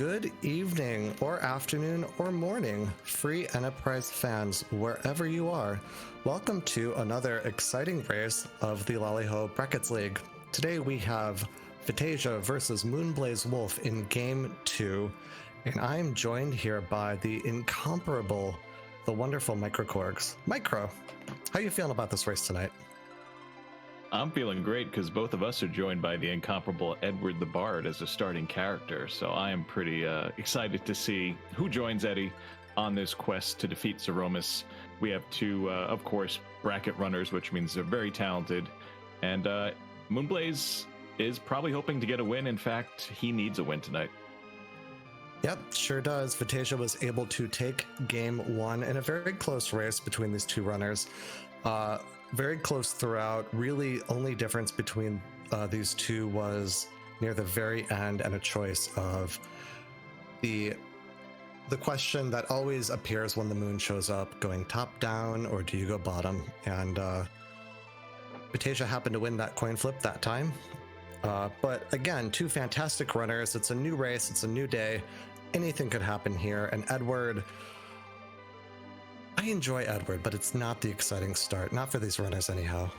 Good evening, or afternoon, or morning, free enterprise fans, wherever you are. Welcome to another exciting race of the Lali-Ho Brackets League. Today we have Vitasia versus moonblazewolf in Game 2, and I am joined here by the incomparable, the wonderful Microcorgs. Micro, how are you feeling about this race tonight? I'm feeling great because both of us are joined by the incomparable Edward the Bard as a starting character, so I am pretty excited to see who joins Eddie on this quest to defeat Zeromus. We have two, of course, bracket runners, which means they're very talented, and Moonblaze is probably hoping to get a win. In fact, he needs a win tonight. Yep, sure does. Vitasia was able to take Game 1 in a very close race between these two runners. Very close throughout. Really, only difference between these two was near the very end, and a choice of the question that always appears when the moon shows up: going top down or do you go bottom? And Vitasia happened to win that coin flip that time. But again, two fantastic runners. It's a new race. It's a new day. Anything could happen here. And Edward, I enjoy Edward, but it's not the exciting start. Not for these runners anyhow.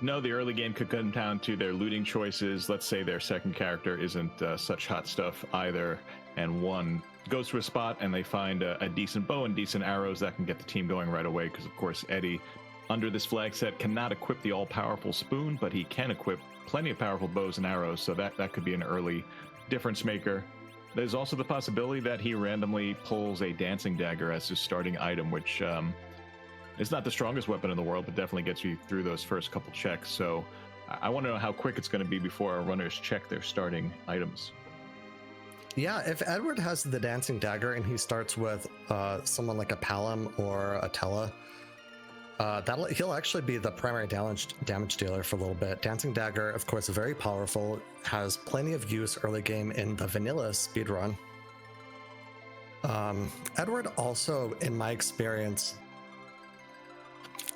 No, the early game could come down to their looting choices. Let's say their second character isn't such hot stuff either, and one goes to a spot and they find a decent bow and decent arrows that can get the team going right away, because of course Eddie, under this flag set, cannot equip the all-powerful spoon, but he can equip plenty of powerful bows and arrows, so that could be an early difference maker. There's also the possibility that he randomly pulls a dancing dagger as his starting item, which is not the strongest weapon in the world, but definitely gets you through those first couple checks. So I want to know how quick it's going to be before our runners check their starting items. Yeah, if Edward has the dancing dagger and he starts with someone like a Palom or a Tella, he'll actually be the primary damage dealer for a little bit. Dancing Dagger, of course, very powerful, has plenty of use early game in the vanilla speedrun. Edward also, in my experience,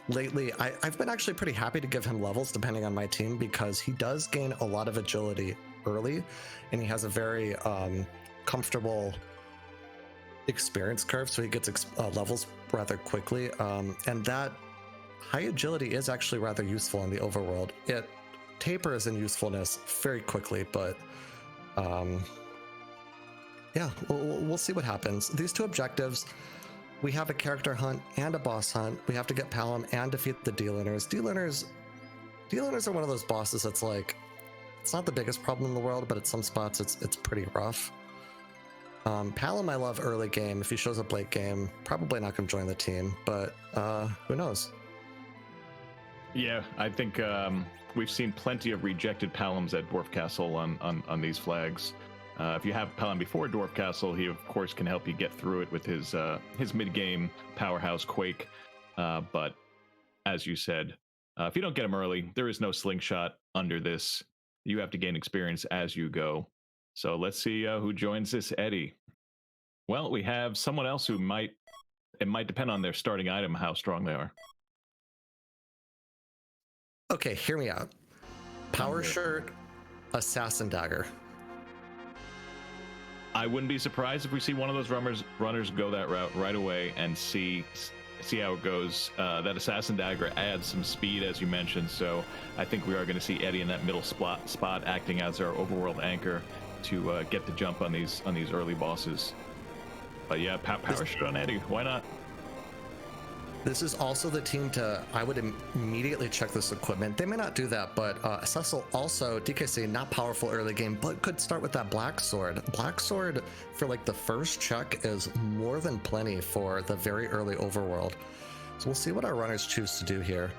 lately, I've been actually pretty happy to give him levels depending on my team, because he does gain a lot of agility early, and he has a very comfortable experience curve, so he gets levels rather quickly, and that high agility is actually rather useful in the overworld. It tapers in usefulness very quickly, but yeah, we'll see what happens. These two objectives, we have a character hunt and a boss hunt. We have to get Palom and defeat the D-Liners. D-Liners are one of those bosses that's like, it's not the biggest problem in the world, but at some spots it's pretty rough. Palom I love early game. If he shows up late game, probably not going to join the team, but who knows? Yeah, I think we've seen plenty of rejected Paloms at Dwarf Castle on these flags. If you have Palom before Dwarf Castle, he of course can help you get through it with his mid-game powerhouse Quake. But as you said, if you don't get him early, there is no slingshot under this. You have to gain experience as you go. So let's see who joins this Eddie. Well, we have someone else who might depend on their starting item, how strong they are. Okay, hear me out. Power Shirt, Assassin Dagger. I wouldn't be surprised if we see one of those runners go that route right away and see how it goes. That Assassin Dagger adds some speed, as you mentioned, so I think we are going to see Eddie in that middle spot acting as our overworld anchor to get the jump on these early bosses. But yeah, Power Shirt on Eddie, why not? This is also the team I would immediately check this equipment. They may not do that, but Cecil also, DKC, not powerful early game, but could start with that Black Sword. Black Sword for like the first check is more than plenty for the very early overworld. So we'll see what our runners choose to do here.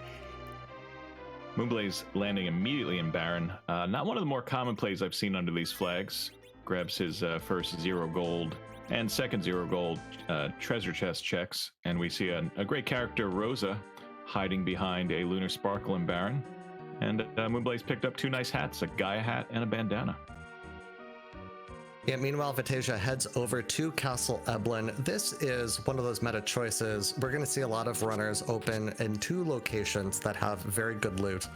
Moonblaze landing immediately in Baron. Not one of the more common plays I've seen under these flags. Grabs his first 0 gold and second 0 gold treasure chest checks, and we see a great character, Rosa, hiding behind a Lunar Sparkle in Baron. And Moonblaze picked up two nice hats, a Gaia hat and a bandana. Yeah, meanwhile, Vitasia heads over to Castle Eblin. This is one of those meta choices. We're going to see a lot of runners open in two locations that have very good loot.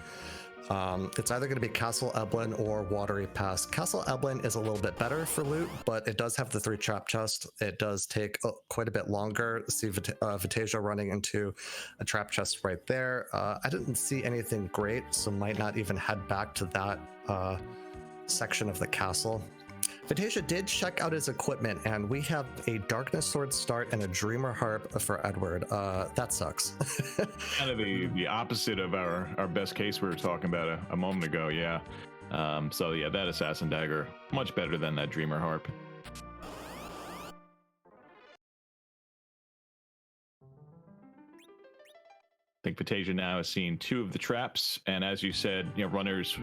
It's either going to be Castle Eblin or Watery Pass. Castle Eblin is a little bit better for loot, but it does have the 3 trap chests. It does take quite a bit longer. See Vitasia running into a trap chest right there. I didn't see anything great, so might not even head back to that section of the castle. Vitasia did check out his equipment, and we have a Darkness Sword start and a Dreamer Harp for Edward. That sucks. Kind of the opposite of our best case we were talking about a moment ago, yeah. So yeah, that Assassin Dagger, much better than that Dreamer Harp. I think Vitasia now has seen 2 of the traps, and as you said, runners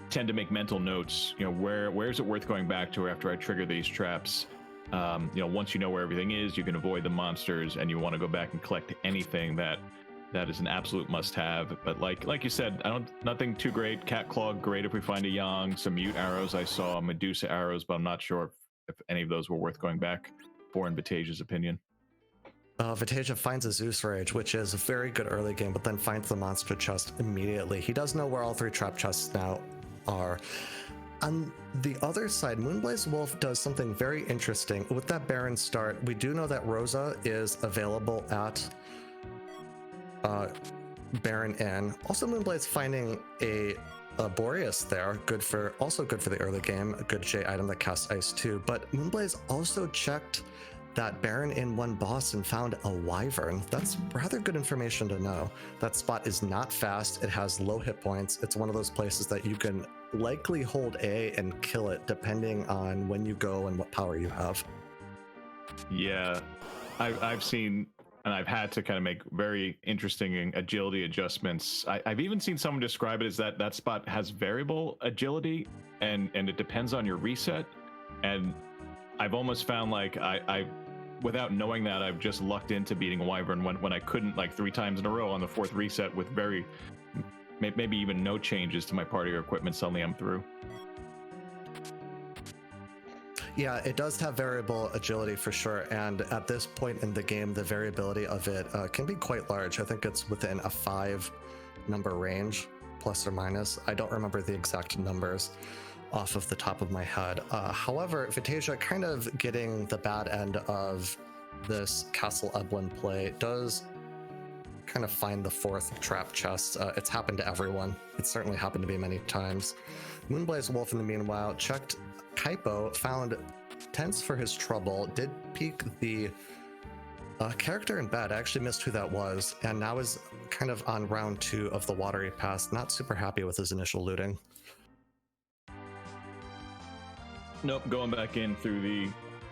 tend to make mental notes. Where is it worth going back to after I trigger these traps? Once you know where everything is, you can avoid the monsters, and you want to go back and collect anything that is an absolute must-have. But like you said, nothing too great. Cat Claw, great if we find a Yang. Some Mute arrows I saw, Medusa arrows, but I'm not sure if any of those were worth going back for, in Vitasia's opinion. Vitasia finds a Zeus Rage, which is a very good early game, but then finds the monster chest immediately. He does know where all 3 trap chests now are. On the other side, Moonblazewolf does something very interesting. With that Baron start, we do know that Rosa is available at Baron Inn. Also, Moonblaze finding a Boreas there, also good for the early game, a good J item that casts ice too. But Moonblaze also checked that Baron in 1 boss and found a Wyvern. That's rather good information to know. That spot is not fast, it has low hit points. It's one of those places that you can likely hold A and kill it depending on when you go and what power you have. Yeah, I've seen, and I've had to kind of make very interesting agility adjustments. I've even seen someone describe it as that spot has variable agility, and it depends on your reset. And I've almost found like I without knowing that, I've just lucked into beating a Wyvern when I couldn't, like 3 times in a row on the 4th reset with maybe even no changes to my party or equipment. Suddenly I'm through. Yeah, it does have variable agility for sure, and at this point in the game, the variability of it can be quite large. I think it's within a 5 number range, plus or minus. I don't remember the exact numbers off of the top of my head. However, Vitasia kind of getting the bad end of this Castle Eblin play does kind of find the 4th trap chest. It's happened to everyone. It's certainly happened to me many times. Moonblazewolf, in the meanwhile, checked Kaipo, found Tense for his trouble, did peek the character in bed. I actually missed who that was, and now is kind of on round 2 of the Watery Pass. Not super happy with his initial looting. Nope, going back in through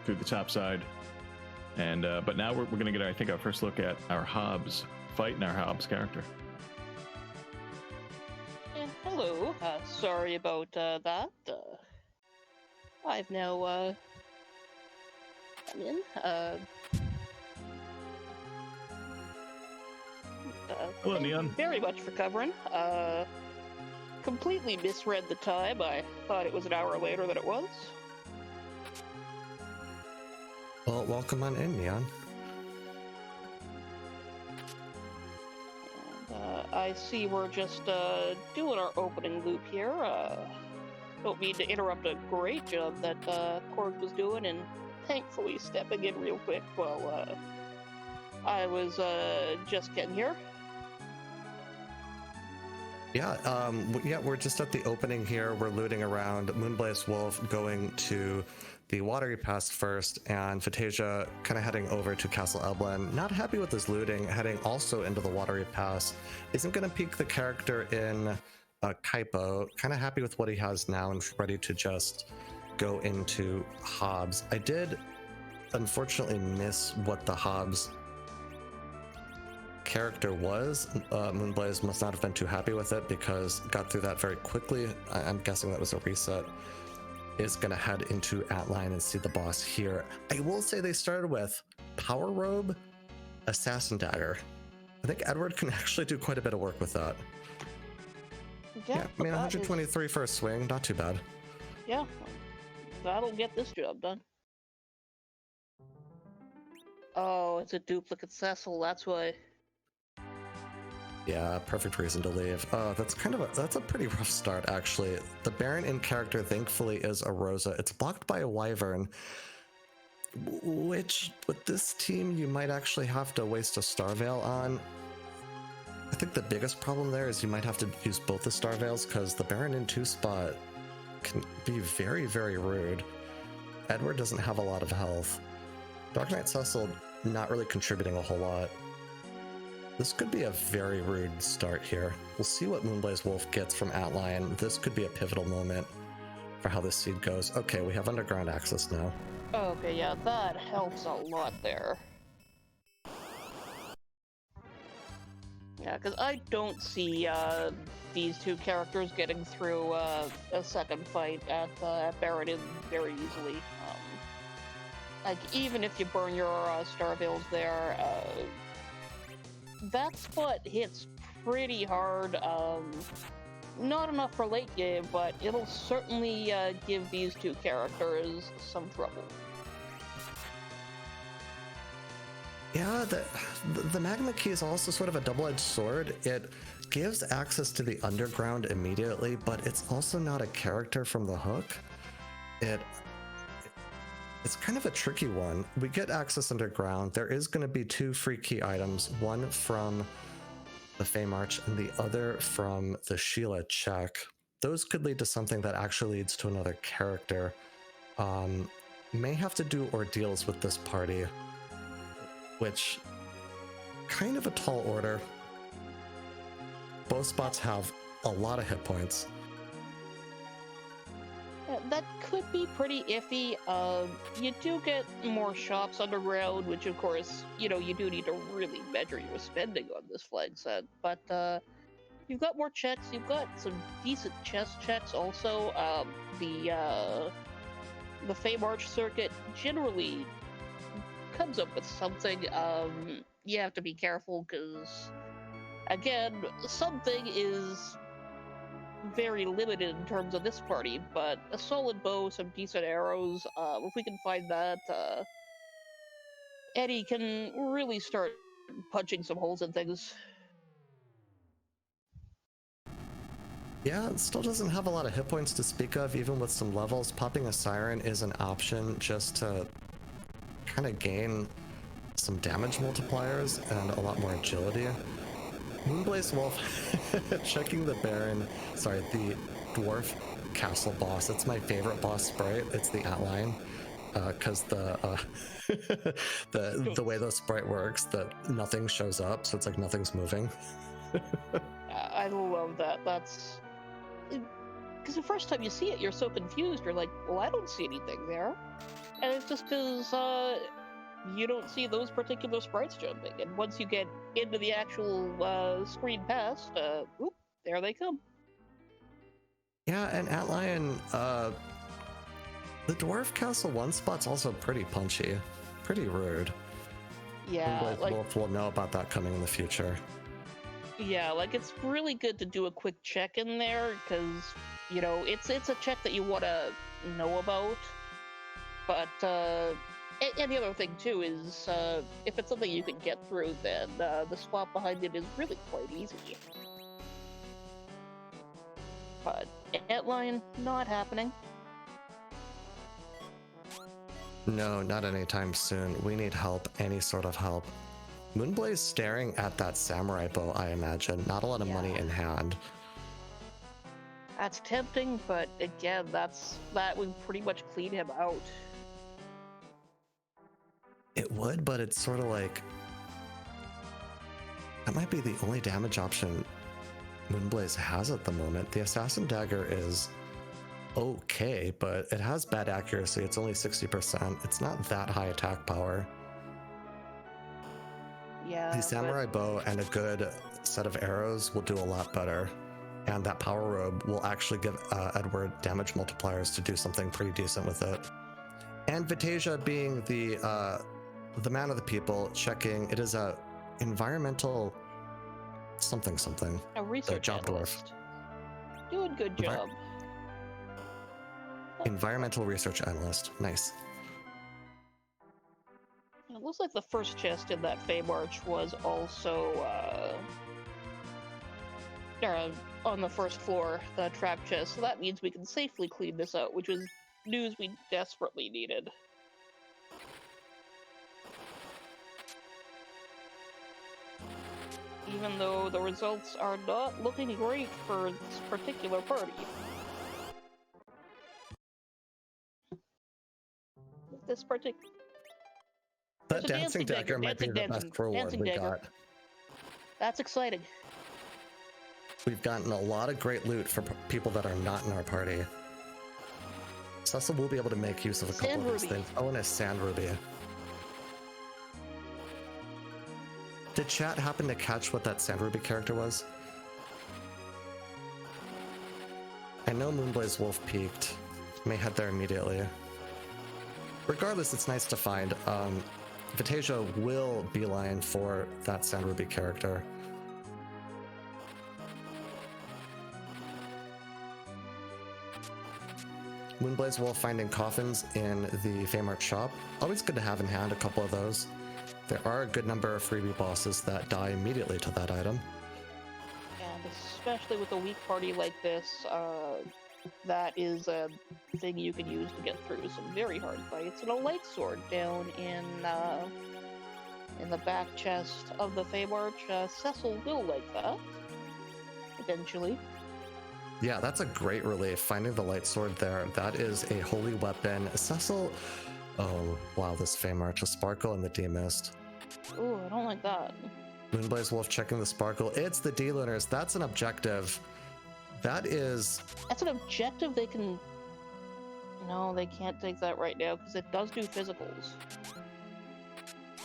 the top side, and but now we're gonna get, I think, our first look at our Hobbs fight and our Hobbs character. Hello, sorry about that. I've now come in. Hello, Neon. Very much for covering. Completely misread the time. I thought it was an hour later than it was. Well, welcome on in, Neon. And, I see we're just doing our opening loop here. Don't mean to interrupt a great job that Korg was doing, and thankfully stepping in real quick while I was just getting here. Yeah, we're just at the opening here. We're looting around. Moonblazewolf going to the Watery Pass first, and Vitasia kind of heading over to Castle Eblin. Not happy with his looting, heading also into the Watery Pass. Isn't going to peek the character in Kaipo. Kind of happy with what he has now and ready to just go into Hobbs. I did unfortunately miss what the Hobbs character was. Moonblaze must not have been too happy with it because got through that very quickly. I'm guessing that was a reset. Is going to head into Atline and see the boss here. I will say they started with Power Robe, Assassin Dagger. I think Edward can actually do quite a bit of work with that. Yeah, I mean, 123 for a swing, not too bad. Yeah, that'll get this job done. Oh, it's a duplicate Cecil, that's why. Yeah, perfect reason to leave. That's a pretty rough start, actually. The Baron in character, thankfully, is a Rosa. It's blocked by a Wyvern, which with this team you might actually have to waste a Star Veil on. I think the biggest problem there is you might have to use both the Star Veils because the Baron in 2 spot can be very, very rude. Edward doesn't have a lot of health. Dark Knight Cecil not really contributing a whole lot. This could be a very rude start here. We'll see what moonblazewolf gets from Atlion. This could be a pivotal moment for how this seed goes. Okay, we have underground access now. Okay, yeah, that helps a lot there. Yeah, because I don't see these two characters getting through a second fight at Baron very easily. Like, even if you burn your Star Veils there, that spot hits pretty hard. Not enough for late game, but it'll certainly give these two characters some trouble. Yeah, the Magma Key is also sort of a double-edged sword. It gives access to the underground immediately, but it's also not a character from the hook. It's kind of a tricky one. We get access underground. There is going to be 2 free key items, one from the Fey March and the other from the Sheila check. Those could lead to something that actually leads to another character. May have to do ordeals with this party, which kind of a tall order. Both spots have a lot of hit points. That could be pretty iffy. You do get more shops underground, which of course, you do need to really measure your spending on this flag set. But you've got more checks, you've got some decent chest checks also. The Fey March circuit generally comes up with something. You have to be careful because, again, something is very limited in terms of this party, but a solid bow, some decent arrows, if we can find that, Eddie can really start punching some holes in things. Yeah, it still doesn't have a lot of hit points to speak of, even with some levels. Popping a Siren is an option just to kind of gain some damage multipliers and a lot more agility. moonblazewolf checking the dwarf castle boss. It's my favorite boss sprite. It's the Atlion, because the way the sprite works, that nothing shows up, so it's like nothing's moving. I love that. That's because the first time you see it, you're so confused. You're like, well, I don't see anything there, and it's just because you don't see those particular sprites jumping. And once you get into the actual screen past, oop, there they come. Yeah, and Atlion, the dwarf castle 1 spot's also pretty punchy, pretty rude. Yeah, Wolf will know about that coming in the future. Yeah, like, it's really good to do a quick check in there, because, it's a check that you want to know about. But, and the other thing, too, is if it's something you can get through, then the swap behind it is really quite easy. But Antlion, not happening. No, not anytime soon. We need help, any sort of help. Moonblaze staring at that samurai bow, I imagine. Not a lot of money in hand. That's tempting, but again, that would pretty much clean him out. It would, but it's sort of like... that might be the only damage option Moonblaze has at the moment. The Assassin Dagger is okay, but it has bad accuracy. It's only 60%. It's not that high attack power. Yeah. The Samurai Bow and a good set of arrows will do a lot better. And that Power Robe will actually give Edward damage multipliers to do something pretty decent with it. And Vitasia being the man of the people, checking, it is a environmental something. A research job analyst. Doing good job. Environmental research analyst. Nice. It looks like the first chest in that Fey March was also on the first floor, the trap chest. So that means we can safely clean this out, which was news we desperately needed. Even though the results are not looking great for this particular party. This particular... That dancing dagger might be the best reward we got. That's exciting. We've gotten a lot of great loot for people that are not in our party. Cecil will be able to make use of a couple of these things. Oh, and a sand ruby. Did chat happen to catch what that sand ruby character was? I know moonblazewolf peaked. May head there immediately. Regardless, it's nice to find. Vitasia will beeline for that sand ruby character. Moonblazewolf finding coffins in the Famart shop. Always good to have in hand a couple of those. There are a good number of freebie bosses that die immediately to that item. And especially with a weak party like this, that is a thing you can use to get through some very hard fights. And a light sword down in the back chest of the Famart. Cecil will like that, eventually. Yeah, that's a great relief. Finding the light sword there, that is a holy weapon. Cecil, oh wow, this Famart, a sparkle and the D-Mist. Ooh, I don't like that. Moonblazewolf checking the sparkle. It's the D-Lunars. That's an objective. That's an objective they can... No, they can't take that right now, because it does do physicals.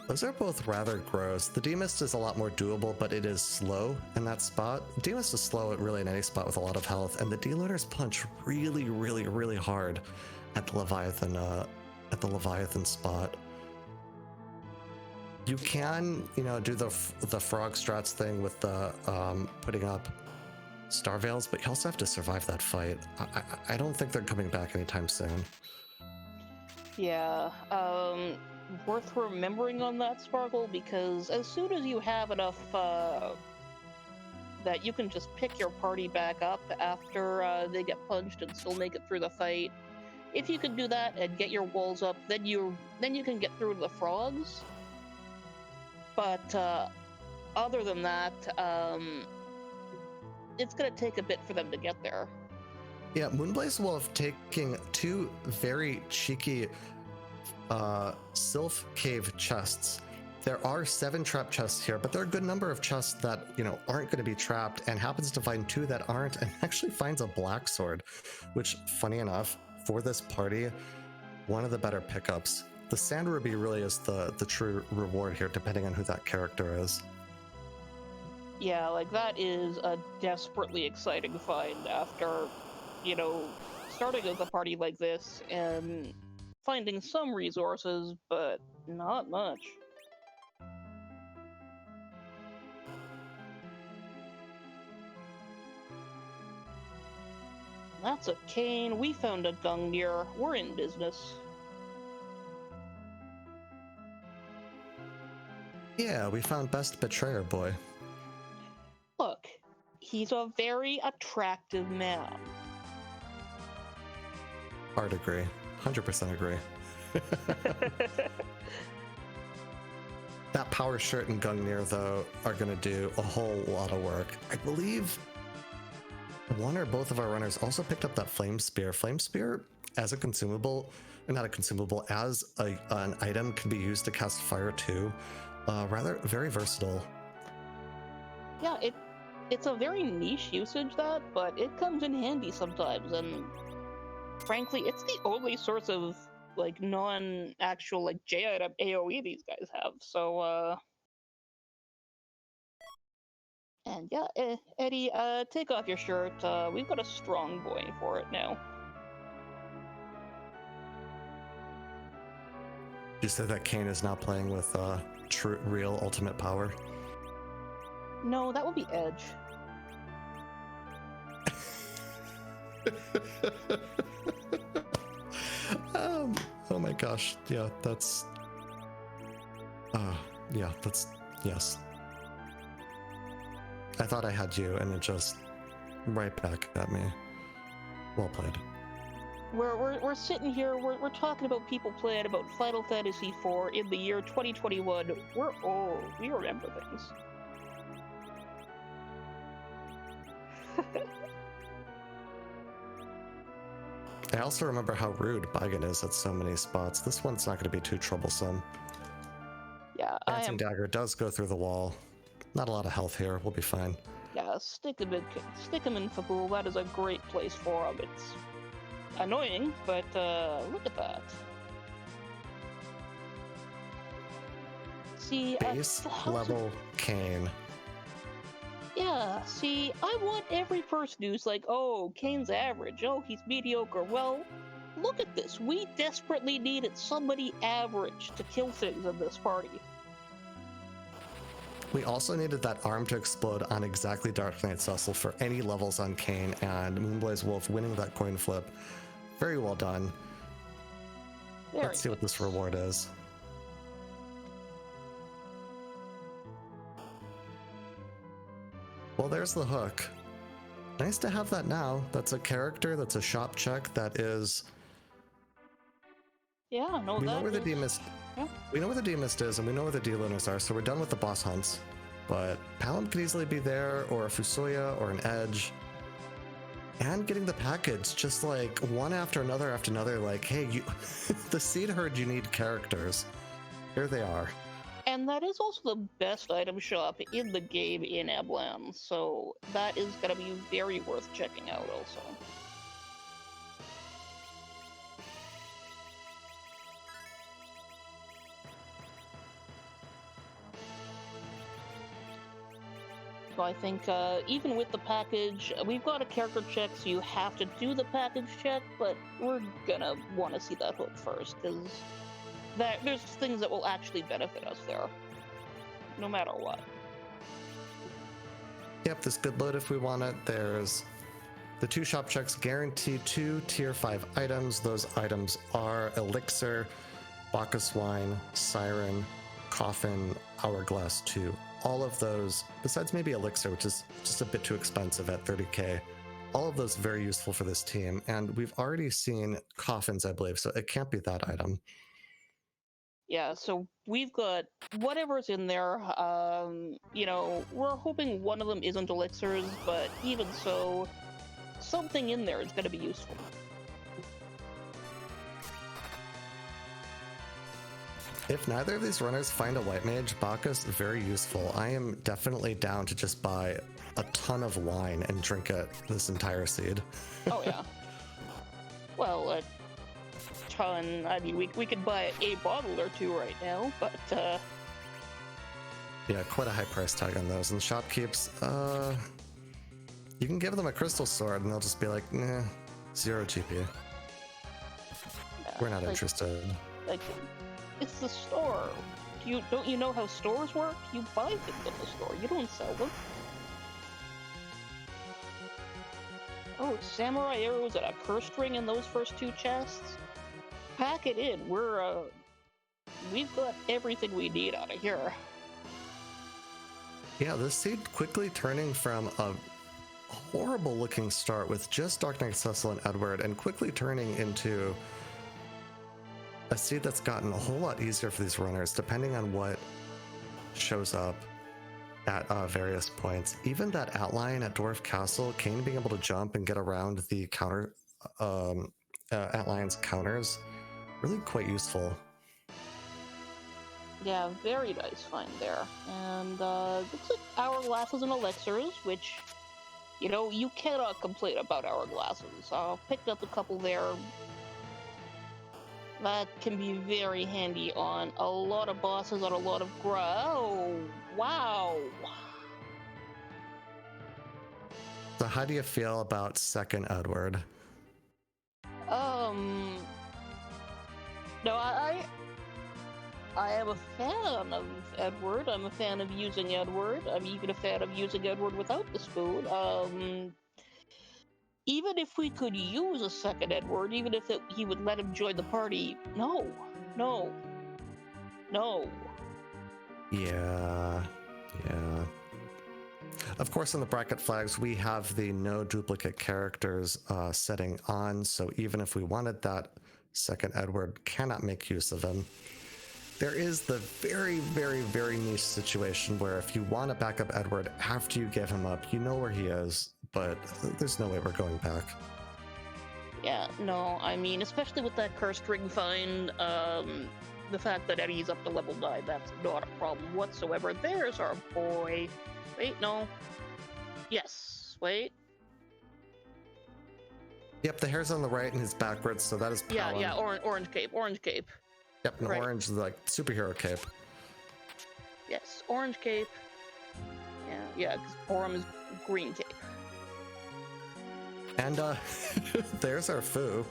Those are both rather gross. The D-Mist is a lot more doable, but it is slow in that spot. D-Mist is slow at really in any spot with a lot of health, and the D-Lunars punch really, really, really hard at the Leviathan spot. You can, do the frog strats thing with the putting up star veils, but you also have to survive that fight. I don't think they're coming back anytime soon. Yeah, worth remembering on that sparkle, because as soon as you have enough that you can just pick your party back up after they get punched and still make it through the fight, if you can do that and get your walls up, then you can get through to the frogs. But other than that, it's gonna take a bit for them to get there. Yeah, Moonblazewolf taking two very cheeky Sylph Cave chests. There are 7 trap chests here, but there are a good number of chests that, aren't going to be trapped, and happens to find 2 that aren't, and actually finds a black sword, which, funny enough, for this party, one of the better pickups. The Sand Ruby really is the true reward here, depending on who that character is. Yeah, like, that is a desperately exciting find after, starting with a party like this and finding some resources, but not much. That's a cane. We found a Gungnir. We're in business. Yeah, we found Best Betrayer Boy. Look, he's a very attractive man. Hard agree. 100% agree. That power shirt and Gungnir, though, are going to do a whole lot of work. I believe one or both of our runners also picked up that Flame Spear. Flame Spear, as a consumable, or not a consumable, as an item, can be used to cast fire too. Very versatile. Yeah, it's a very niche usage, but it comes in handy sometimes, and frankly, it's the only source of non-actual J-item AoE these guys have. So and yeah, Eddie, take off your shirt. We've got a strong boy for it now. You said that Kane is not playing with real ultimate power? No, that would be Edge. Oh my gosh, yeah, that's yes. I thought I had you, and it just right back at me. Well played. We're sitting here, we're talking about people playing about Final Fantasy IV in the year 2021. We're old. We remember things. I also remember how rude Baigan is at so many spots. This one's not going to be too troublesome. Yeah, Dancing Dagger does go through the wall. Not a lot of health here. We'll be fine. Yeah, stick him in Fabul. That is a great place for him. It's annoying, but look at that. See, Base level Kane. Yeah, see, I want every person who's like, oh, Kane's average, oh, he's mediocre. Well, look at this. We desperately needed somebody average to kill things in this party. We also needed that arm to explode on exactly Dark Knight Cecil for any levels on Kane, and Moonblazewolf winning that coin flip. Very well done. Let's see what this reward is. Well, there's the hook. Nice to have that now. That's a character, that's a shop check, that is... Yeah, no, we know where the D-Mist... Yeah. We know where the D-Mist is, and we know where the D-Lunars are, so we're done with the boss hunts. But Palom could easily be there, or a Fusoya, or an Edge. And getting the package, just like one after another, like, hey, you, the Seed Herd, you need characters. Here they are. And that is also the best item shop in the game in Ablan, so that is going to be very worth checking out also. So I think even with the package, we've got a character check, so you have to do the package check, but we're gonna want to see that hook first, because there's things that will actually benefit us there, no matter what. Yep, this good load if we want it. There's the 2 shop checks guarantee 2 tier 5 items. Those items are Elixir, Bacchus Wine, Siren, Coffin, Hourglass 2. All of those, besides maybe Elixir, which is just a bit too expensive at 30k, all of those very useful for this team. And we've already seen Coffins, I believe, so it can't be that item. Yeah, so we've got whatever's in there. You know, we're hoping one of them isn't elixirs, but even so, something in there is going to be useful. If neither of these runners find a White Mage, Bacchus, very useful. I am definitely down to just buy a ton of wine and drink it this entire seed. Oh, yeah. Well, a ton. I mean, we could buy a bottle or 2 right now, but, Yeah, quite a high price tag on those. And the shopkeeps, you can give them a crystal sword and they'll just be like, nah, 0 GP. yeah, We're not interested. Like, it's the store. Don't you know how stores work? You buy things at the store. You don't sell them. Oh, samurai arrows and a cursed ring in those first 2 chests. Pack it in. We've got everything we need out of here. Yeah, this seed quickly turning from a horrible looking start with just Dark Knight Cecil and Edward, and quickly turning into a seed that's gotten a whole lot easier for these runners, depending on what shows up at various points. Even that outline at Dwarf Castle, Kane being able to jump and get around the counter outline's counters, really quite useful. Yeah, very nice find there. And looks like hourglasses and elixirs, which, you know, you cannot complain about hourglasses. Picked up a couple there. That can be very handy on a lot of bosses on a lot of oh, wow. So how do you feel about second Edward? No, I am a fan of Edward. I'm a fan of using Edward. I'm even a fan of using Edward without the spoon. Even if we could use a second Edward, even if he would let him join the party, no. Yeah. Of course, in the bracket flags, we have the no duplicate characters setting on, so even if we wanted that second Edward, cannot make use of him. There is the very, very, very niche situation where if you want to back up Edward after you give him up, you know where he is, but there's no way we're going back. Yeah, no, I mean, especially with that cursed ring find, the fact that Eddie's up to level 9, that's not a problem whatsoever. There's our boy. Wait, no. Yes, wait. Yep, the hair's on the right and he's backwards, so that is Palom. Yeah, orange cape. Yep, an right. Orange, like, superhero cape. Yes, orange cape. Yeah, because Porum is green cape. And, there's our Foo.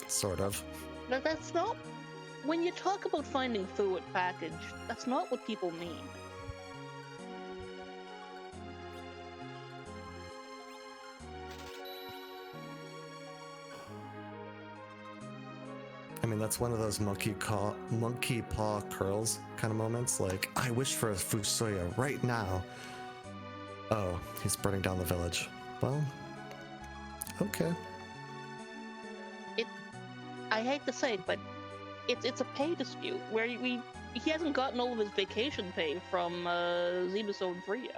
Sort of. That's not... When you talk about finding Foo at package, that's not what people mean. I mean, that's one of those monkey paw curls kind of moments. Like, I wish for a Fusoya right now. Oh, he's burning down the village. Well, okay. I hate to say it, but it's a pay dispute where he hasn't gotten all of his vacation pay from Xenozone 3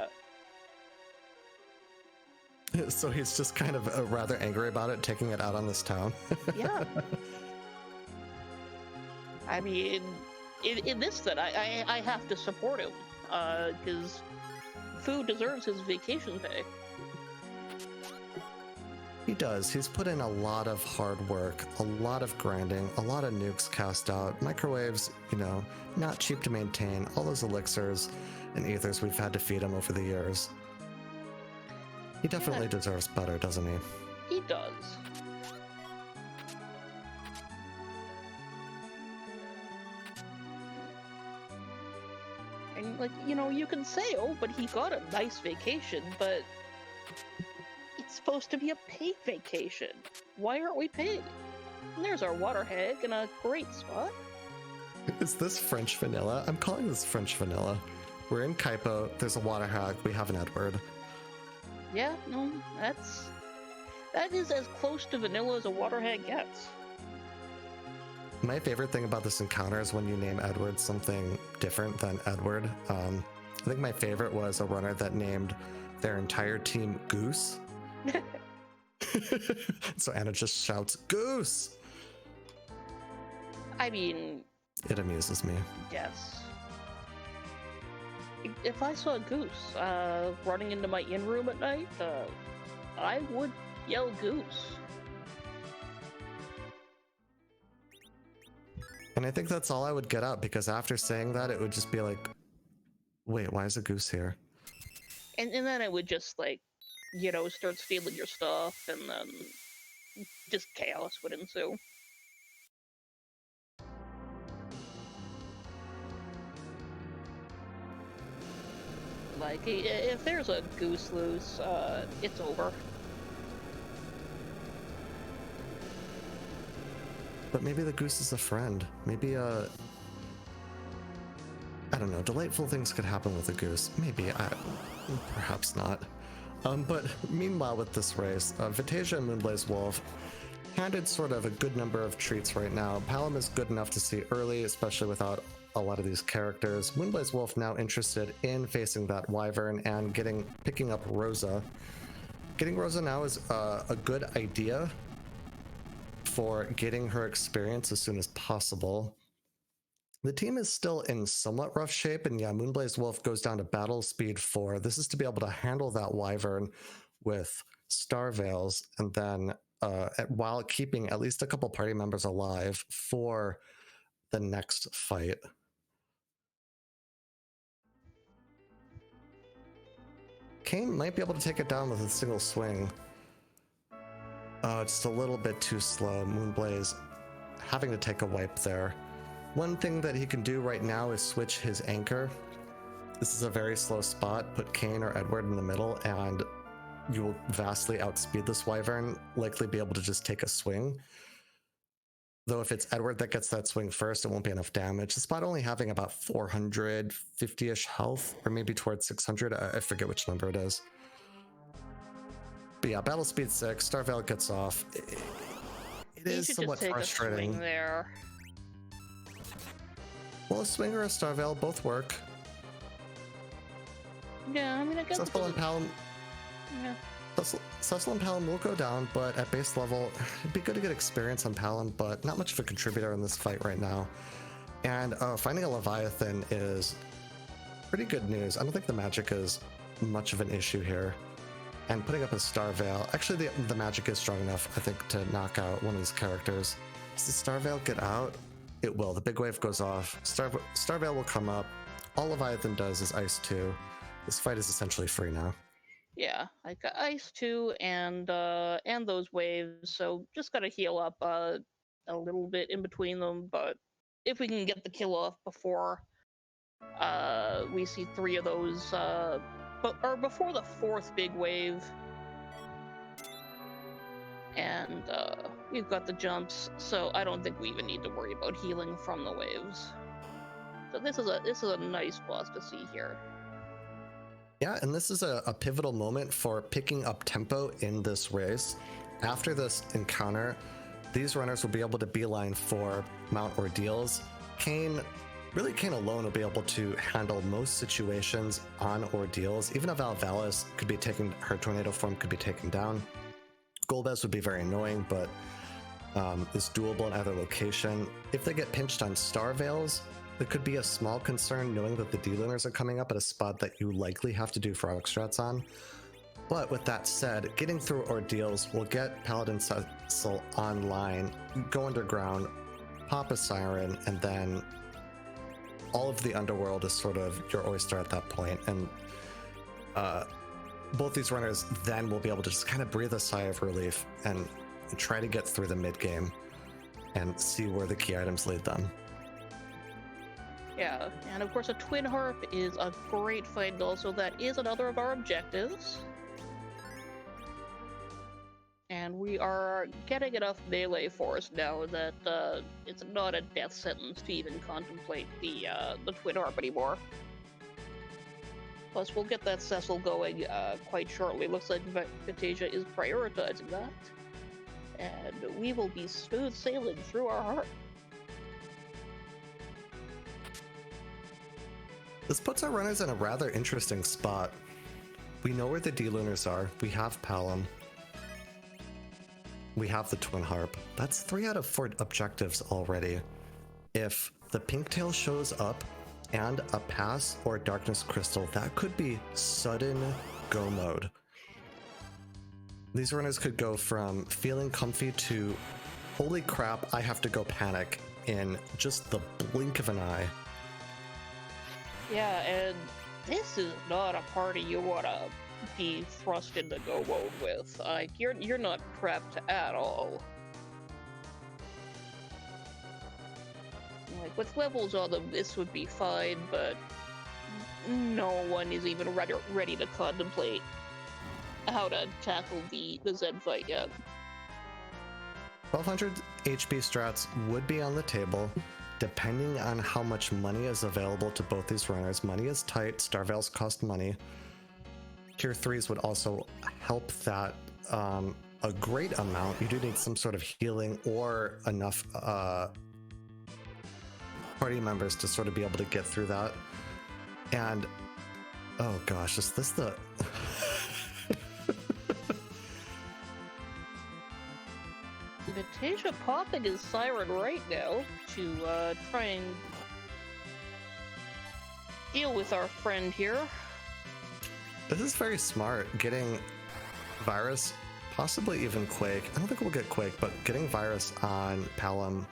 yet. So he's just kind of rather angry about it, taking it out on this town. Yeah. I mean, in this set, I have to support him, because Fu deserves his vacation pay. He does. He's put in a lot of hard work, a lot of grinding, a lot of nukes cast out, microwaves, not cheap to maintain, all those elixirs and ethers we've had to feed him over the years. He definitely deserves better, doesn't he? He does. And, you can say, oh, but he got a nice vacation, but it's supposed to be a paid vacation. Why aren't we paid? And there's our water hag in a great spot. Is this French vanilla? I'm calling this French vanilla. We're in Kaipo, there's a water hag, we have an Edward. Yeah, no, that is as close to vanilla as a water hag gets. My favorite thing about this encounter is when you name Edward something different than Edward. I think my favorite was a runner that named their entire team Goose. So Anna just shouts, Goose! I mean... It amuses me. Yes. If I saw a Goose running into my in-room at night, I would yell Goose. And I think that's all I would get up, because after saying that, it would just be like, wait, why is a Goose here? And then it would just, start stealing your stuff, and then just chaos would ensue. If there's a Goose loose, it's over. But maybe the Goose is a friend. Maybe I don't know, delightful things could happen with a Goose. Maybe, perhaps not. But meanwhile with this race, Vitasia and moonblazewolf handed sort of a good number of treats right now. Palom is good enough to see early, especially without a lot of these characters. moonblazewolf now interested in facing that Wyvern and picking up Rosa. Getting Rosa now is a good idea for getting her experience as soon as possible. The team is still in somewhat rough shape, and yeah, moonblazewolf goes down to battle speed 4. This is to be able to handle that Wyvern with Star Veils, and then while keeping at least a couple party members alive for the next fight. Kane might be able to take it down with a single swing. Just a little bit too slow. Moonblaze having to take a wipe there. One thing that he can do right now is switch his anchor. This is a very slow spot. Put Kane or Edward in the middle, and you will vastly outspeed this Wyvern, likely be able to just take a swing. Though if it's Edward that gets that swing first, it won't be enough damage. The spot only having about 450-ish health, or maybe towards 600. I forget which number it is. But yeah, battle speed 6. Starveil gets off. It is somewhat frustrating. A swing there. Well, a swing or a Starveil both work. Yeah, I mean, I guess. Cecil and Palom. Yeah. Cecil and Palom will go down, but at base level, it'd be good to get experience on Palom, but not much of a contributor in this fight right now. And finding a Leviathan is pretty good news. I don't think the magic is much of an issue here. And putting up a Starveil, actually the magic is strong enough, I think, to knock out one of these characters. Does the Starveil get out? It will. The big wave goes off. Starveil will come up. All Leviathan does is Ice 2. This fight is essentially free now. Yeah, I got Ice 2 and those waves, so just gotta heal up a little bit in between them, but if we can get the kill off before we see 3 of those, or before the 4th big wave, and we've got the jumps, so I don't think we even need to worry about healing from the waves. So this is a nice boss to see here. Yeah, and this is a pivotal moment for picking up tempo in this race. After this encounter, these runners will be able to beeline for Mount Ordeals. Kain alone will be able to handle most situations on Ordeals. Even if Valvalis could be taken, her tornado form could be taken down. Golbez would be very annoying, but is doable in either location. If they get pinched on Starveils, it could be a small concern knowing that the D-Lunars are coming up at a spot that you likely have to do frog strats on. But with that said, getting through Ordeals will get Paladin Cecil online, go underground, pop a Siren, and then all of the underworld is sort of your oyster at that point. And both these runners then will be able to just kind of breathe a sigh of relief and try to get through the mid-game and see where the key items lead them. Yeah, and of course a Twin Harp is a great fight also. That is another of our objectives. And we are getting enough melee force now that it's not a death sentence to even contemplate the Twin Harp anymore. Plus, we'll get that Cecil going quite shortly. Looks like Vitasia is prioritizing that. And we will be smooth sailing through our heart. This puts our runners in a rather interesting spot. We know where the D-Lunars are. We have Palom. We have the Twin Harp. That's 3 out of 4 objectives already. If the Pinktail shows up and a pass or a Darkness Crystal, that could be sudden go mode. These runners could go from feeling comfy to holy crap, I have to go panic in just the blink of an eye. Yeah, and this is not a party you want to be thrust into go mode with. Like, you're not prepped at all. Like, with levels on them, this would be fine, but no one is even ready to contemplate how to tackle the Zen fight yet. 1200 HP strats would be on the table. Depending on how much money is available to both these runners. Money is tight, Starveils cost money. Tier 3s would also help that a great amount. You do need some sort of healing or enough party members to sort of be able to get through that. And, oh gosh, is this the... Vitasia popping his Siren right now to try and deal with our friend here. This is very smart, getting Virus, possibly even Quake. I don't think we'll get Quake, but getting Virus on Palom,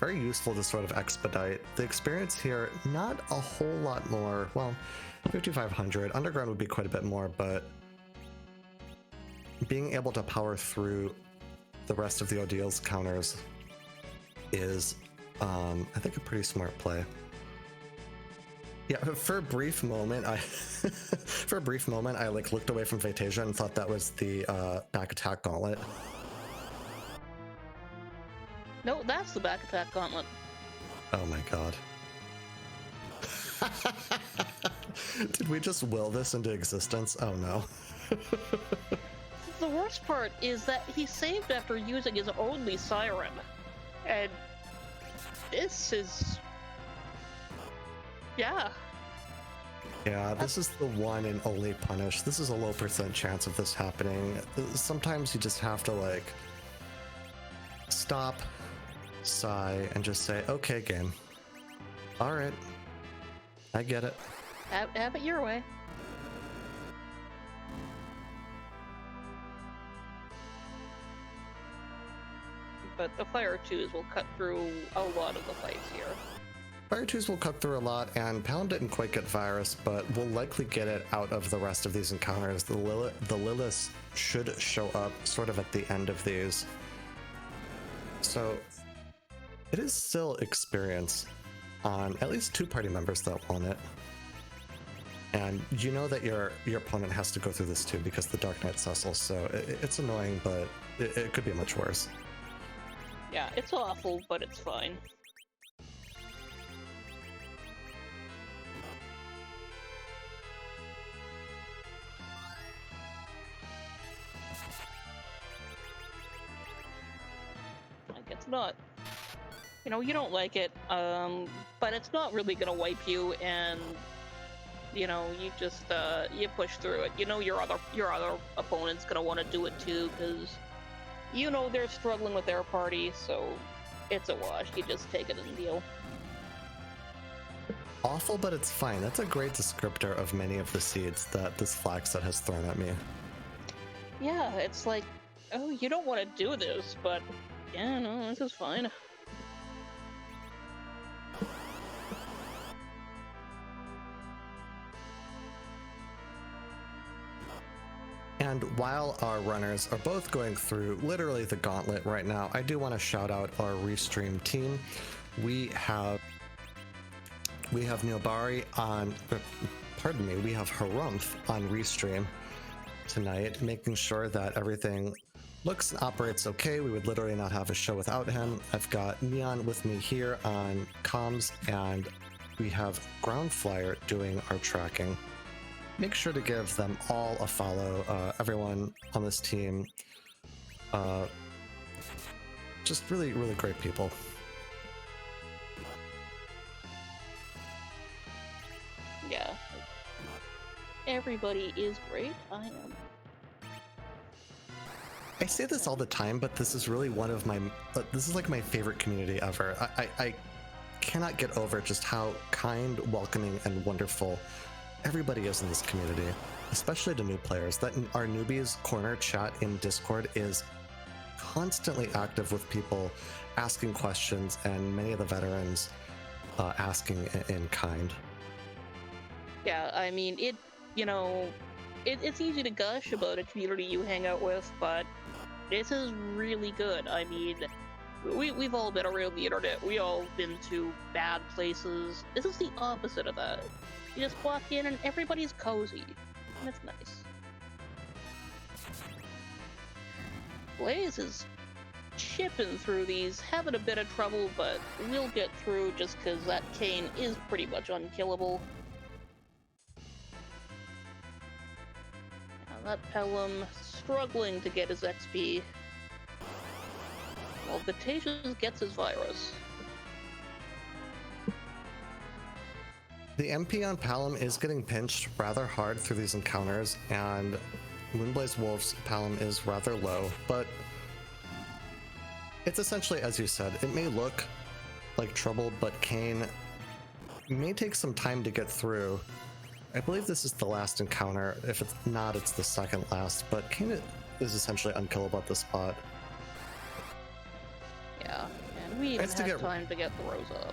very useful to sort of expedite. The experience here, not a whole lot more. Well, 5,500. Underground would be quite a bit more, but being able to power through the rest of the Ordeals counters is, I think, a pretty smart play. Yeah, for a brief moment, I like looked away from Vitasia and thought that was the back attack gauntlet. No, that's the back attack gauntlet. Oh my god. Did we just will this into existence? Oh no. The worst part is that he saved after using his only siren. And this is... yeah. Yeah, this is the one and only punish. This is a low % chance of this happening. Sometimes you just have to, like, stop, sigh, and just say, okay, game. Alright. I get it. Have it your way. But the Fire 2s will cut through a lot of the fights here. Fire 2s will cut through a lot, and Pound didn't quite get Virus, but we'll likely get it out of the rest of these encounters. The Lilith should show up sort of at the end of these. So it is still experience on at least 2 party members that want it. And you know that your opponent has to go through this too because the Dark Knight Cecil, so it's annoying, but it could be much worse. Yeah, it's awful, but it's fine. Like, it's not... You know, you don't like it, but it's not really gonna wipe you, and... You know, you just, you push through it. You know your other opponent's gonna want to do it too, because... You know they're struggling with their party, so it's a wash. You just take it and deal. Awful, but it's fine. That's a great descriptor of many of the seeds that this flag set has thrown at me. Yeah, it's like, oh, you don't want to do this, but yeah, no, this is fine. And while our runners are both going through literally the gauntlet right now, I do want to shout out our restream team. We have Neobari on, pardon me, we have Harumph on restream tonight, making sure that everything looks and operates okay. We would literally not have a show without him. I've got Neon with me here on comms, and we have Ground Flyer doing our tracking. Make sure to give them all a follow, everyone on this team. Just really, really great people. Yeah. Everybody is great. I am. I say this all the time, but this is really one of my, this is like my favorite community ever. I cannot get over just how kind, welcoming, and wonderful everybody is in this community, especially to new players. That our newbies corner chat in Discord is constantly active with people asking questions, and many of the veterans asking in kind. Yeah, I mean, it's easy to gush about a community you hang out with, but this is really good. I mean, we've all been around the internet. We all been to bad places. This is the opposite of that. You just walk in and everybody's cozy, and it's nice. Blaze is chipping through these, having a bit of trouble, but we'll get through just because that Kane is pretty much unkillable. Now that Pelham struggling to get his XP. Well, Vitasia gets his virus. The MP on Palom is getting pinched rather hard through these encounters, and moonblazewolf's Palom is rather low, but it's essentially, as you said, it may look like trouble, but Kane may take some time to get through. I believe this is the last encounter. If it's not, it's the second last, but Kane is essentially unkillable at this spot. Yeah, and we even have time to get the Rose up.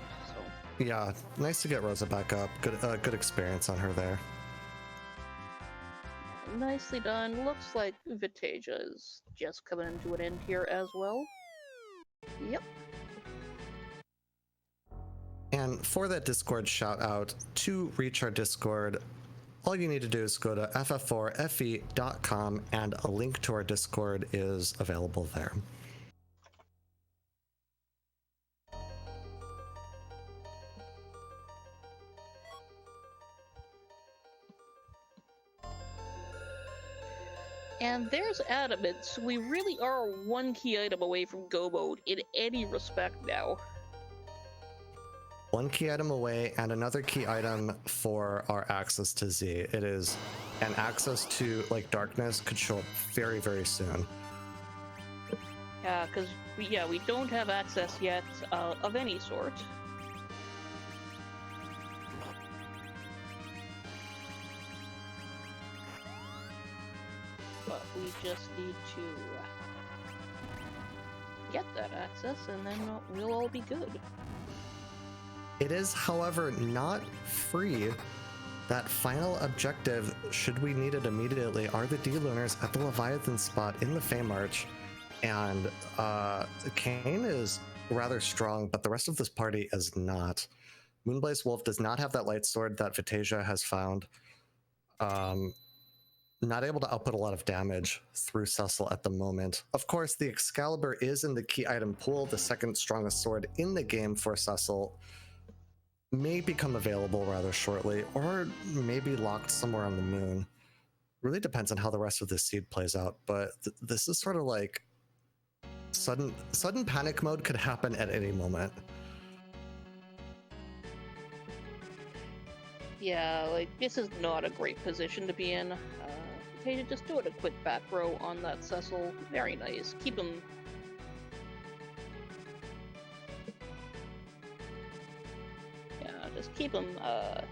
Yeah, nice to get Rosa back up. Good experience on her there. Nicely done. Looks like Vitasia is just coming into an end here as well. Yep. And for that Discord shout out, to reach our Discord, all you need to do is go to FF4FE.com, and a link to our Discord is available there. And there's Adamant, so we really are one key item away from Go Mode in any respect now. One key item away, and another key item for our access to Z. It is, and access to like darkness could show up very, very soon. Yeah, because we don't have access yet of any sort. But we just need to get that access, and then we'll all be good. It is, however, not free. That final objective, should we need it immediately, are the D-Lunars at the Leviathan spot in the Fey March. And Kane is rather strong, but the rest of this party is not. Moonblazewolf does not have that light sword that Vitasia has found. Not able to output a lot of damage through Cecil at the moment. Of course, the Excalibur is in the key item pool, the second strongest sword in the game for Cecil. May become available rather shortly, or maybe locked somewhere on the moon. Really depends on how the rest of this seed plays out, but this is sort of like sudden panic mode could happen at any moment. Yeah, like, this is not a great position to be in. Okay, just doing a quick back row on that Cecil. Very nice. Keep him... Yeah, just keep him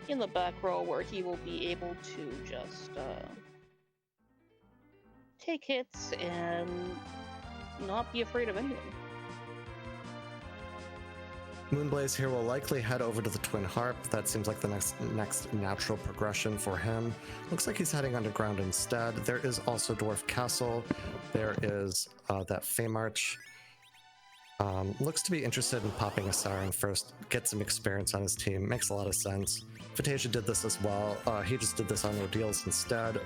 in the back row where he will be able to just take hits and not be afraid of anything. Moonblaze here will likely head over to the Twin Harp. That seems like the next natural progression for him. Looks like he's heading underground instead. There is also Dwarf Castle. There is that Fey March. Looks to be interested in popping a Siren first, get some experience on his team. Makes a lot of sense. Vitasia did this as well. He just did this on Ordeals instead.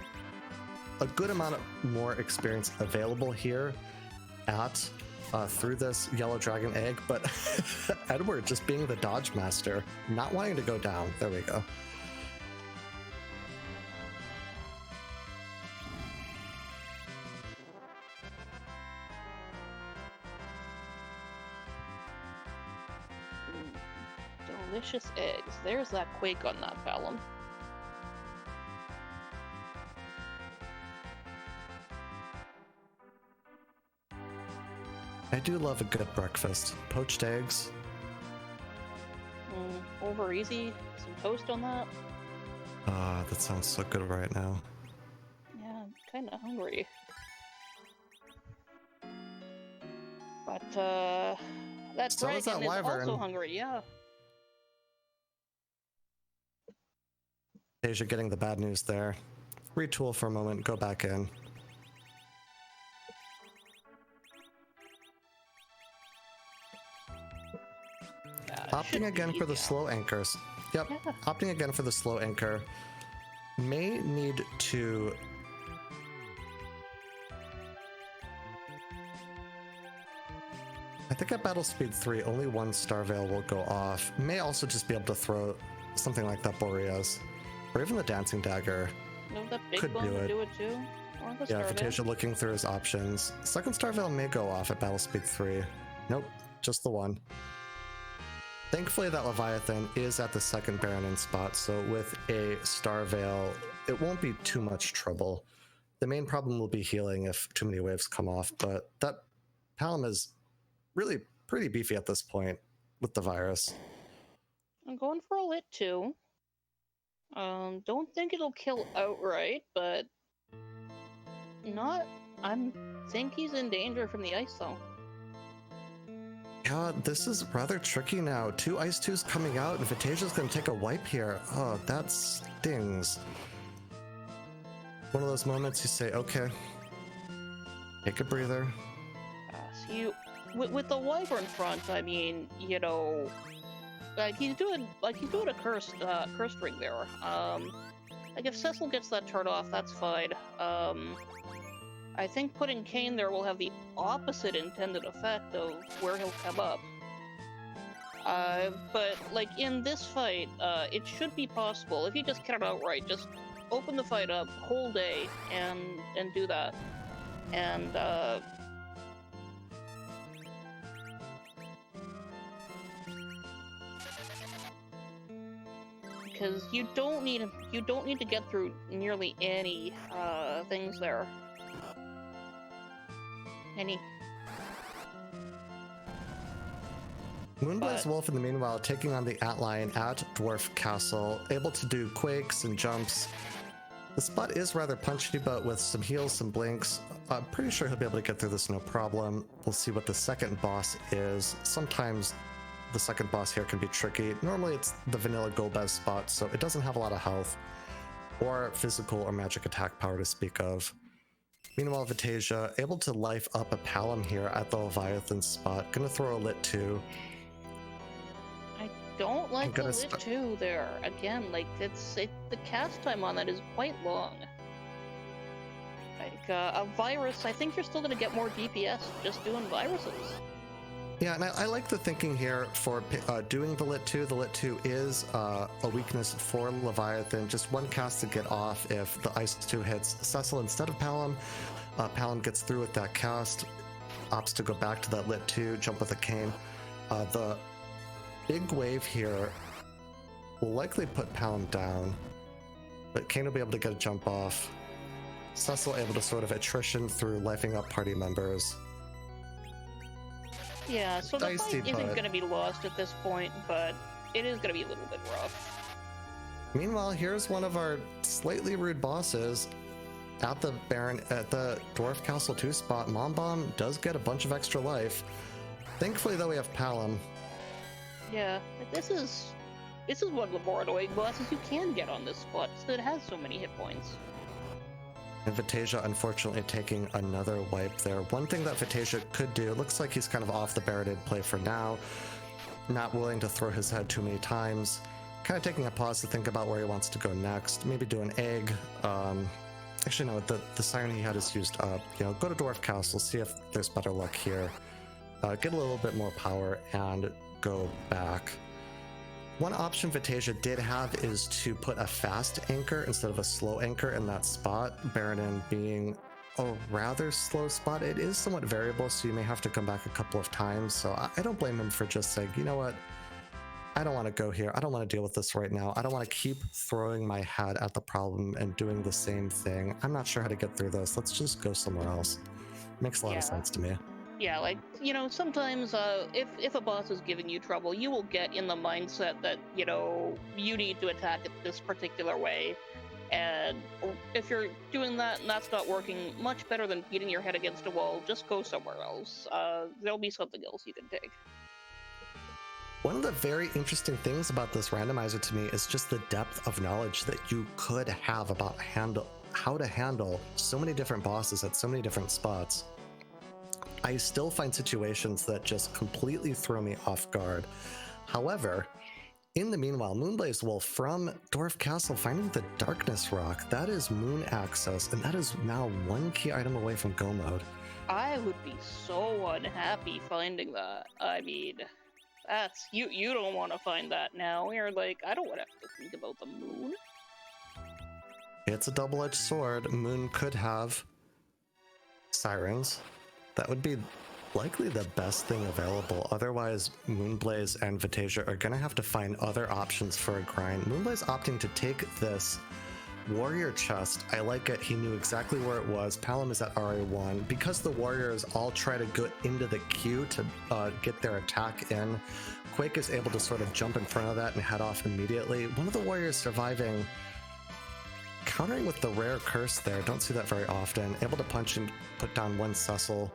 A good amount of more experience available here at through this Yellow Dragon Egg, but Edward just being the dodge master, not wanting to go down. There we go. Delicious eggs. There's that Quake on that Vellum. I do love a good breakfast. Poached eggs. Over easy. Some toast on that. That sounds so good right now. Yeah, I'm kind of hungry. But, that So dragon is that is wyvern. also hungry, yeah. Asia getting the bad news there. Retool for a moment, go back in. Opting again for the slow anchors. Yep, Yeah. opting again for the slow anchor. May need to... I think at battle speed 3, only one Star Veil will go off. May also just be able to throw something like that Boreas. Or even the Dancing Dagger. No, that big Could one do would it. do it too. Or the Yeah, Starveil. Vitasia looking through his options. Second Star Veil may go off at battle speed 3. Nope, just the one. Thankfully, that Leviathan is at the second Baronin spot, so with a Star Veil, it won't be too much trouble. The main problem will be healing if too many waves come off, but that Palom is really pretty beefy at this point with the virus. I'm going for a lit too. Don't think it'll kill outright, but think he's in danger from the ice though. Yeah, this is rather tricky now. 2 Ice 2s coming out, and Vitasia's gonna take a wipe here. Oh, that stings. One of those moments you say, okay, take a breather. See, with the wyvern front, I mean, you know, like he's doing a cursed ring there. Like if Cecil gets that turn off, that's fine. I think putting Kane there will have the opposite intended effect of where he'll come up. But like in this fight, it should be possible if you just kill it outright. Just open the fight up, whole day, and and do that. And because you don't need to get through nearly any things there. Moonblazewolf, in the meanwhile, taking on the Atlion at Dwarf Castle, able to do quakes and jumps. The spot is rather punchy, but with some heals, some blinks, I'm pretty sure he'll be able to get through this no problem. We'll see what the second boss is. Sometimes the second boss here can be tricky. Normally it's the vanilla Golbez spot, so it doesn't have a lot of health or physical or magic attack power to speak of. Meanwhile, Vitasia able to life up a Palom here at the Leviathan spot. Gonna throw a Lit 2. I don't like the Lit 2 there. Again, like the cast time on that is quite long. Like a virus, I think you're still gonna get more DPS just doing viruses. Yeah, and I like the thinking here for doing the Lit 2. The Lit 2 is a weakness for Leviathan. Just one cast to get off if the Ice 2 hits Cecil instead of Palom. Palom gets through with that cast, opts to go back to that Lit 2, jump with a cane. The big wave here will likely put Palom down, but Kane will be able to get a jump off. Cecil able to sort of attrition through lifing up party members. Yeah, so the Dicey, fight isn't going to be lost at this point, but it is going to be a little bit rough. Meanwhile, here's one of our slightly rude bosses at the Dwarf Castle 2 spot. Mom Bomb does get a bunch of extra life. Thankfully, though, we have Palom. Yeah, this is one of the more annoying bosses you can get on this spot, because it has so many hit points. And Vitasia, unfortunately, taking another wipe there. One thing that Vitasia could do, looks like he's kind of off the Baradid play for now. Not willing to throw his head too many times. Kind of taking a pause to think about where he wants to go next. Maybe do an egg. Actually, no, the siren he had is used up. Go to Dwarf Castle, see if there's better luck here. Get a little bit more power and go back. One option Vitasia did have is to put a fast anchor instead of a slow anchor in that spot. Baradin being a rather slow spot. It is somewhat variable, so you may have to come back a couple of times. So I don't blame him for just saying, you know what? I don't want to go here. I don't want to deal with this right now. I don't want to keep throwing my head at the problem and doing the same thing. I'm not sure how to get through this. Let's just go somewhere else. Makes a lot of sense to me. Yeah, like, sometimes if a boss is giving you trouble, you will get in the mindset that, you need to attack it this particular way. And if you're doing that and that's not working, much better than beating your head against a wall, just go somewhere else. There'll be something else you can take. One of the very interesting things about this randomizer to me is just the depth of knowledge that you could have about how to handle so many different bosses at so many different spots. I still find situations that just completely throw me off guard. However, in the meanwhile, Moonblazewolf from Dwarf Castle finding the Darkness Rock, that is moon access, and that is now one key item away from go mode. I would be so unhappy finding that. I mean, that's you don't want to find that now. You're like, I don't want to have to think about the moon. It's a double-edged sword. Moon could have sirens. That would be likely the best thing available. Otherwise, Moonblaze and Vitasia are going to have to find other options for a grind. Moonblaze opting to take this warrior chest. I like it. He knew exactly where it was. Palom is at RA1. Because the warriors all try to go into the queue to get their attack in, Quake is able to sort of jump in front of that and head off immediately. One of the warriors surviving, countering with the rare curse there. Don't see that very often. Able to punch and put down one Cecil.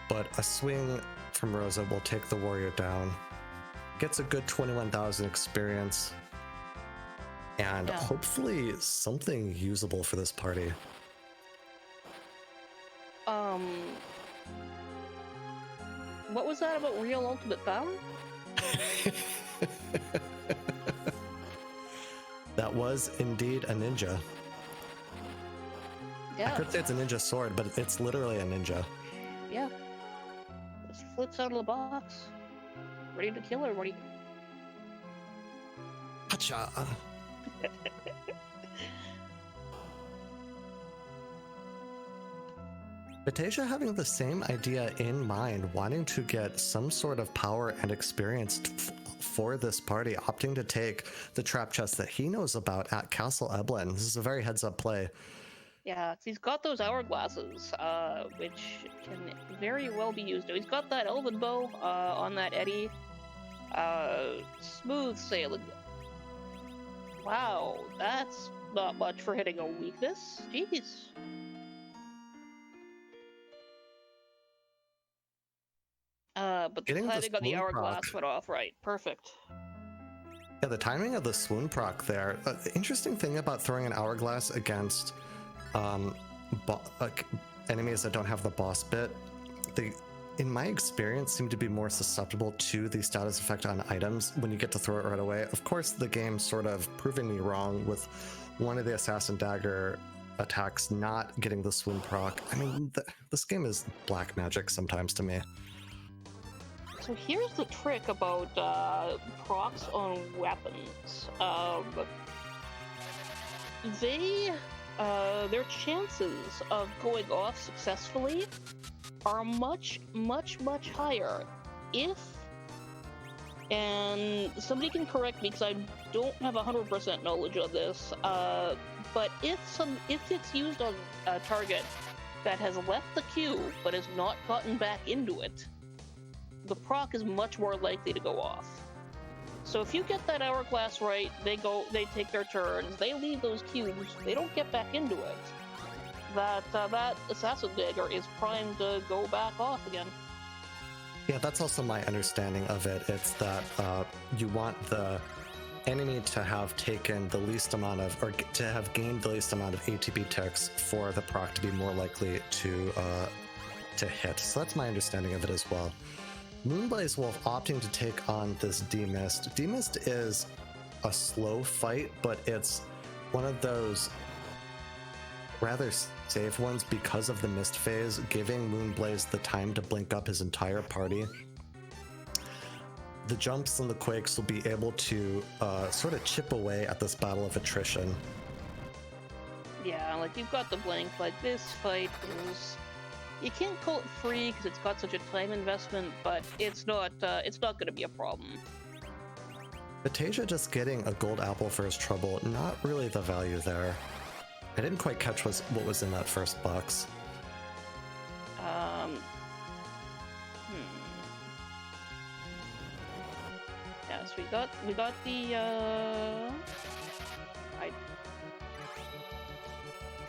But a swing from Rosa will take the warrior down. Gets a good 21,000 experience. And hopefully something usable for this party. What was that about real ultimate power? That was indeed a ninja. Yeah. I could say it's a ninja sword, but it's literally a ninja. Yeah. Just flips out of the box. Ready to kill everybody. Gotcha. Vitasia having the same idea in mind, wanting to get some sort of power and experience for this party, opting to take the trap chest that he knows about at Castle Eblin. This is a very heads-up play. Yeah, he's got those hourglasses, which can very well be used. He's got that elven bow on that Eddie. Smooth sailing. Wow, that's not much for hitting a weakness. Jeez. But the timing of the hourglass went off right. Perfect. Yeah, the timing of the swoon proc there. The interesting thing about throwing an hourglass against enemies that don't have the boss bit, they, in my experience, seem to be more susceptible to the status effect on items when you get to throw it right away. Of course, the game's sort of proving me wrong with one of the assassin dagger attacks not getting the swoon proc. I mean, this game is black magic sometimes to me. So here's the trick about procs on weapons. Their chances of going off successfully are much, much, much higher if, and somebody can correct me because I don't have 100% knowledge of this, but if it's used on a target that has left the queue but has not gotten back into it, the proc is much more likely to go off. So if you get that hourglass right, they take their turns, they leave those cubes, they don't get back into it. That assassin dagger is primed to go back off again. Yeah, that's also my understanding of it. It's that you want the enemy to have taken the least amount of, or to have gained the least amount of ATB ticks for the proc to be more likely to hit. So that's my understanding of it as well. Moonblazewolf opting to take on this D-Mist. D-Mist is a slow fight, but it's one of those rather safe ones because of the mist phase, giving Moonblaze the time to blink up his entire party. The jumps and the quakes will be able to sort of chip away at this battle of attrition. Yeah, like you've got the blink, like this fight is... You can't call it free because it's got such a time investment, but it's not going to be a problem. Vitasia just getting a gold apple for his trouble, not really the value there. I didn't quite catch what was in that first box. Yeah, so we got the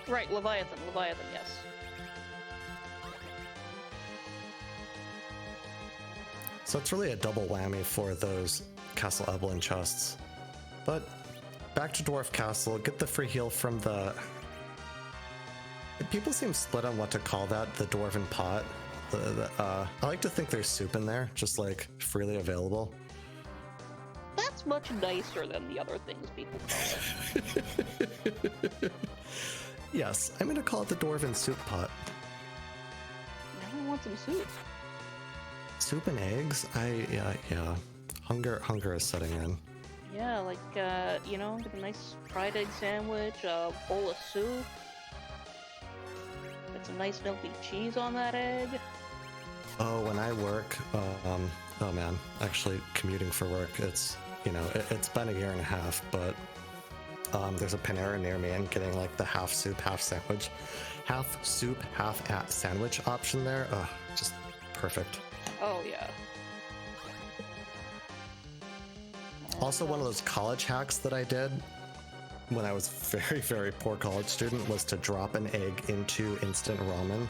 right, Leviathan, yes. So it's really a double whammy for those Castle Eblin chests. But back to Dwarf Castle, get the free heal from the... People seem split on what to call that, the Dwarven Pot. I like to think there's soup in there, just like freely available. That's much nicer than the other things people call it. Yes, I'm gonna call it the Dwarven Soup Pot. I want some soup. Soup and eggs? Yeah. Hunger is setting in. Yeah, like, get a nice fried egg sandwich, a bowl of soup. Get some nice melty cheese on that egg. Oh, when I work, oh man, actually commuting for work, it's been a year and a half, but there's a Panera near me and getting like the half soup, half sandwich option there. Just perfect. Oh, yeah. Also, one of those college hacks that I did when I was very, very poor college student was to drop an egg into instant ramen.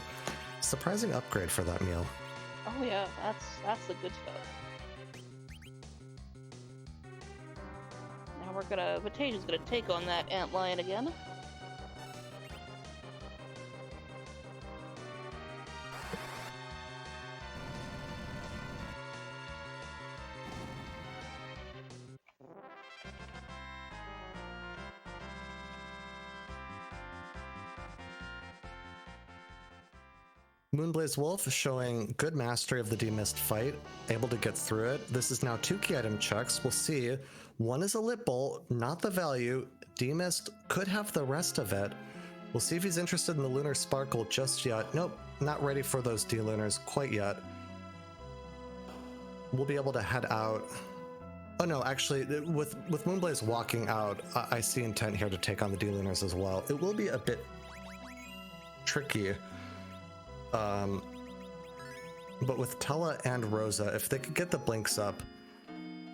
Surprising upgrade for that meal. Oh yeah, that's the good stuff. Now Vitasia's gonna take on that antlion again. Moonblazewolf showing good mastery of the D-Mist fight, able to get through it. This is now 2 key item checks. We'll see. One is a lit bolt, not the value. D-Mist could have the rest of it. We'll see if he's interested in the Lunar Sparkle just yet. Nope, not ready for those D-Lunars quite yet. We'll be able to head out. Oh no, actually, with Moonblaze walking out, I see intent here to take on the D-Lunars as well. It will be a bit tricky. But with Tella and Rosa, if they could get the blinks up,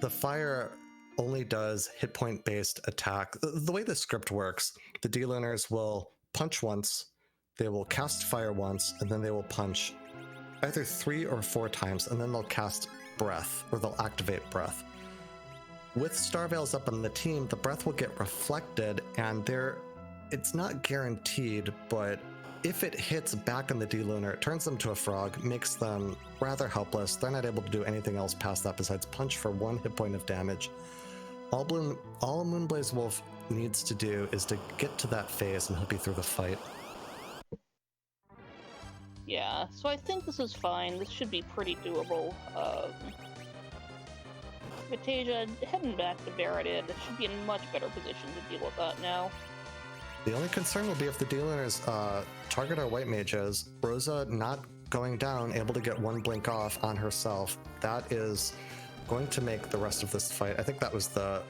the fire only does hit point based attack. The way the script works, the D-Lunars will punch once, they will cast fire once, and then they will punch either 3 or 4 times, and then they'll cast breath, or they'll activate breath. With Starveils up on the team, the breath will get reflected, and it's not guaranteed, but if it hits back on the D-Lunar, it turns them to a frog, makes them rather helpless. They're not able to do anything else past that besides punch for 1 hit point of damage. All moonblazewolf needs to do is to get to that phase, and he'll be through the fight. Yeah, so I think this is fine. This should be pretty doable. Vitasia heading back to Baron should be in a much better position to deal with that now. The only concern will be if the D-Lunars target our white mages. Rosa not going down, able to get 1 blink off on herself. That is going to make the rest of this fight. I think that was the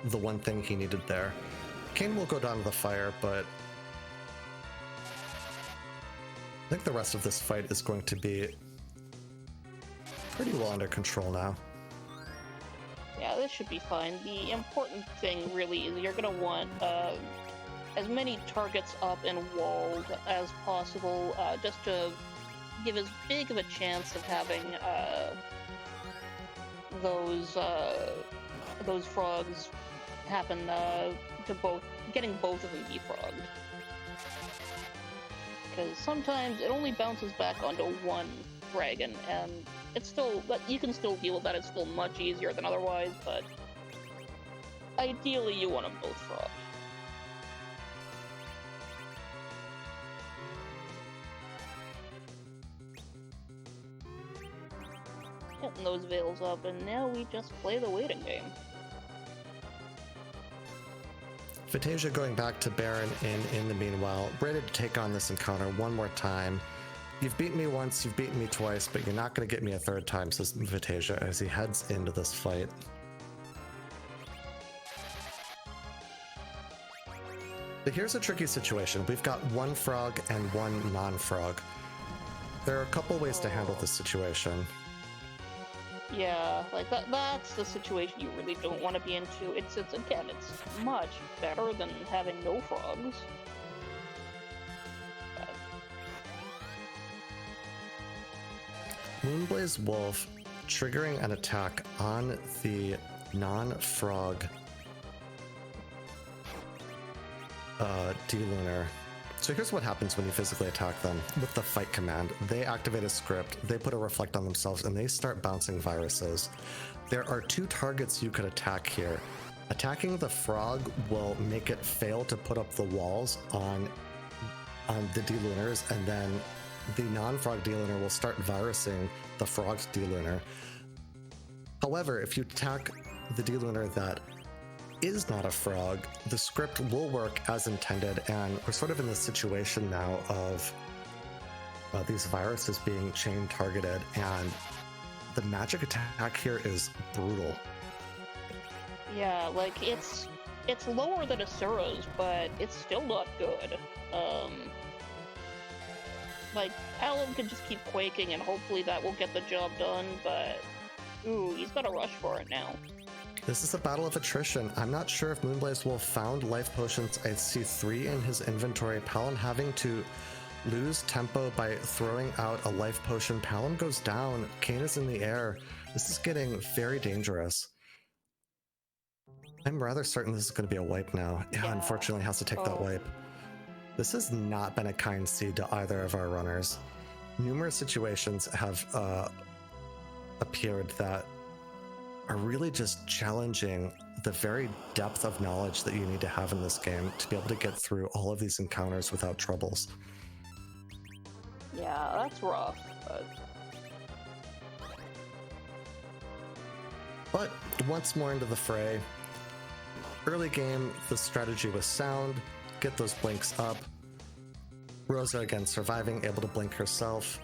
one thing he needed there. Kayn will go down to the fire, but I think the rest of this fight is going to be pretty well under control now. Yeah, this should be fine. The important thing really is you're going to want as many targets up and walled as possible, just to give as big of a chance of having those frogs happen to getting both of them defrogged. Because sometimes it only bounces back onto one dragon, and but you can still deal with that. It's still much easier than otherwise, but ideally you want them both frogged. Hitting those veils up, and now we just play the waiting game. Vitasia going back to Baron in the meanwhile, ready to take on this encounter one more time. You've beaten me once, you've beaten me twice, but you're not going to get me a 3rd time, says Vitasia as he heads into this fight. But here's a tricky situation. We've got 1 frog and 1 non-frog. There are a couple ways to handle this situation. Yeah, like that's the situation you really don't want to be into. It's much better than having no frogs. Moonblazewolf triggering an attack on the non-frog D-Lunar. So here's what happens when you physically attack them with the fight command. They activate a script, they put a reflect on themselves, and they start bouncing viruses. There are 2 targets you could attack here. Attacking the frog will make it fail to put up the walls on the D-Lunars, and then the non-frog D-Lunar will start virusing the frog's D-Lunar. However, if you attack the D-Lunar that is not a frog, the script will work as intended, and we're sort of in this situation now of these viruses being chain targeted, and the magic attack here is brutal. Yeah, like it's lower than Asura's, but it's still not good. Like, Alan can just keep quaking and hopefully that will get the job done, but ooh, he's got to rush for it now. This is a battle of attrition. I'm not sure if Moonblazewolf found life potions. I see 3 in his inventory. Palom having to lose tempo by throwing out a life potion. Palom goes down. Kayn is in the air. This is getting very dangerous. I'm rather certain this is going to be a wipe now. Yeah, unfortunately has to take that wipe. This has not been a kind seed to either of our runners. Numerous situations have appeared that are really just challenging the very depth of knowledge that you need to have in this game to be able to get through all of these encounters without troubles. Yeah, that's rough. But once more into the fray. Early game, the strategy was sound. Get those blinks up. Rosa again surviving, able to blink herself,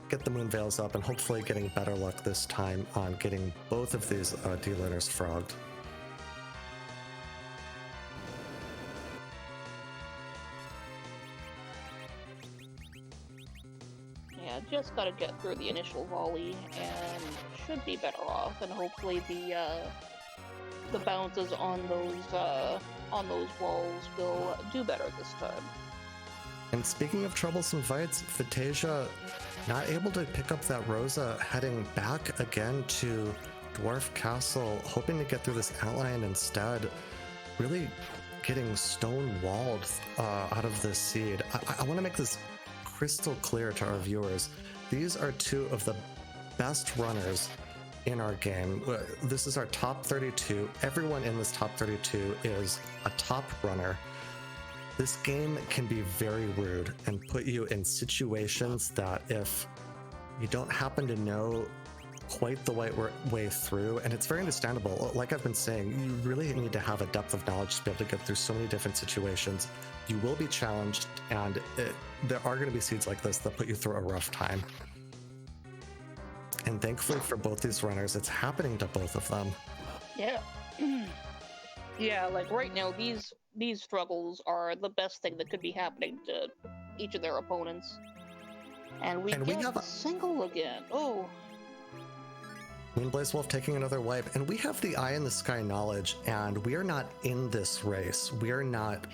get the moon veils up, and hopefully getting better luck this time on getting both of these D-Lunars frogged. Yeah, just gotta get through the initial volley and should be better off, and hopefully the bounces on those walls will do better this time. And speaking of troublesome fights, Vitasia not able to pick up that Rosa, heading back again to Dwarf Castle, hoping to get through this outline instead, really getting stone-walled out of this seed. I want to make this crystal clear to our viewers. These are two of the best runners in our game. This is our top 32. Everyone in this top 32 is a top runner. This game can be very rude and put you in situations that if you don't happen to know quite the right way through, and it's very understandable. Like I've been saying, you really need to have a depth of knowledge to be able to get through so many different situations. You will be challenged, and there are going to be seeds like this that put you through a rough time. And thankfully for both these runners, it's happening to both of them. Yeah. Yeah, like right now, these struggles are the best thing that could be happening to each of their opponents. And we have a single again. Oh. Moonblazewolf taking another wipe, and we have the eye in the sky knowledge, and we are not in this race. We are not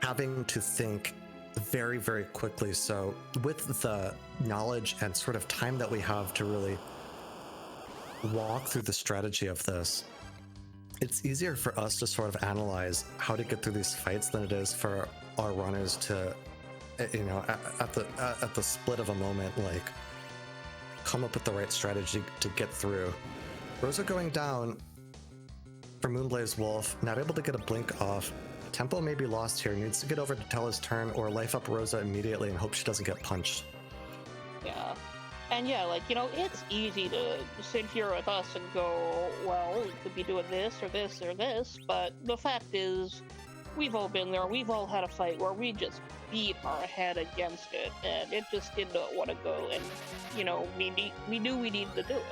having to think very, very quickly. So with the knowledge and sort of time that we have to really walk through the strategy of this, it's easier for us to sort of analyze how to get through these fights than it is for our runners to, you know, at the split of a moment, like, come up with the right strategy to get through. Rosa going down for Moonblazewolf, not able to get a blink off. Tempo may be lost here, needs to get over to tell his turn or life up Rosa immediately and hope she doesn't get punched. Yeah. And yeah, like, you know, it's easy to sit here with us and go, well, we could be doing this or this or this, but the fact is, we've all been there, we've all had a fight where we just beat our head against it, and it just did not want to go, and, you know, we knew we needed to do it.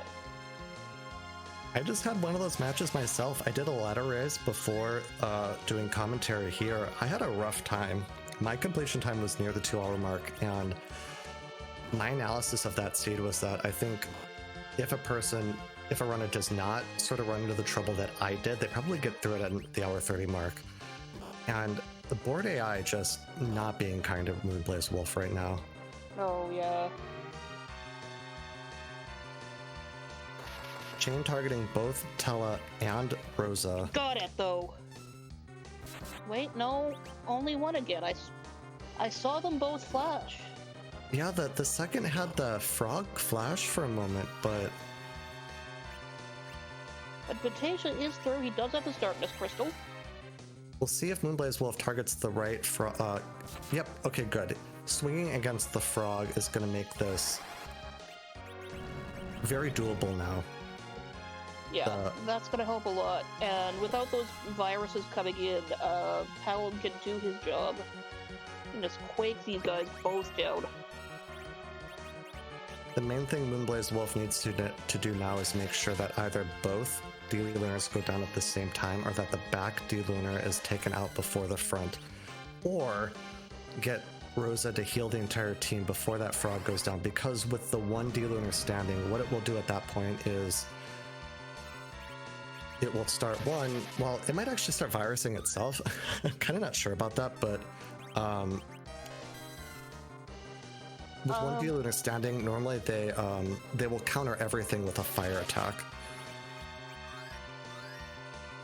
I just had one of those matches myself. I did a ladder race before doing commentary here. I had a rough time. My completion time was near the 2-hour mark, and my analysis of that seed was that I think if a runner does not sort of run into the trouble that I did, they probably get through it at the hour 30 mark. And the board AI just not being kind to Moonblazewolf right now. Oh, yeah. Chain targeting both Tella and Rosa. Got it, though. Wait, no, only one again. I saw them both flash. Yeah, the second had the frog flash for a moment, but Vitasia is through. He does have his darkness crystal. We'll see if Moonblazewolf targets the right frog. Yep, okay, good. Swinging against the frog is going to make this very doable now. Yeah, that's going to help a lot. And without those viruses coming in, Talon can do his job and just quake these guys both down. The main thing Moonblazewolf needs to do now is make sure that either both D-Lunars go down at the same time, or that the back D-Lunar is taken out before the front, or get Rosa to heal the entire team before that frog goes down, because with the one D-Lunar standing, what it will do at that point is it will start well, it might actually start virusing itself. I'm kind of not sure about that, but with one D-Lunar standing, normally they will counter everything with a fire attack.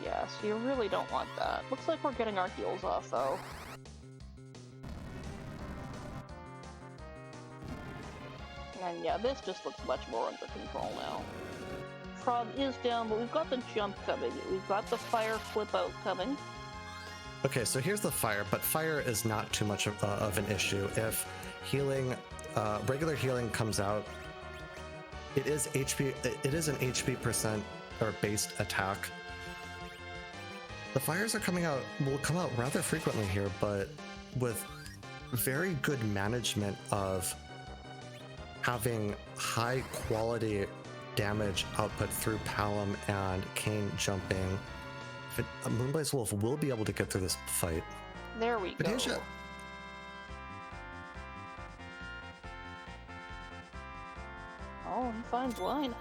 Yeah, so you really don't want that. Looks like we're getting our heals off, though. And yeah, this just looks much more under control now. Frog is down, but we've got the jump coming. We've got the fire flip out coming. Okay, so here's the fire, but fire is not too much of an issue. If healing, regular healing comes out, it is an HP percent or based attack. The fires will come out rather frequently here, but with very good management of having high quality damage output through Palom and Kane jumping. Moonblazewolf will be able to get through this fight. There we go. Vitasia, Oh, he finds line.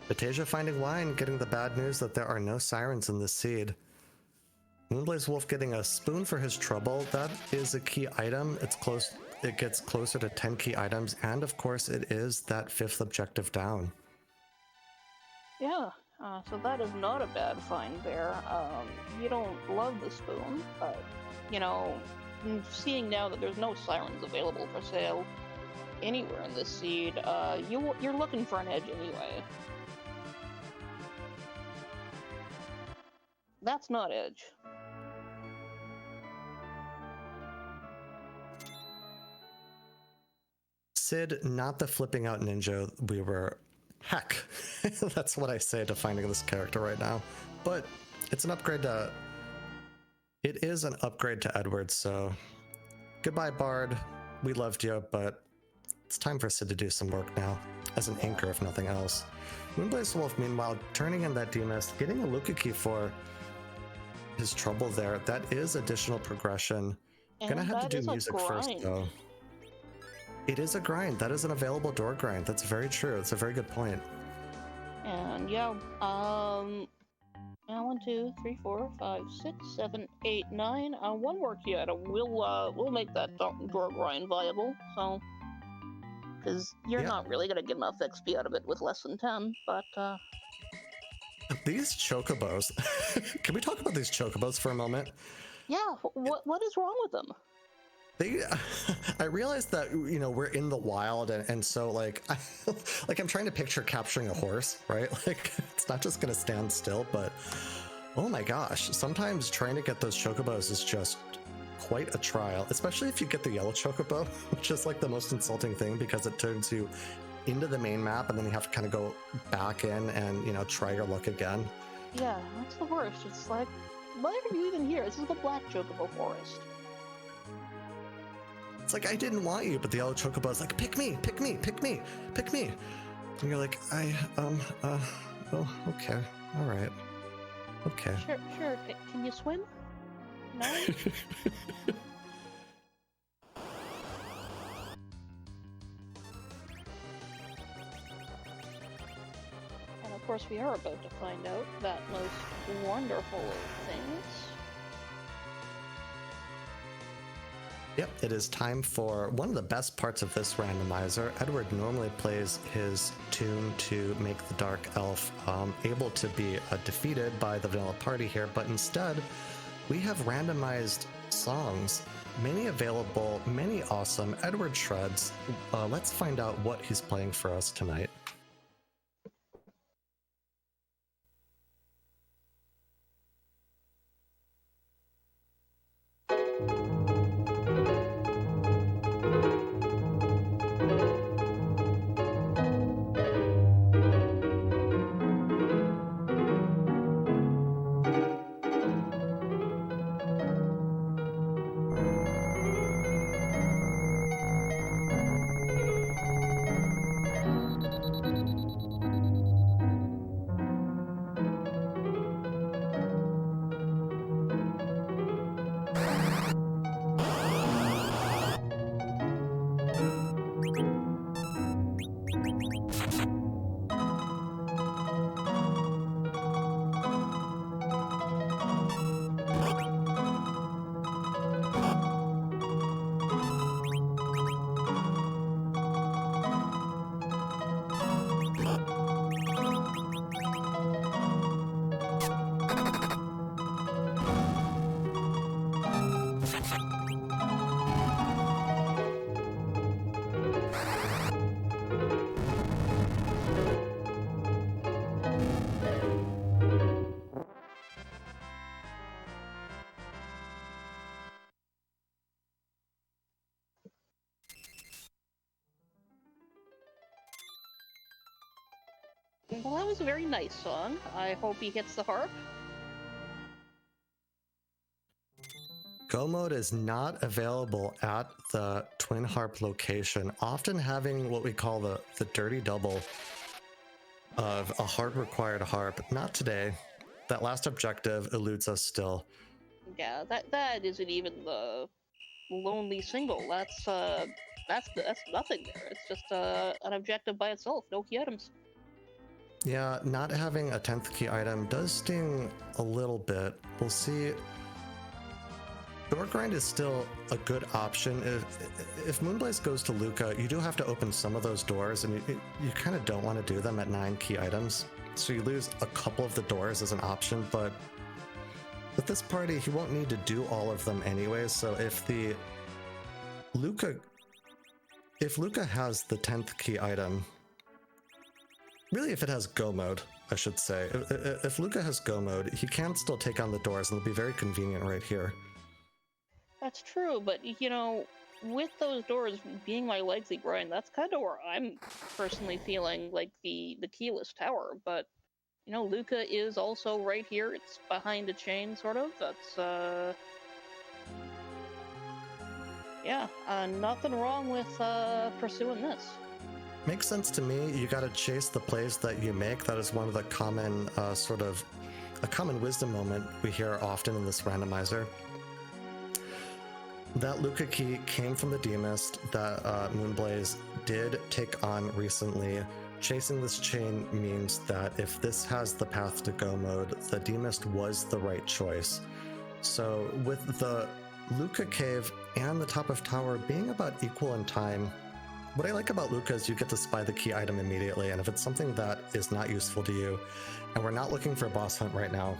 Vitasia finding wine, getting the bad news that there are no sirens in this seed. Moonblazewolf getting a spoon for his trouble. That is a key item. It's close. It gets closer to 10 key items, and of course, it is that 5th objective down. Yeah, so that is not a bad find there. You don't love the spoon, but, you know, seeing now that there's no sirens available for sale anywhere in this seed, you're looking for an edge anyway. That's not edge. Sid, not the flipping out ninja we were. Heck, that's what I say to finding this character right now. But it's an upgrade to. It is an upgrade to Edward, so goodbye, Bard. We loved you, but it's time for Sid to do some work now, as an anchor, if nothing else. Moonblazewolf, meanwhile, turning in that D-Mist, getting a Luka key for his trouble there. That is additional progression. Gonna have to do music first, though. It is a grind. That is an available door grind. That's very true. It's a very good point. And yeah, 1, 2, 3, 4, 5, 6, 7, 8, 9. One more key item. We'll make that door grind viable. So, because you're not really gonna get enough XP out of it with less than 10. But these chocobos. Can we talk about these chocobos for a moment? Yeah. What is wrong with them? I realized that, you know, we're in the wild, and so like I'm trying to picture capturing a horse, right? Like, it's not just gonna stand still, but oh my gosh, sometimes trying to get those chocobos is just quite a trial, especially if you get the yellow chocobo, which is like the most insulting thing because it turns you into the main map and then you have to kind of go back in and, you know, try your luck again. Yeah, that's the worst. It's like, why are you even here? This is the black chocobo forest. It's like, I didn't want you, but the yellow chocobo is like, pick me, pick me, pick me, pick me. And you're like, oh, okay, all right, okay. Sure. Can you swim? No? And of course, we are about to find out that most wonderful of things. Yep, it is time for one of the best parts of this randomizer. Edward normally plays his tune to make the Dark Elf able to be defeated by the Vanilla Party here, but instead, we have randomized songs, many available, many awesome. Edward shreds. Let's find out what he's playing for us tonight. Well, that was a very nice song. I hope he hits the harp. Go mode is not available at the Twin Harp location, often having what we call the dirty double of a hard required harp. Not today. That last objective eludes us still. Yeah, that isn't even the lonely single. That's nothing there. It's just an objective by itself. No key items. Yeah, not having a 10th key item does sting a little bit. We'll see. Door grind is still a good option. If Moonblaze goes to Luca, you do have to open some of those doors, and you kind of don't want to do them at 9 key items. So you lose a couple of the doors as an option, but with this party, he won't need to do all of them anyways. So if Luca has the 10th key item, really if it has go mode, I should say. If Luca has go mode, he can still take on the doors, and it'll be very convenient right here. That's true, but you know, with those doors being my likely grind, that's kind of where I'm personally feeling like the keyless tower. But you know, Luca is also right here. It's behind a chain, sort of. That's yeah, nothing wrong with pursuing this. Makes sense to me. You gotta chase the plays that you make. That is one of the common a common wisdom moment we hear often in this randomizer. That Luca key came from the Demist that Moonblaze did take on recently. Chasing this chain means that if this has the path to go mode, the Demist was the right choice. So with the Luca cave and the top of tower being about equal in time, what I like about Luca is you get to spy the key item immediately, and if it's something that is not useful to you, and we're not looking for a boss hunt right now,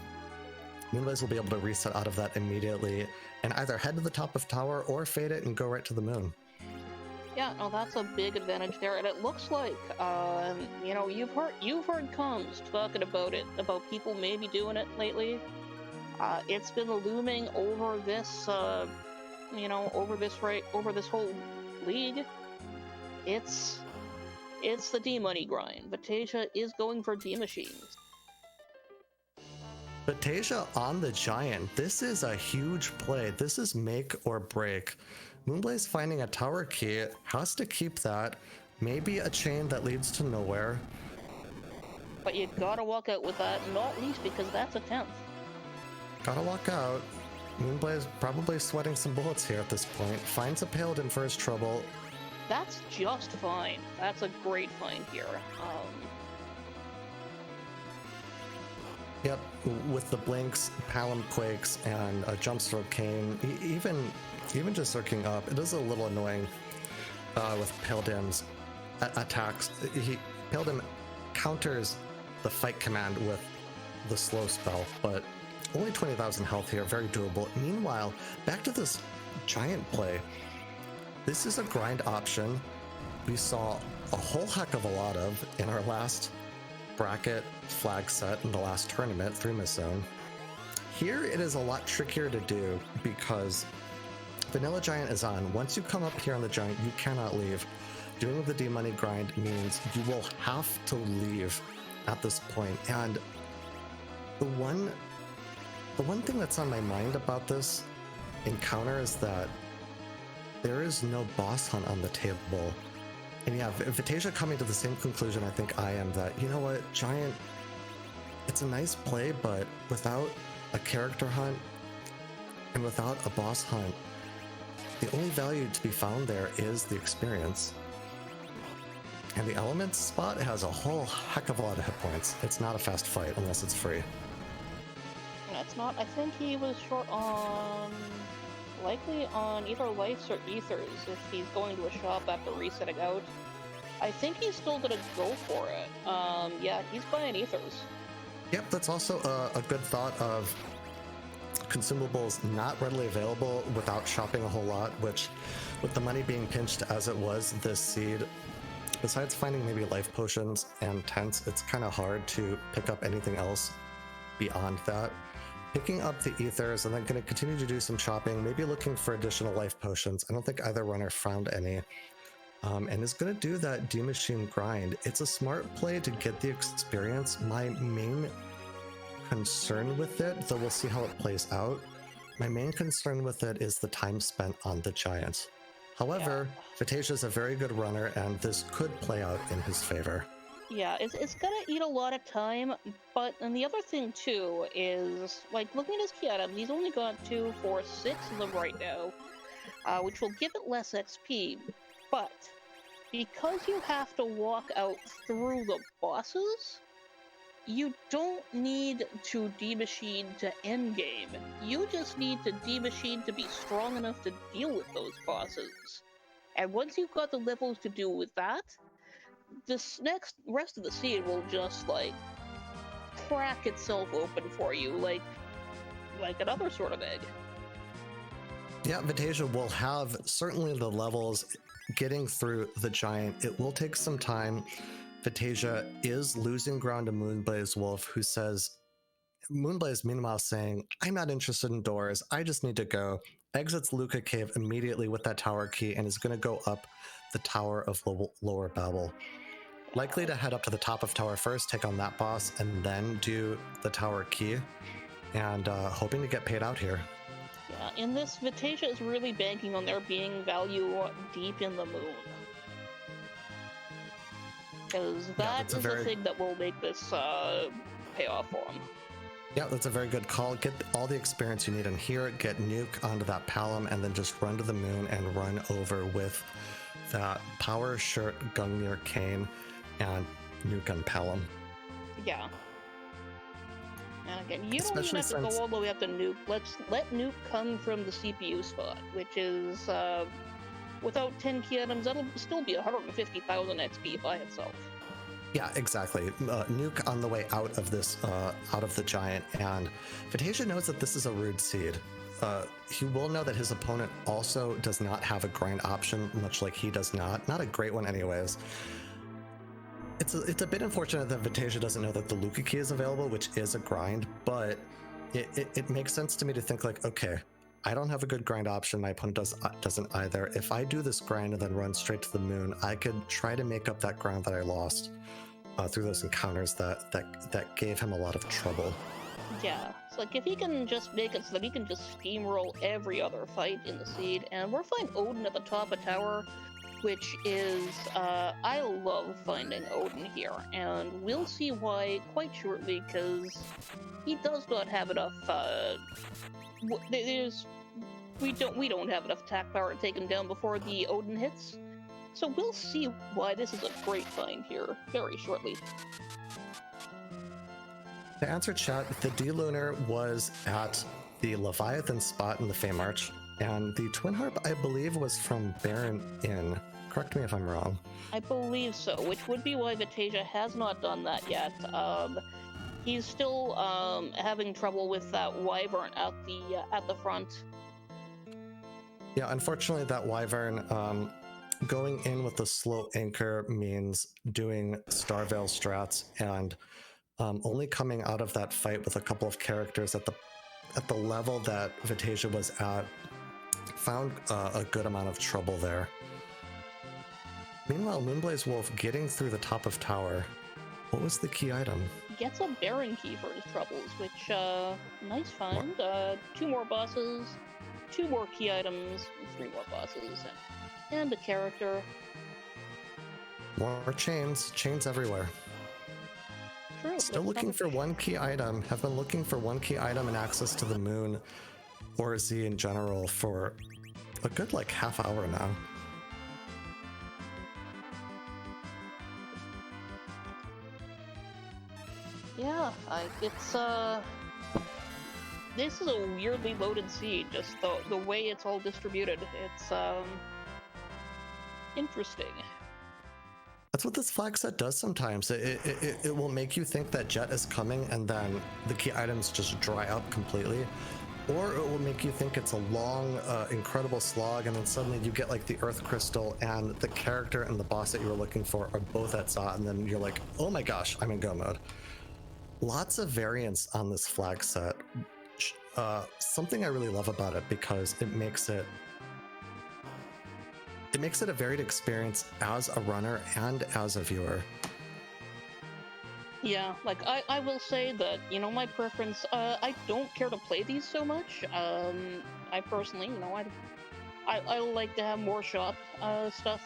Moonblaze will be able to reset out of that immediately and either head to the top of tower or fade it and go right to the moon. Yeah, no, that's a big advantage there, and it looks like, you know, you've heard comms talking about it, about people maybe doing it lately. It's been looming over this, you know, over this whole league. It's the D-money grind. Vitasia is going for D-machines. Vitasia on the Giant. This is a huge play. This is make or break. Moonblaze finding a tower key, has to keep that. Maybe a chain that leads to nowhere. But you gotta walk out with that, not least because that's a 10th. Gotta walk out. Moonblaze probably sweating some bullets here at this point. Finds a Paladin for his trouble. That's just fine. That's a great find here. Yep, with the blinks, Palom quakes, and a jumpstart cane, even just lurking up, it is a little annoying with Paladin's attacks. Paladin counters the fight command with the slow spell, but only 20,000 health here, very doable. Meanwhile, back to this Giant play. This is a grind option we saw a whole heck of a lot of in our last bracket flag set in the last tournament, 3-miss zone. Here it is a lot trickier to do because Vanilla Giant is on. Once you come up here on the Giant, you cannot leave. Doing the D-money grind means you will have to leave at this point. And the one thing that's on my mind about this encounter is that there is no boss hunt on the table. And yeah, Vitasia coming to the same conclusion I think I am, that, you know what, Giant, it's a nice play, but without a character hunt and without a boss hunt, the only value to be found there is the experience. And the elements spot has a whole heck of a lot of hit points. It's not a fast fight unless it's free. It's not. I think he was short on, likely on either lights or ethers if he's going to a shop after resetting out. I think he's still gonna go for it. Yeah, he's buying ethers. Yep, that's also a good thought of consumables not readily available without shopping a whole lot, which with the money being pinched as it was this seed, besides finding maybe life potions and tents, it's kind of hard to pick up anything else beyond that. Picking up the ethers and then going to continue to do some shopping, maybe looking for additional life potions. I don't think either runner found any. And is going to do that D-machine grind. It's a smart play to get the experience. My main concern with it, though we'll see how it plays out, My main concern with it is the time spent on the giant. However, Vitasia is a very good runner, and this could play out in his favor. Yeah, it's gonna eat a lot of time, but and the other thing too is, like, looking at his key items, he's only got 2, 4, 6 of them right now, which will give it less XP, but because you have to walk out through the bosses, you don't need to D-machine to endgame. You just need to D-machine to be strong enough to deal with those bosses. And once you've got the levels to deal with that, this rest of the seed will just, like, crack itself open for you, like another sort of egg. Yeah, Vitasia will have certainly the levels getting through the giant. It will take some time. Vitasia is losing ground to moonblazewolf, who says, Moonblaze meanwhile saying, I'm not interested in doors, I just need to go. Exits Luca Cave immediately with that tower key and is going to go up the Tower of Lower Babel. Likely to head up to the top of tower first, take on that boss, and then do the tower key, and hoping to get paid out here. Yeah, in this, Vitasia is really banking on there being value deep in the moon. Because that is the thing that will make this pay off for him. Yeah, that's a very good call. Get all the experience you need in here, get Nuke onto that Palom, and then just run to the moon and run over with that Power Shirt, Gungnir Cane, and Nuke on Palom. Yeah. And again, you don't even have to go all the way up to Nuke. Let Nuke come from the CPU spot, which is, without 10 key items, that'll still be 150,000 XP by itself. Yeah, exactly. Nuke on the way out of this, out of the giant, and Vitasia knows that this is a rude seed. He will know that his opponent also does not have a grind option, much like he does not. Not a great one anyways. It's a bit unfortunate that Vitasia doesn't know that the Luca key is available, which is a grind, but it makes sense to me to think like, okay, I don't have a good grind option, my opponent doesn't either. If I do this grind and then run straight to the moon, I could try to make up that ground that I lost through those encounters that gave him a lot of trouble. Yeah, it's like if he can just make it so that he can just steamroll every other fight in the seed, and we're finding Odin at the top of tower, which is, I love finding Odin here, and we'll see why quite shortly, because he does not have enough, we don't have enough attack power to take him down before the Odin hits, so we'll see why this is a great find here very shortly. To answer chat, the D-Lunar was at the Leviathan spot in the Fame Arch, and the Twin Harp, I believe, was from Baron Inn. Correct me if I'm wrong. I believe so, which would be why Vitasia has not done that yet. He's still having trouble with that Wyvern at the front. Yeah, unfortunately, that Wyvern going in with the slow anchor means doing Starveil strats and only coming out of that fight with a couple of characters at the level that Vitasia was at. Found a good amount of trouble there. Meanwhile, moonblazewolf getting through the top of tower. What was the key item? Gets a Baron key for his troubles, which, nice find. 2 more bosses, 2 more key items, 3 more bosses, and a character. More chains everywhere. True. Still looking for one key item. Have been looking for one key item and access to the moon, or Z in general, for a good, like, half hour now. Yeah, it's, this is a weirdly loaded seed, just the way it's all distributed. It's, interesting. That's what this flag set does sometimes. It will make you think that Jet is coming and then the key items just dry up completely. Or it will make you think it's a long, incredible slog, and then suddenly you get like the Earth Crystal and the character and the boss that you were looking for are both at Zot, and then you're like, oh my gosh, I'm in go mode. Lots of variance on this flag set. Something I really love about it, because it makes it a varied experience as a runner and as a viewer. Yeah, like I will say that, my preference, I don't care to play these so much. I personally, I like to have more shop stuff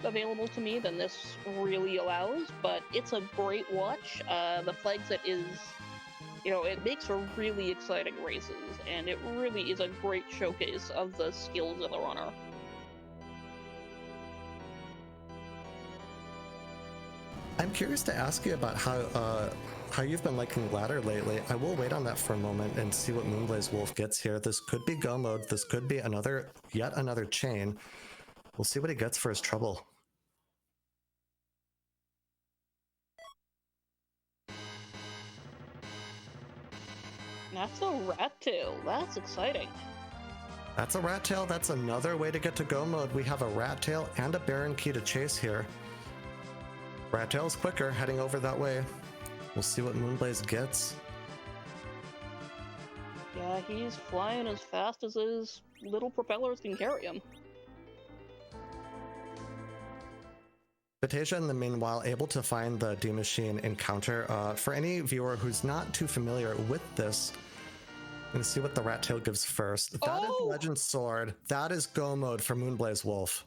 available to me than this really allows, but it's a great watch. The flag set is, it makes for really exciting races, and it really is a great showcase of the skills of the runner. I'm curious to ask you about how you've been liking ladder lately. I will wait on that for a moment and see what moonblazewolf gets here. This could be go mode. This could be yet another chain. We'll see what he gets for his trouble. That's a rat tail. That's exciting. That's a rat tail. That's another way to get to go mode. We have a rat tail and a Baron key to chase here. Rat tail's quicker, heading over that way. We'll see what Moonblaze gets. Yeah, he's flying as fast as his little propellers can carry him. Vitasia, in the meanwhile, able to find the D-Machine encounter. For any viewer who's not too familiar with this, I'm going to see what the rat tail gives first. That is Legend Sword. That is go mode for moonblazewolf.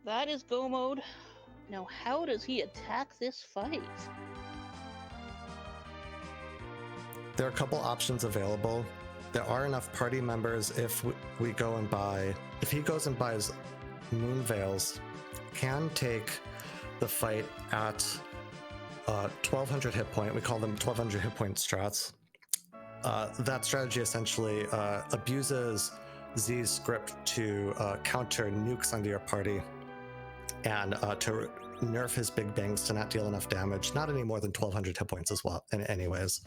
That is go mode. Now, how does he attack this fight? There are a couple options available. There are enough party members if we go and buy... If he goes and buys Moon Veils, can take the fight at 1200 hit point. We call them 1200 hit point strats. That strategy essentially abuses Z's script to counter nukes onto your party and to nerf his big bangs to not deal enough damage, not any more than 1200 hit points as well, anyways.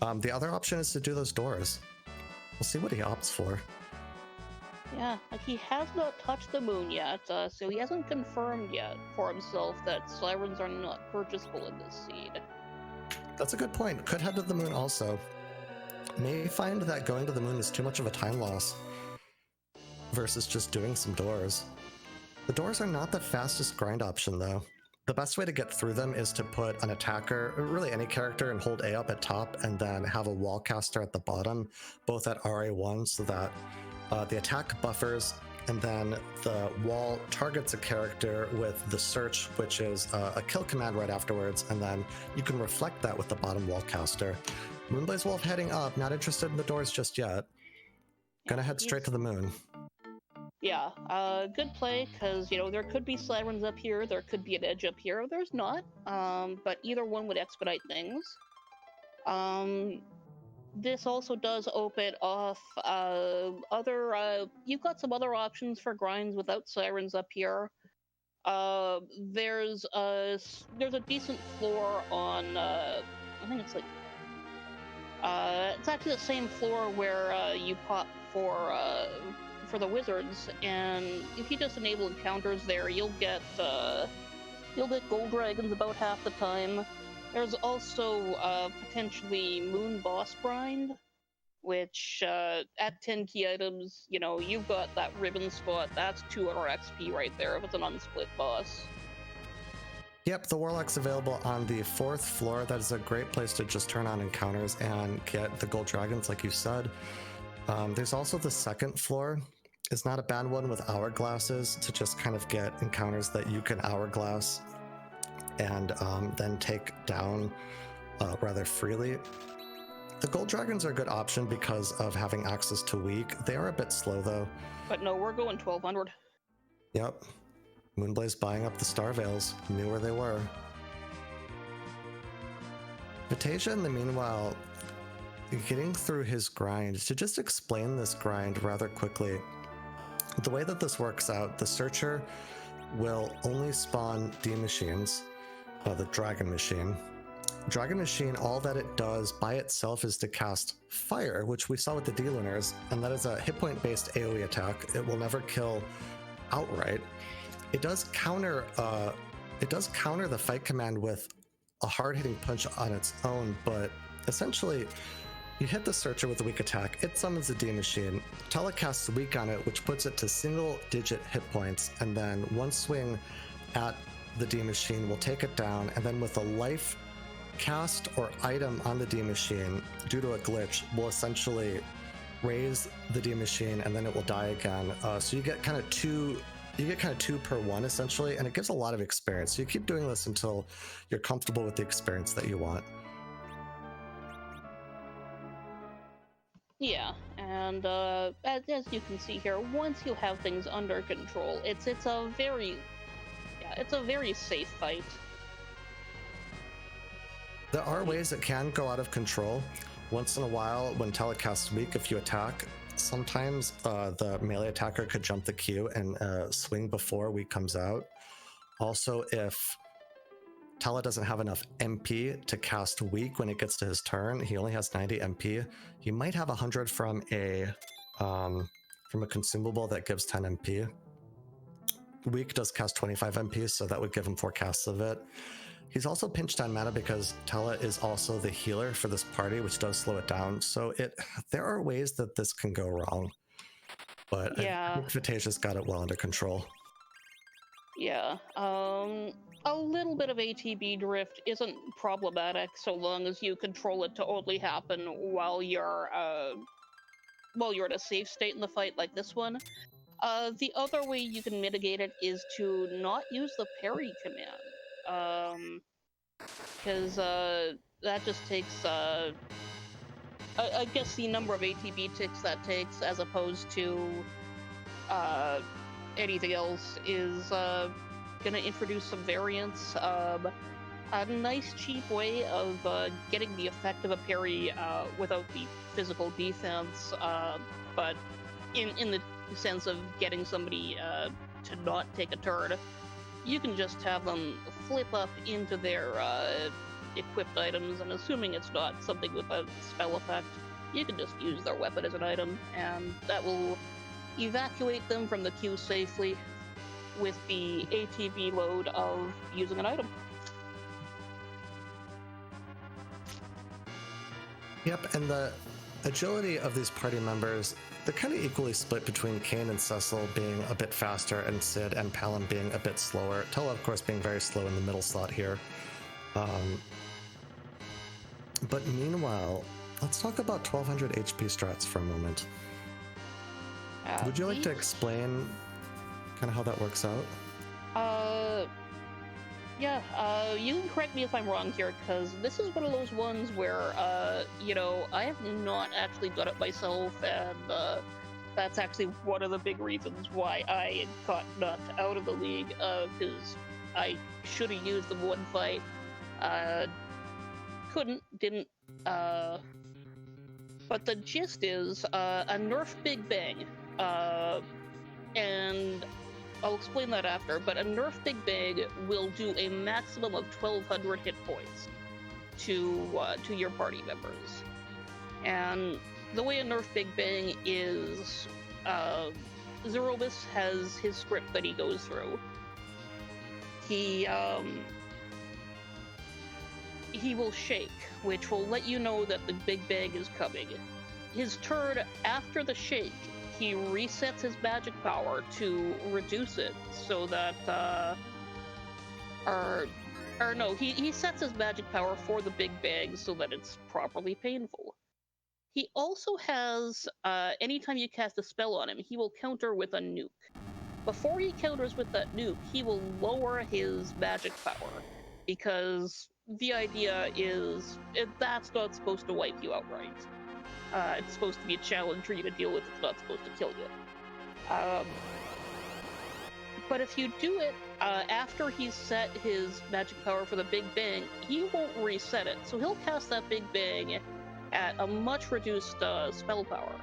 The other option is to do those doors. We'll see what he opts for. Yeah, like he has not touched the moon yet, so he hasn't confirmed yet for himself that sirens are not purchasable in this seed. That's a good point. Could head to the moon also. May find that going to the moon is too much of a time loss versus just doing some doors. The doors are not the fastest grind option though. The best way to get through them is to put an attacker, or really any character, and hold A up at top and then have a wall caster at the bottom, both at RA1, so that the attack buffers and then the wall targets a character with the search, which is a kill command right afterwards, and then you can reflect that with the bottom wall caster. Moonblazewolf heading up, not interested in the doors just yet. Gonna head straight to the moon. Yeah, good play, because, there could be sirens up here, there could be an edge up here, there's not, but either one would expedite things. This also does open off you've got some other options for grinds without sirens up here. There's a decent floor on, I think it's like, it's actually the same floor where you pop for the wizards, and if you just enable encounters there, you'll get gold dragons about half the time. There's also potentially moon boss grind, which at 10 key items, you've got that ribbon spot. That's 200 XP right there if it's an unsplit boss. Yep, the Warlock's available on the 4th floor. That is a great place to just turn on encounters and get the gold dragons, like you said. There's also the 2nd floor. It's not a bad one with hourglasses to just kind of get encounters that you can hourglass and then take down rather freely. The gold dragons are a good option because of having access to weak. They are a bit slow though. But no, we're going 1200. Yep. Moonblaze buying up the Star Veils, knew where they were. Vitasia, in the meanwhile, getting through his grind. To just explain this grind rather quickly, the way that this works out, the Searcher will only spawn D-Machines, the Dragon Machine. Dragon Machine, all that it does by itself is to cast Fire, which we saw with the D-Lunars, and that is a hit point based AoE attack. It will never kill outright. It does counter the fight command with a hard-hitting punch on its own, but essentially you hit the Searcher with a weak attack, it summons the D-Machine, telecasts weak on it, which puts it to single-digit hit points, and then one swing at the D-Machine will take it down, and then with a life cast or item on the D machine due to a glitch will essentially raise the D machine and then it will die again. So you get kind of two per one essentially, and it gives a lot of experience. So you keep doing this until you're comfortable with the experience that you want. Yeah, and as you can see here, once you have things under control, it's a very safe fight. There are ways it can go out of control. Once in a while, when telecasts weak, if you attack, sometimes the melee attacker could jump the queue and swing before weak comes out. Also, if Tele doesn't have enough MP to cast weak when it gets to his turn, he only has 90 MP. He might have 100 from a consumable that gives 10 MP. Weak does cast 25 MP, so that would give him 4 casts of it. He's also pinched on mana because Tele is also the healer for this party, which does slow it down. So there are ways that this can go wrong, but yeah. I think Vitasia's got it well under control. Yeah, a little bit of ATB drift isn't problematic so long as you control it to only happen while you're in a safe state in the fight like this one. The other way you can mitigate it is to not use the parry command, because that just takes I guess the number of ATB ticks that takes as opposed to anything else is gonna introduce some variance. A nice cheap way of getting the effect of a parry without the physical defense, but in the sense of getting somebody to not take a turn, you can just have them flip up into their equipped items, and assuming it's not something with a spell effect, you can just use their weapon as an item, and that will evacuate them from the queue safely with the ATB load of using an item. Yep, and the agility of these party members, they're kind of equally split between Kane and Cecil being a bit faster and Sid and Palin being a bit slower. Tella, of course, being very slow in the middle slot here. But meanwhile, let's talk about 1200 HP strats for a moment. Would you like to explain kind of how that works out? Yeah, you can correct me if I'm wrong here, because this is one of those ones where, I have not actually done it myself, and that's actually one of the big reasons why I got knocked out of the league, because I should have used them one fight, didn't, but the gist is, a nerf Big Bang, and I'll explain that after, but a nerf Big Bang will do a maximum of 1200 hit points to your party members. And the way a nerf Big Bang is, Zerobus has his script that he goes through. He will shake, which will let you know that the Big Bang is coming. His turn after the shake, he resets his magic power to reduce it so that, he sets his magic power for the Big Bang so that it's properly painful. He also has, anytime you cast a spell on him, he will counter with a nuke. Before he counters with that nuke, he will lower his magic power, because the idea is that's not supposed to wipe you outright. It's supposed to be a challenge for you to deal with. It's not supposed to kill you. But if you do it after he's set his magic power for the Big Bang, he won't reset it. So he'll cast that Big Bang at a much reduced spell power.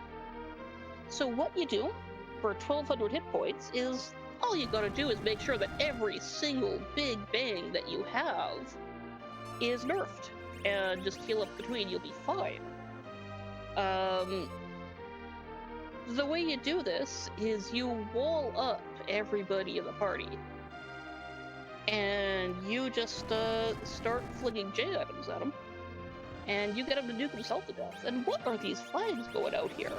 So what you do for 1200 hit points is all you gotta do is make sure that every single Big Bang that you have is nerfed, and just heal up between, you'll be fine. The way you do this is you wall up everybody in the party, and you just start flinging J items at him, and you get him to nuke himself to death. And what are these flags going out here?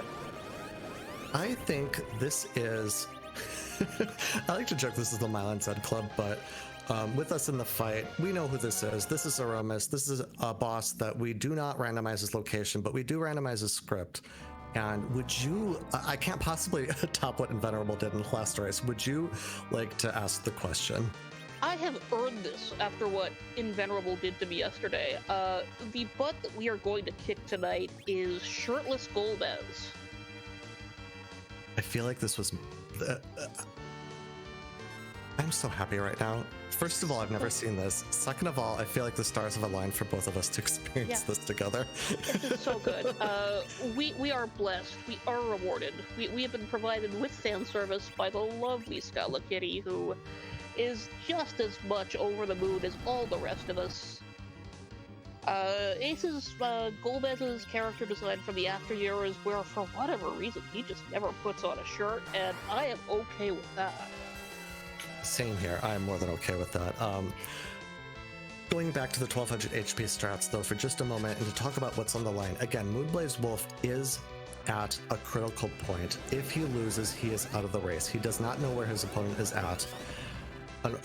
I think this is... I like to joke this is the Mylan Zed Club, but with us in the fight. We know who this is. This is Aromas. This is a boss that we do not randomize his location, but we do randomize his script. And would you, I can't possibly top what Invenerable did in the last race. Would you like to ask the question? I have earned this after what Invenerable did to me yesterday. The butt that we are going to kick tonight is Shirtless Golbez. I feel like this was... I'm so happy right now. First of all, I've never seen this. Second of all, I feel like the stars have aligned for both of us to experience this together. This is so good. We are blessed. We are rewarded. We have been provided with fan service by the lovely Scala Kitty, who is just as much over the moon as all the rest of us. Ace's, Golbez's character design from the after year is where, for whatever reason, he just never puts on a shirt, and I am okay with that. Same here. I'm more than okay with that. Going back to the 1200 HP strats, though, for just a moment, and to talk about what's on the line. Again, moonblazewolf is at a critical point. If he loses, he is out of the race. He does not know where his opponent is at.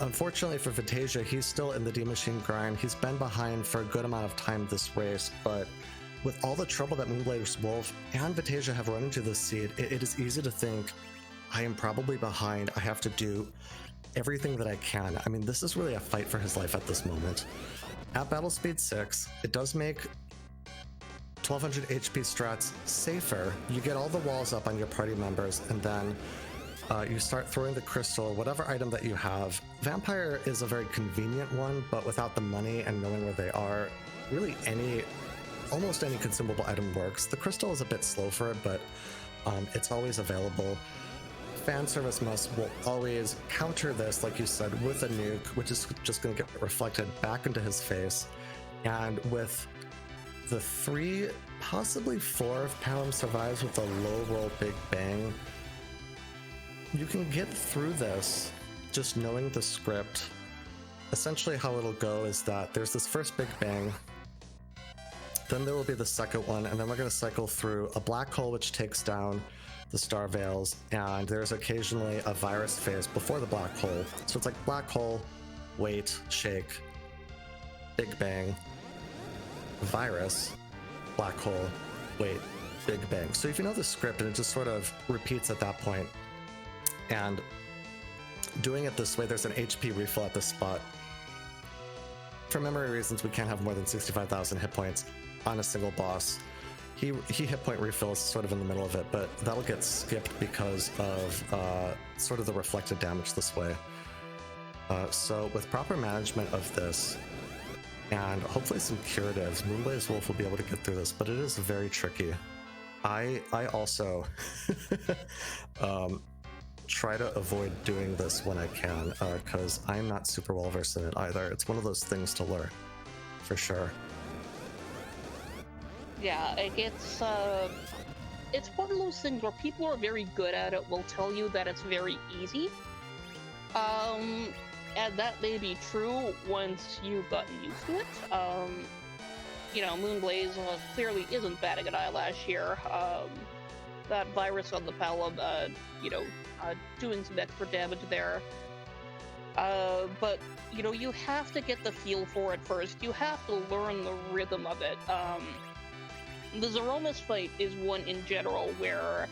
Unfortunately for Vitasia, he's still in the D-Machine grind. He's been behind for a good amount of time this race, but with all the trouble that moonblazewolf and Vitasia have run into this seed, it is easy to think, I am probably behind. I have to do everything that I can. I mean, this is really a fight for his life at this moment. At battle speed 6, it does make 1200 HP strats safer. You get all the walls up on your party members, and then you start throwing the crystal, whatever item that you have. Vampire is a very convenient one, but without the money and knowing where they are, really almost any consumable item works. The crystal is a bit slow for it, but it's always available. Fan service must will always counter this, like you said, with a nuke, which is just going to get reflected back into his face. And with the 3, possibly 4 if Palom survives with a low roll big bang, you can get through this just knowing the script. Essentially how it'll go is that there's this first big bang, then there will be the second one, and then we're going to cycle through a black hole which takes down the star veils, and there's occasionally a virus phase before the black hole. So it's like black hole, wait, shake, big bang, virus, black hole, wait, big bang. So if you know the script, and it just sort of repeats at that point, and doing it this way, there's an HP refill at this spot. For memory reasons, we can't have more than 65,000 hit points on a single boss. He hit point refills sort of in the middle of it, but that'll get skipped because of sort of the reflected damage this way. So with proper management of this, and hopefully some curatives, moonblazewolf will be able to get through this, but it is very tricky. I also try to avoid doing this when I can, because I'm not super well versed in it either. It's one of those things to learn, for sure. Yeah, it's one of those things where people who are very good at it will tell you that it's very easy. And that may be true once you've gotten used to it. You know, Moonblaze clearly isn't batting an eyelash here. That virus on the Palom, doing some extra damage there. But, you know, you have to get the feel for it first. You have to learn the rhythm of it. The Zeromus fight is one in general where,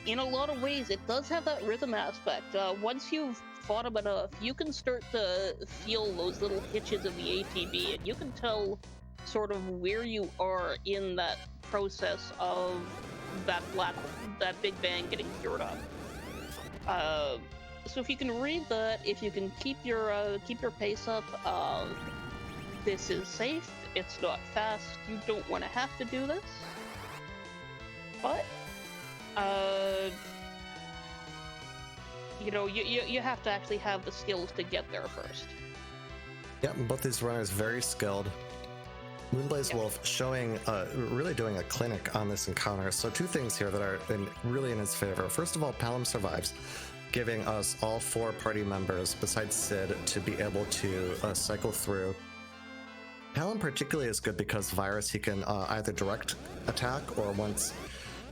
in a lot of ways, it does have that rhythm aspect. Once you've fought him enough, you can start to feel those little hitches of the ATB, and you can tell sort of where you are in that process of that big bang getting cured up. So if you can read that, if you can keep your pace up, this is safe. It's not fast. You don't want to have to do this, but you have to actually have the skills to get there first. Yeah, both these runners very skilled. moonblazewolf showing, really doing a clinic on this encounter. So 2 things here that are really in his favor. First of all, Palom survives, giving us all 4 party members besides Sid to be able to cycle through. Palom particularly is good because Virus, he can either direct attack, or once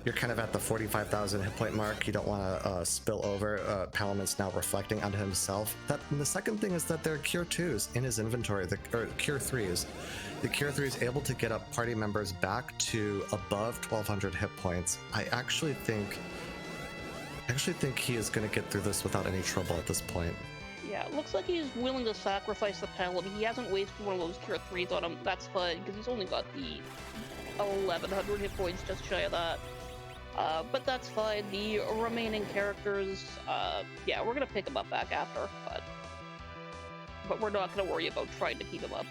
you're kind of at the 45,000 hit point mark. You don't want to spill over. Palamon's now reflecting onto himself. And the second thing is that there are Cure 2s in his inventory, or Cure 3s. The Cure 3 is able to get up party members back to above 1,200 hit points. I actually think he is going to get through this without any trouble at this point. Yeah, it looks like he's willing to sacrifice the Paladin. He hasn't wasted one of those Cure 3s on him. That's fine, because he's only got the 1,100 hit points, just shy of that. But that's fine. The remaining characters, yeah, we're gonna pick him up back after, but we're not gonna worry about trying to keep him up.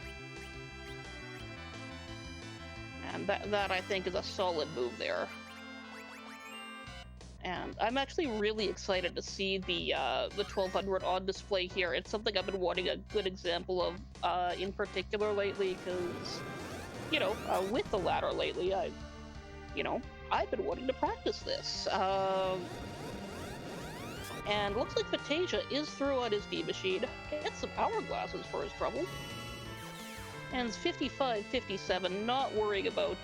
And that I think is a solid move there. And I'm actually really excited to see the 1200 on display here. It's something I've been wanting a good example of, in particular lately, because, you know, with the ladder lately, I've been wanting to practice this. And looks like Vitasia is through on his D machine. Gets some hourglasses for his trouble. And it's 55-57, not worrying about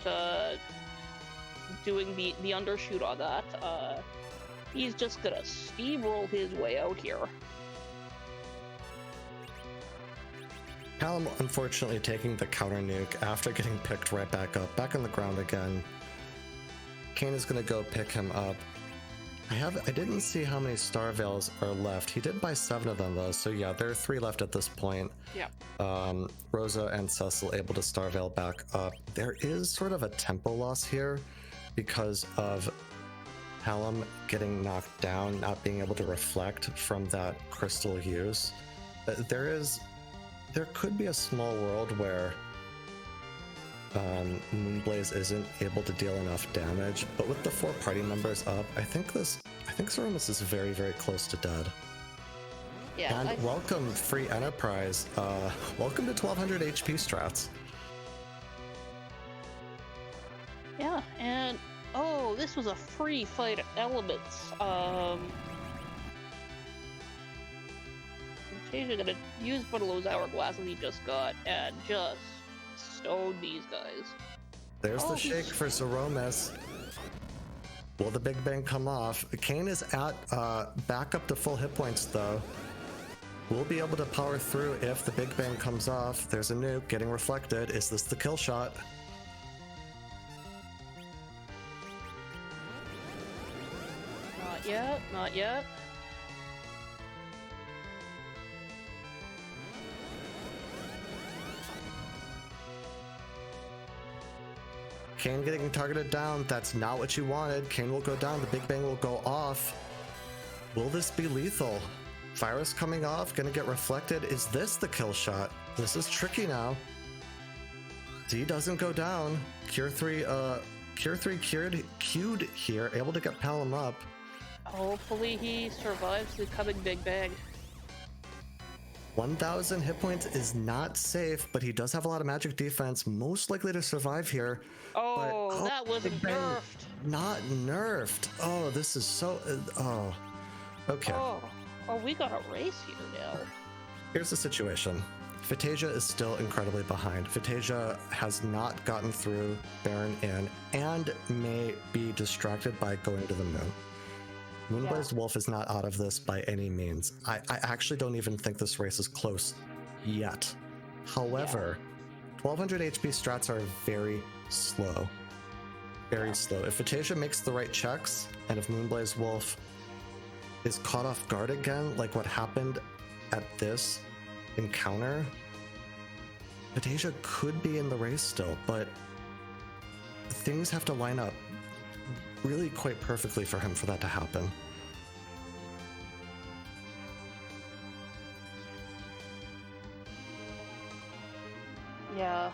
doing the undershoot on that. He's just gonna steamroll his way out here. Palom unfortunately taking the counter nuke after getting picked right back up, back on the ground again. Kane is gonna go pick him up. I didn't see how many Star Veils are left. He did buy 7 of them though, so yeah, there are 3 left at this point. Yeah. Rosa and Cecil able to Star Veil back up. There is sort of a tempo loss here because of Palom getting knocked down, not being able to reflect from that crystal use. There could be a small world where Moonblaze isn't able to deal enough damage, but with the 4 party members up, I think Zeromus is very, very close to dead. Yeah. And welcome, Free Enterprise. Welcome to 1200 HP strats. Yeah, and oh, this was a free fight at Elements. Vitasia gonna use one of those hourglasses he just got and just stone these guys. There's the shake for Zeromus. Will the Big Bang come off? Kane is at back up to full hit points though. We'll be able to power through if the Big Bang comes off. There's a nuke getting reflected. Is this the kill shot? Not yet, not yet. Kane getting targeted down. That's not what you wanted. Kane will go down. The Big Bang will go off. Will this be lethal? Virus coming off, gonna get reflected. Is this the kill shot? This is tricky now. D doesn't go down. Cure 3 queued here, able to get Palom up. Hopefully he survives the coming Big Bang. 1,000 hit points is not safe, but he does have a lot of magic defense, most likely to survive here. Oh, that wasn't nerfed. Not nerfed. Oh, this is so... okay. Oh, we got a race here now. Here's the situation. Vitasia is still incredibly behind. Vitasia has not gotten through Baron Inn and may be distracted by going to the moon. Moonblazewolf is not out of this by any means. I actually don't even think this race is close yet. However, 1200 HP strats are very slow. Very slow. If Vitasia makes the right checks, and if Moonblazewolf is caught off guard again, like what happened at this encounter, Vitasia could be in the race still, but things have to line up really quite perfectly for him for that to happen. Yeah,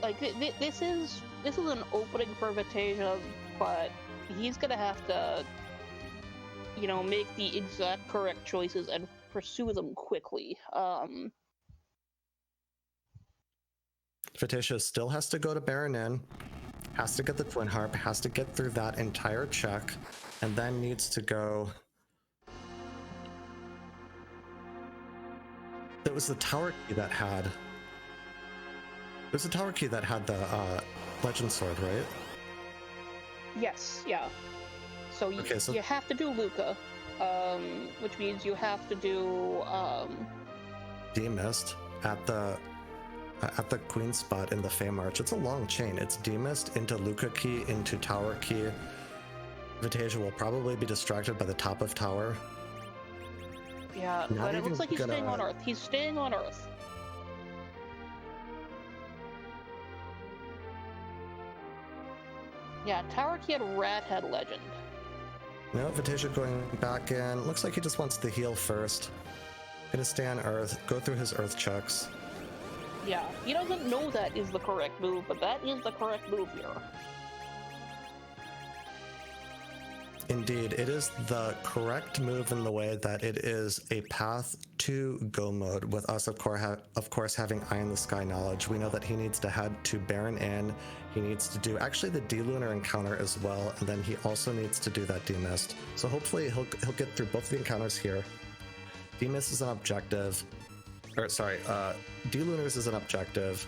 like this is an opening for Vitasia, but he's gonna have to, you know, make the exact correct choices and pursue them quickly. Vitasia still has to go to Baron Inn, has to get the Twin Harp, has to get through that entire check, and then needs to go... It was the tower key that had... It was the tower key that had the Legend Sword, right? Yes, yeah. So, Okay, so you have to do Luca, which means you have to do Demist at the queen spot in the Fey March. It's a long chain. It's Demist into Luca key into tower key. Vitasia will probably be distracted by the top of tower. yeah, Not but it looks even like he's staying on gonna- Earth. He's staying on Earth. Yeah, tower key had Rat Head Legend. No, Vitasia going back in. Looks like he just wants to heal first. Gonna stay on Earth, go through his Earth checks. Yeah, he doesn't know that is the correct move, but that is the correct move here. Indeed, it is the correct move in the way that it is a path to go mode. With us, of course, having Eye in the Sky knowledge, we know that he needs to head to Baron Inn. He needs to do actually the D-Lunar encounter as well, and then he also needs to do that D-Mist. So hopefully he'll get through both the encounters here. D-Mist is an objective. D-Lunars is an objective.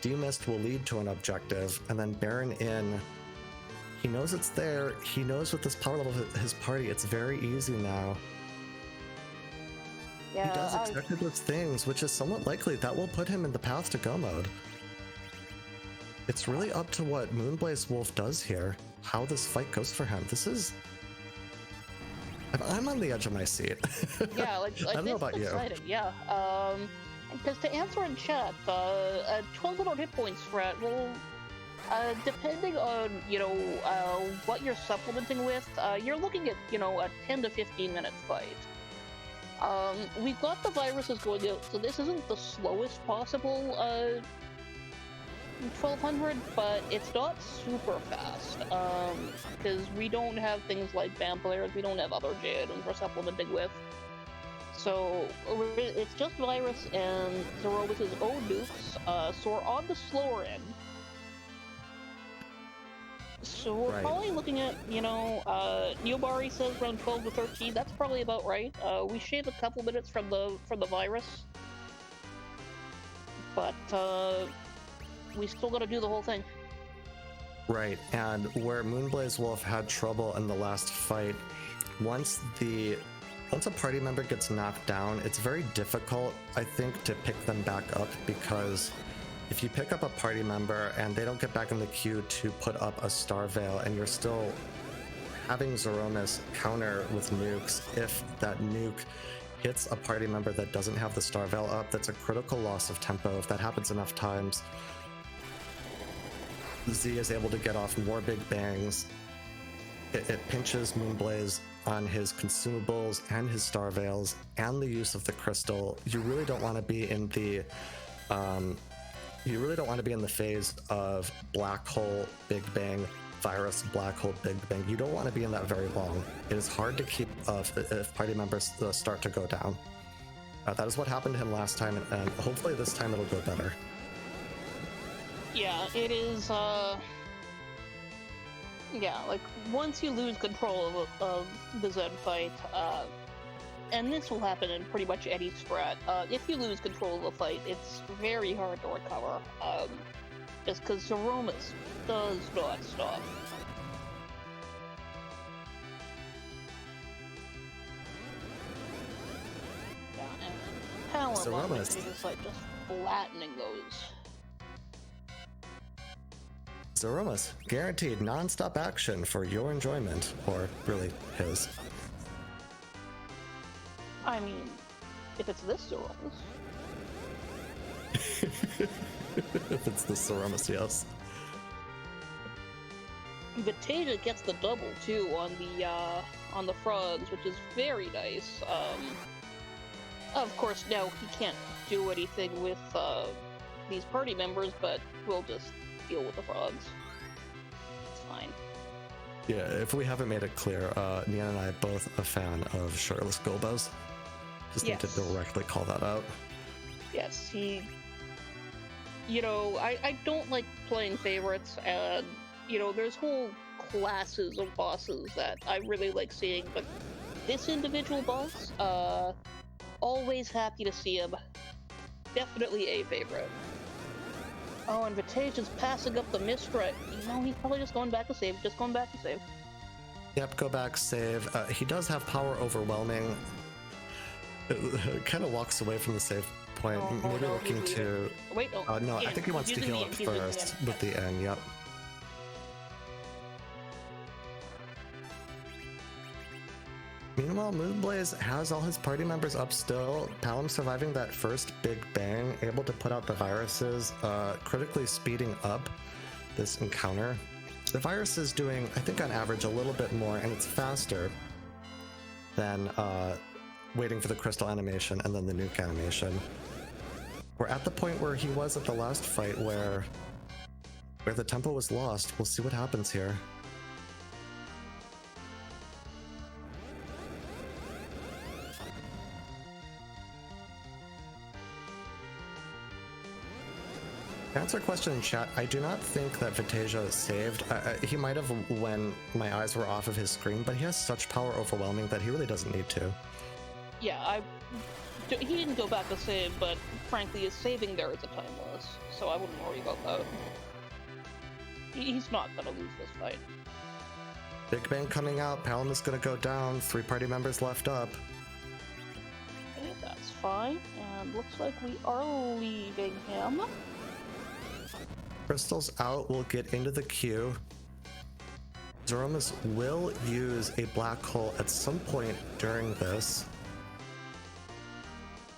D-Mist will lead to an objective, and then Baron Inn. He knows it's there. He knows with this power level of his party, it's very easy now. Yeah, He does exactly those things, which is somewhat likely that will put him in the path to go mode. It's really up to what Moonblazewolf does here, how this fight goes for him. This is... I'm on the edge of my seat. yeah, like I don't know this about is you. exciting. Yeah, because to answer in chat, 1200 hit points threat will, depending on what you're supplementing with, you're looking at a 10 to 15 minute fight. We've got the viruses going out, so this isn't the slowest possible 1200, but it's not super fast, because we don't have things like vampires, we don't have other Jadens we're supplementing with. So it's just virus and Zerovis's own nukes, so we're on the slower end. So we're Right. probably looking at, Neobari says around 12 to 13, that's probably about right. We shave a couple minutes from the virus, but we still gotta do the whole thing. Right, and where Moonblazewolf had trouble in the last fight, once a party member gets knocked down, it's very difficult, I think, to pick them back up, because if you pick up a party member and they don't get back in the queue to put up a Star Veil, and you're still having Zeromis counter with nukes, if that nuke hits a party member that doesn't have the Star Veil up, that's a critical loss of tempo. If that happens enough times, Z is able to get off more big bangs. It pinches Moonblaze on his consumables and his Star Veils and the use of the crystal. You really don't want to be in the phase of black hole big bang virus black hole big bang. You don't want to be in that very long. It is hard to keep if party members start to go down. That is what happened to him last time, and hopefully this time it'll go better. Yeah, it is, yeah, like, once you lose control of the Zen fight, and this will happen in pretty much any strat, if you lose control of the fight, it's very hard to recover, just because Zeromus does not stop. Yeah, and Power Zeromus. is just, like, just flattening those. Zeromus, guaranteed non-stop action for your enjoyment, or really his. I mean, if it's this Zeromus. If it's the Zeromus, yes. Vitasia gets the double too on the frogs, which is very nice. Of course, now he can't do anything with these party members, but we'll just deal with the frogs. It's fine. Yeah, if we haven't made it clear, Nian and I both a fan of shirtless Gobos. Just need to Yes. directly call that out. Yes, he. I don't like playing favorites, and there's whole classes of bosses that I really like seeing, but this individual boss, always happy to see him. Definitely a favorite. Oh, and Vitasia's passing up the misdirect. You know, he's probably just going back to save. Just going back to save. Yep, go back, save. He does have power overwhelming. It kind of walks away from the save point. Oh, Maybe no, looking to... Wait, no. no, I think he wants to heal up first with the N, yep. Meanwhile, Moonblaze has all his party members up still. Palom surviving that first big bang, able to put out the viruses, critically speeding up this encounter. The virus is doing, I think on average, a little bit more, and it's faster than waiting for the crystal animation and then the nuke animation. We're at the point where he was at the last fight where the tempo was lost. We'll see what happens here. To answer a question in chat, I do not think that Vitasia saved. He might have when my eyes were off of his screen, but he has such power overwhelming that he really doesn't need to. Yeah, he didn't go back to save, but frankly, his saving there is a timeless, so I wouldn't worry about that. He's not gonna lose this fight. Big Bang coming out, Palom is gonna go down, 3 party members left up. Okay, that's fine, and looks like we are leaving him. Crystal's out, we'll get into the queue. Zeromus will use a black hole at some point during this.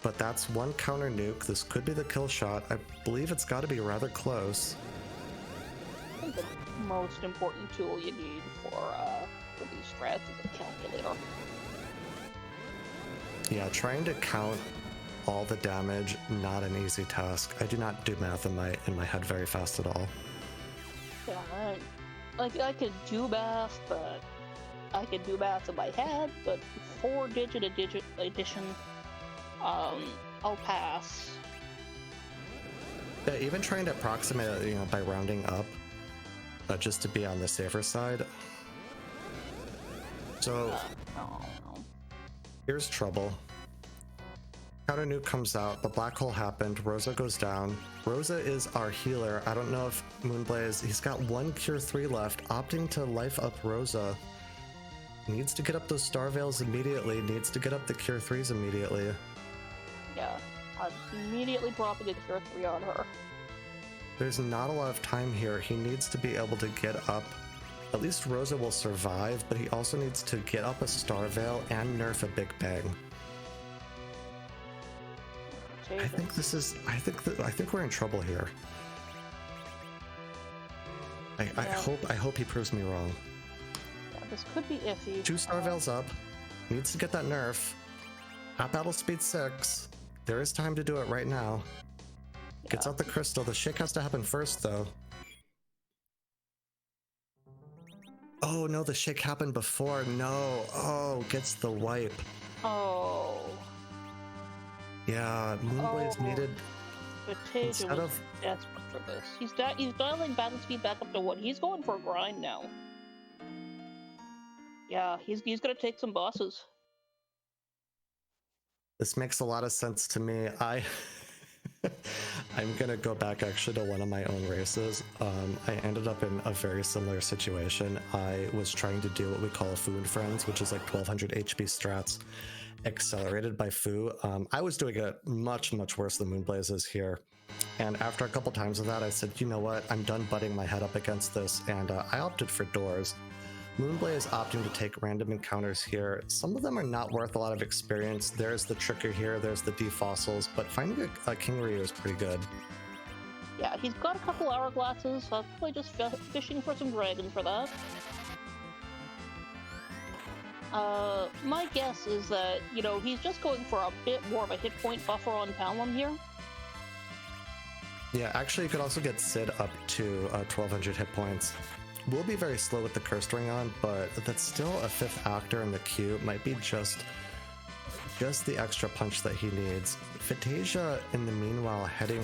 But that's one counter nuke. This could be the kill shot. I believe it's got to be rather close. I think the most important tool you need for these strats is a calculator. Yeah, trying to count all the damage, not an easy task. I do not do math in my head very fast at all. Yeah, I could do math, but I could do math in my head, but 4-digit addition, I'll pass. Yeah, even trying to approximate it, by rounding up, just to be on the safer side. So, No. here's trouble. Counter nuke comes out, the black hole happened, Rosa goes down. Rosa is our healer. I don't know if Moonblaze, he's got 1 Cure 3 left, opting to life up Rosa. Needs to get up those Star Veils immediately, needs to get up the Cure 3s immediately. Yeah, I'm immediately dropping a Cure 3 on her. There's not a lot of time here. He needs to be able to get up. At least Rosa will survive, but he also needs to get up a Star Veil and nerf a Big Bang. I think this is. I think we're in trouble here. I hope he proves me wrong. Yeah, this could be iffy. 2 Star Veils up. Needs to get that nerf. At battle speed 6. There is time to do it right now. Gets out the crystal. The shake has to happen first, though. Oh no, the shake happened before. No. Oh, gets the wipe. Oh. Yeah, Moonblaze needed. Vitasia was desperate for this. He's dialing battle speed back up to 1. He's going for a grind now. Yeah, he's gonna take some bosses. This makes a lot of sense to me. I'm gonna go back actually to one of my own races. I ended up in a very similar situation. I was trying to do what we call a Fu and Friends, which is like 1200 HP strats accelerated by Fu. I was doing it much worse than Moonblaze is here. And after a couple times of that, I said, you know what? I'm done butting my head up against this, and I opted for doors. Moonblaze opting to take random encounters here. Some of them are not worth a lot of experience. There's the Tricker here, there's the Defossils, but finding a King Ryu is pretty good. Yeah, he's got a couple hourglasses, so I'm probably just fishing for some dragons for that. My guess is that, he's just going for a bit more of a hit point buffer on Palom here. Yeah, actually, you could also get Sid up to 1200 hit points. Will be very slow with the Cursed Ring on, but that's still a 5th actor in the queue. Might be just the extra punch that he needs. Vitasia, in the meanwhile, heading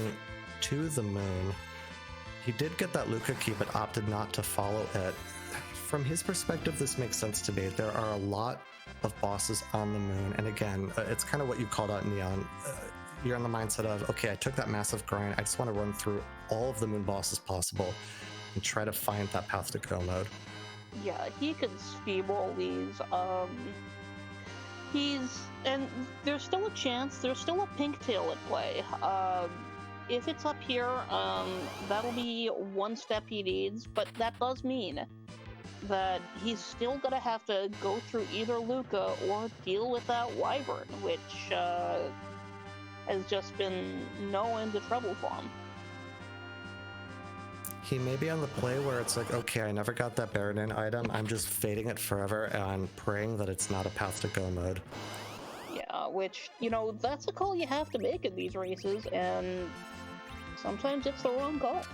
to the moon. He did get that Luca key, but opted not to follow it. From his perspective, this makes sense to me. There are a lot of bosses on the moon, and again, it's kind of what you called out, Neon. you're in the mindset of, okay, I took that massive grind. I just want to run through all of the moon bosses possible and try to find that path to go mode. Yeah, he can steamroll these. And there's still a chance. There's still a pink tail at play. If it's up here, that'll be one step he needs, but that does mean that he's still gonna have to go through either Luca or deal with that Wyvern, which has just been no end of trouble for him. He may be on the play where it's like, okay, I never got that Baron in item. I'm just fading it forever and praying that it's not a path to go mode. Yeah, which, you know, that's a call you have to make in these races, and sometimes it's the wrong call.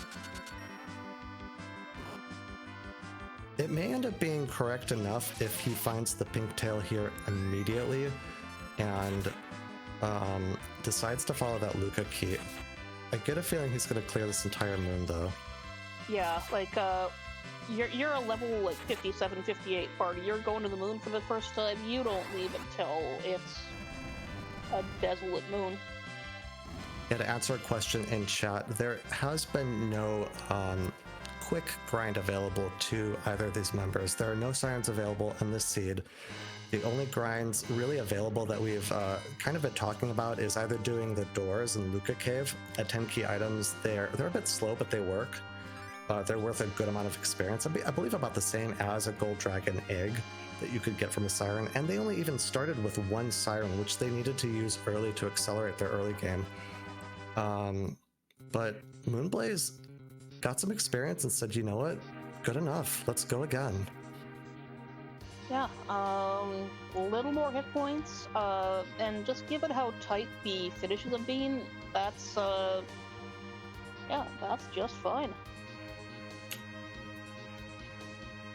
It may end up being correct enough if he finds the pink tail here immediately and decides to follow that Luca key. I get a feeling he's going to clear this entire moon, though. Yeah, like, you're a level, like, 57, 58 party. You're going to the moon for the first time. You don't leave until it's a desolate moon. Yeah, to answer a question in chat, there has been no quick grind available to either of these members. There are no sirens available in this seed. The only grinds really available that we've kind of been talking about is either doing the doors in Luca Cave at 10 key items. They're a bit slow, but they work. They're worth a good amount of experience. I believe about the same as a gold dragon egg that you could get from a siren, and they only even started with one siren, which they needed to use early to accelerate their early game. But Moonblaze got some experience and said, you know what, good enough, let's go again. Yeah, a little more hit points, and just given how tight the finishes have been, that's just fine.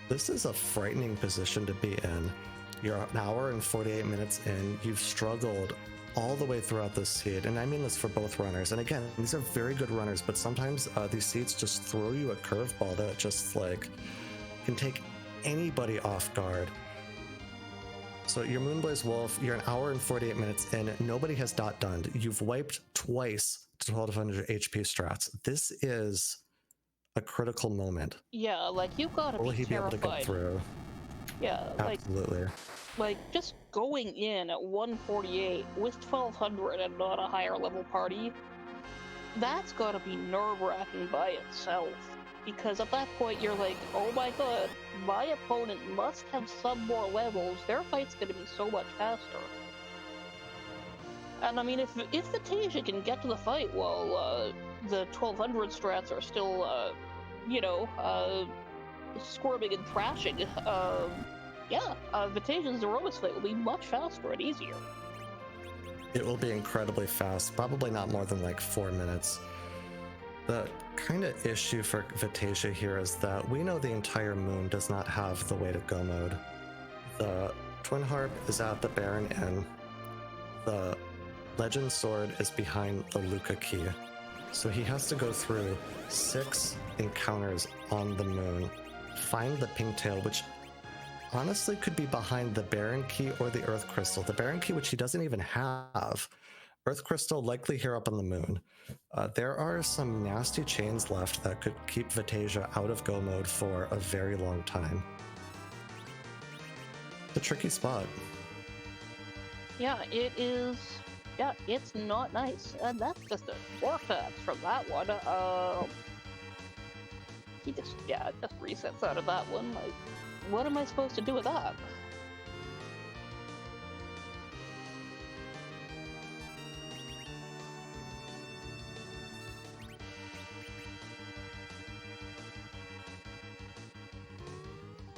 This is a frightening position to be in. You're an hour and 48 minutes in. You've struggled all the way throughout this seed, and I mean this for both runners. And again, these are very good runners, but sometimes these seeds just throw you a curveball that just like can take anybody off guard. So you're moonblazewolf, you're an hour and 48 minutes in, nobody has dot done. You've wiped twice to 1200 HP strats. This is a critical moment. Yeah, like, you've got to Will be he be able terrified. to get through? Yeah, Absolutely. like just going in at 148 with 1200 and not a higher level party, that's got to be nerve-wracking by itself. Because at that point, you're like, oh my god, my opponent must have some more levels. Their fight's going to be so much faster. And I mean, if Vitasia can get to the fight while the 1200 strats are still, squirming and thrashing, Vitasia's Zeromus fight will be much faster and easier. It will be incredibly fast, probably not more than like 4 minutes. The kind of issue for Vitasia here is that we know the entire moon does not have the way to go mode. The Twin Harp is at the Baron Inn. The Legend Sword is behind the Luca Key. So he has to go through 6 encounters on the moon, find the pink tail, which honestly could be behind the Baron Key or the Earth Crystal. The Baron Key, which he doesn't even have. Earth Crystal likely here up on the moon. There are some nasty chains left that could keep Vitasia out of go mode for a very long time. It's a tricky spot. Yeah, it is. Yeah, it's not nice. And that's just a forecast from that one. He just resets out of that one. Like, what am I supposed to do with that?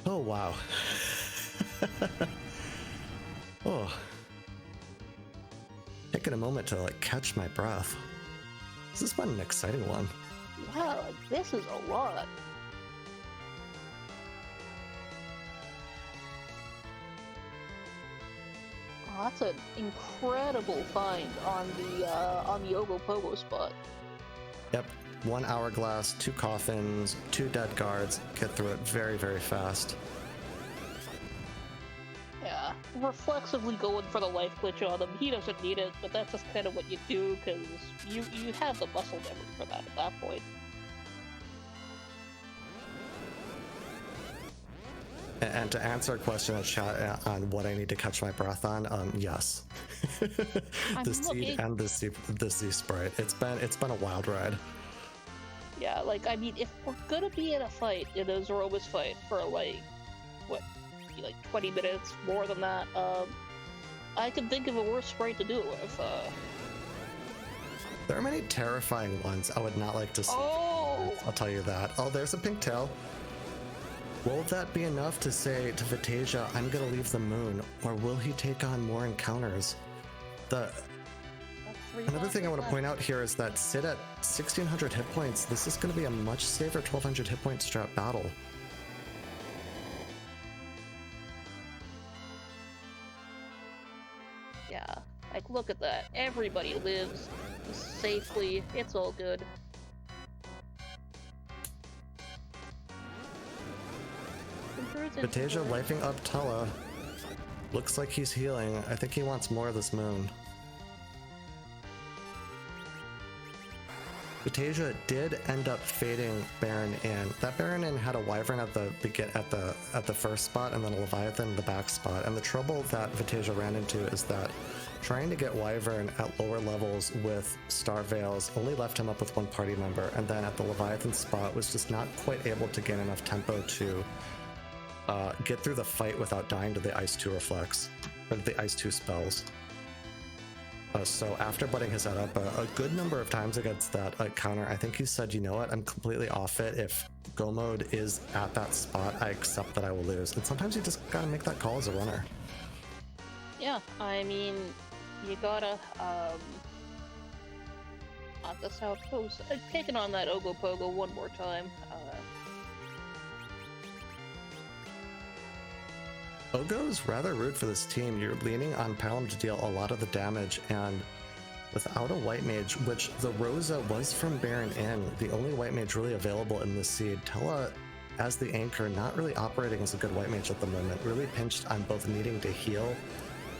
Oh, wow. Oh. Taking a moment to like catch my breath. This has been an exciting one. Wow, this is a lot. Oh, that's an incredible find on the Ogopogo spot. Yep. 1 hourglass, 2 coffins, 2 dead guards. Get through it very, very fast. Yeah, reflexively going for the life glitch on him. He doesn't need it, but that's just kind of what you do, because you have the muscle memory for that at that point. And to answer a question in chat on what I need to catch my breath on, yes. The seed and the Z sprite. It's been a wild ride. Yeah, like, I mean, if we're gonna be in a fight, in a Zoromas fight, for like, what, like 20 minutes, more than that, I can think of a worse sprite to do it with. There are many terrifying ones I would not like to see. Oh! I'll tell you that. Oh, there's a pink tail. Will that be enough to say to Vitasia, I'm gonna leave the moon, or will he take on more encounters? Another thing I want to point out here is that Sid at 1600 hit points, this is going to be a much safer 1200 hit point strat battle. Yeah, like, look at that. Everybody lives safely. It's all good. Vitasia lifing up Tella. Looks like he's healing. I think he wants more of this moon. Vitasia did end up fading Baron in. That Baron in had a Wyvern at the first spot and then a Leviathan in the back spot. And the trouble that Vitasia ran into is that trying to get Wyvern at lower levels with Star Veils only left him up with one party member, and then at the Leviathan spot was just not quite able to gain enough tempo to get through the fight without dying to the Ice 2 reflex, or the Ice 2 spells. So after butting his head up a good number of times against that counter, I think he said, you know what, I'm completely off it. If go mode is at that spot, I accept that I will lose. And sometimes you just gotta make that call as a runner. Yeah, I mean, you gotta, that's how it goes. Taking on that Ogopogo one more time. Ogo's rather rude for this team. You're leaning on Palom to deal a lot of the damage, and without a White Mage, which the Rosa was from Baron Inn, the only White Mage really available in this seed, Tella, as the anchor, not really operating as a good White Mage at the moment, really pinched on both needing to heal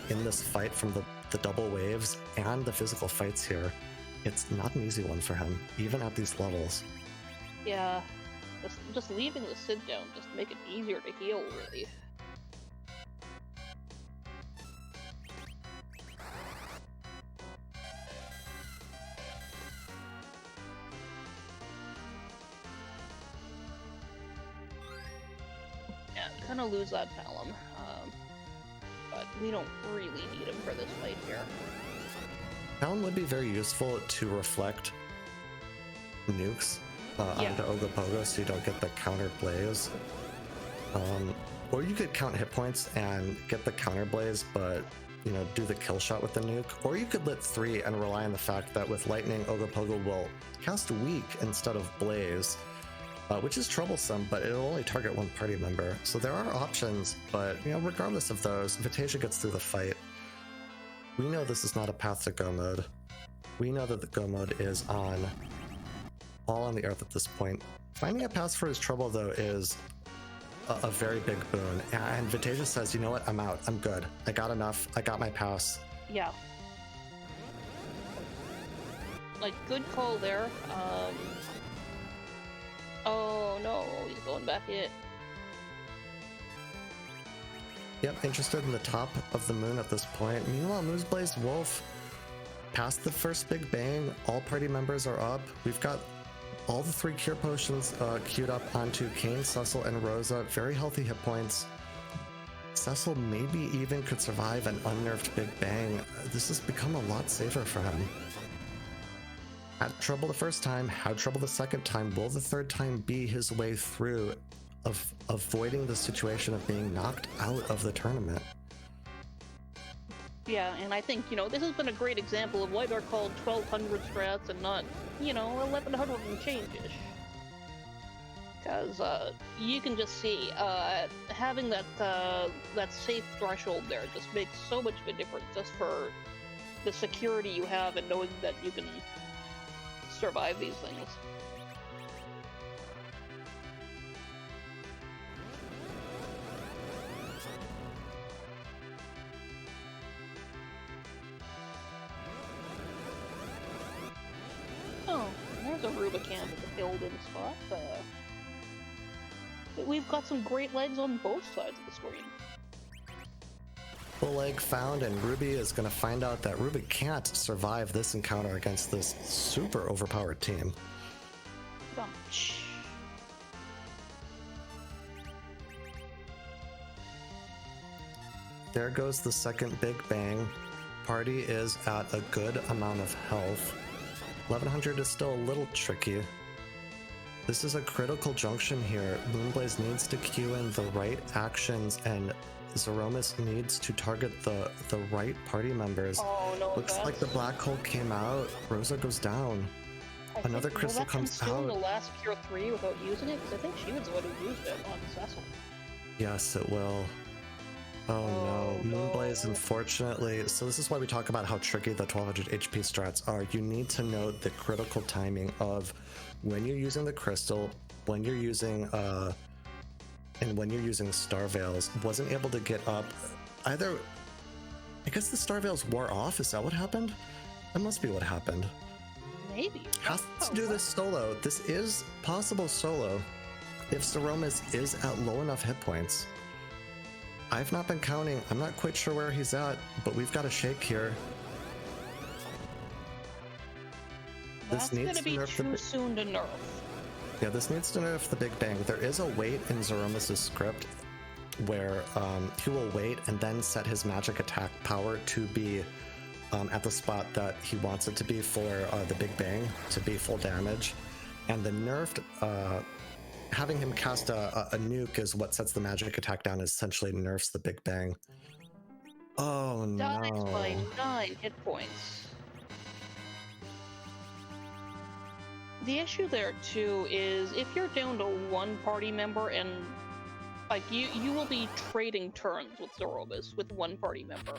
in this fight from the double waves and the physical fights here. It's not an easy one for him, even at these levels. Yeah, just leaving the Sid down just make it easier to heal, really. Kind of lose that Palom, but we don't really need him for this fight here. Palom would be very useful to reflect nukes onto Ogopogo so you don't get the counter blaze. Or you could count hit points and get the counter blaze, but you know, do the kill shot with the nuke. Or you could lit 3 and rely on the fact that with lightning, Ogopogo will cast weak instead of blaze. Which is troublesome, but it'll only target one party member. So there are options, but you know, regardless of those, Vitasia gets through the fight. We know this is not a path to go mode. We know that the go mode is all on the earth at this point. Finding a path for his trouble, though, is a very big boon. And Vitasia says, you know what, I'm out, I'm good. I got enough, I got my pass. Yeah. Like, good call there. Oh no, he's going back in. Yep, interested in the top of the moon at this point. Meanwhile, moonblazewolf past the first big bang. All party members are up. We've got all the 3 cure potions queued up onto Kane, Cecil, and Rosa. Very healthy hit points. Cecil maybe even could survive an unnerved big bang. This has become a lot safer for him. Had trouble the first time, had trouble the second time. Will the third time be his way through of avoiding the situation of being knocked out of the tournament? Yeah, and I think, you know, this has been a great example of why they're called 1200 strats and not, you know, 1100 and change-ish. Because you can just see having that safe threshold there just makes so much of a difference just for the security you have and knowing that you can survive these things. there's a Rubicam at the filled-in spot. We've got some great legs on both sides of the screen. Full leg found, and Ruby is going to find out that Ruby can't survive this encounter against this super overpowered team. Bunch. There goes the second Big Bang. Party is at a good amount of health. 1100 is still a little tricky. This is a critical junction here. Moonblaze needs to cue in the right actions, and Zeromus needs to target the right party members. Oh, no, Looks like the black hole came out. Rosa goes down. Another crystal comes out. Will that consume the last Pure 3 without using it? Because I think she was the one who used it on Cecil. Yes, it will. Oh no, Moonblaze, unfortunately. So this is why we talk about how tricky the 1200 HP strats are. You need to note the critical timing of when you're using the crystal, when you're using and when you're using Star Veils. Wasn't able to get up either. I guess the Star Veils wore off. Is that what happened? That must be what happened. Maybe. Has to do this solo. This is possible solo if Zeromus is at low enough hit points. I've not been counting. I'm not quite sure where he's at, but we've got a shake here. That's going to be too soon to nerf. Yeah, this needs to nerf the Big Bang. There is a wait in Zeromus' script where he will wait and then set his magic attack power to be at the spot that he wants it to be for the Big Bang to be full damage. And the nerfed having him cast a nuke is what sets the magic attack down, essentially nerfs the Big Bang. Oh no. Dies by 9 hit points. The issue there too is if you're down to one party member and like you will be trading turns with Zeromus with one party member.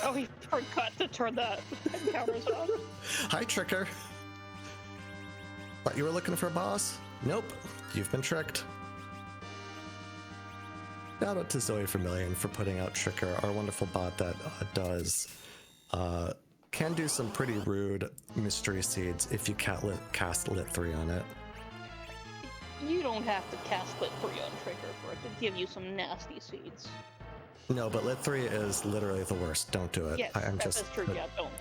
Oh, he forgot to turn the counters on. Hi, Tricker. Thought you were looking for a boss? Nope, you've been tricked. Shout out to Zoe Vermillion for putting out Tricker, our wonderful bot that can do some pretty rude mystery seeds if you cast Lit 3 on it. You don't have to cast Lit 3 on Tricker for it to give you some nasty seeds. No, but Lit 3 is literally the worst. Don't do it. Yes, that's true. Yeah, don't.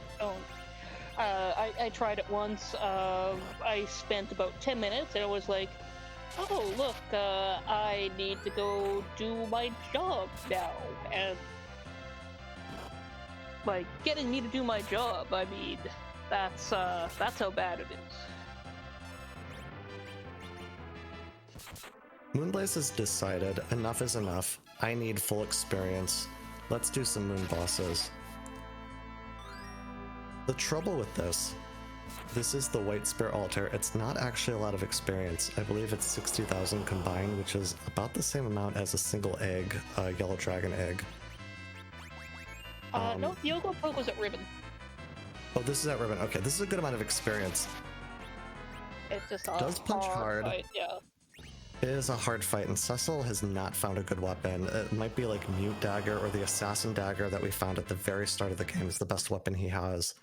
I tried it once. I spent about 10 minutes and I was like, oh, look, I need to go do my job now. And, like, getting me to do my job, I mean, that's how bad it is. Moonblaze has decided enough is enough. I need full experience. Let's do some moon bosses. The trouble with this is the White Spear Altar. It's not actually a lot of experience. I believe it's 60,000 combined, which is about the same amount as a single egg, Yellow Dragon egg. No, the Yogo Poke was at Ribbon. Oh, this is at Ribbon. Okay, this is a good amount of experience. It's just does punch hard. Fight, yeah. It is a hard fight, and Cecil has not found a good weapon. It might be like Mute Dagger or the Assassin Dagger that we found at the very start of the game is the best weapon he has.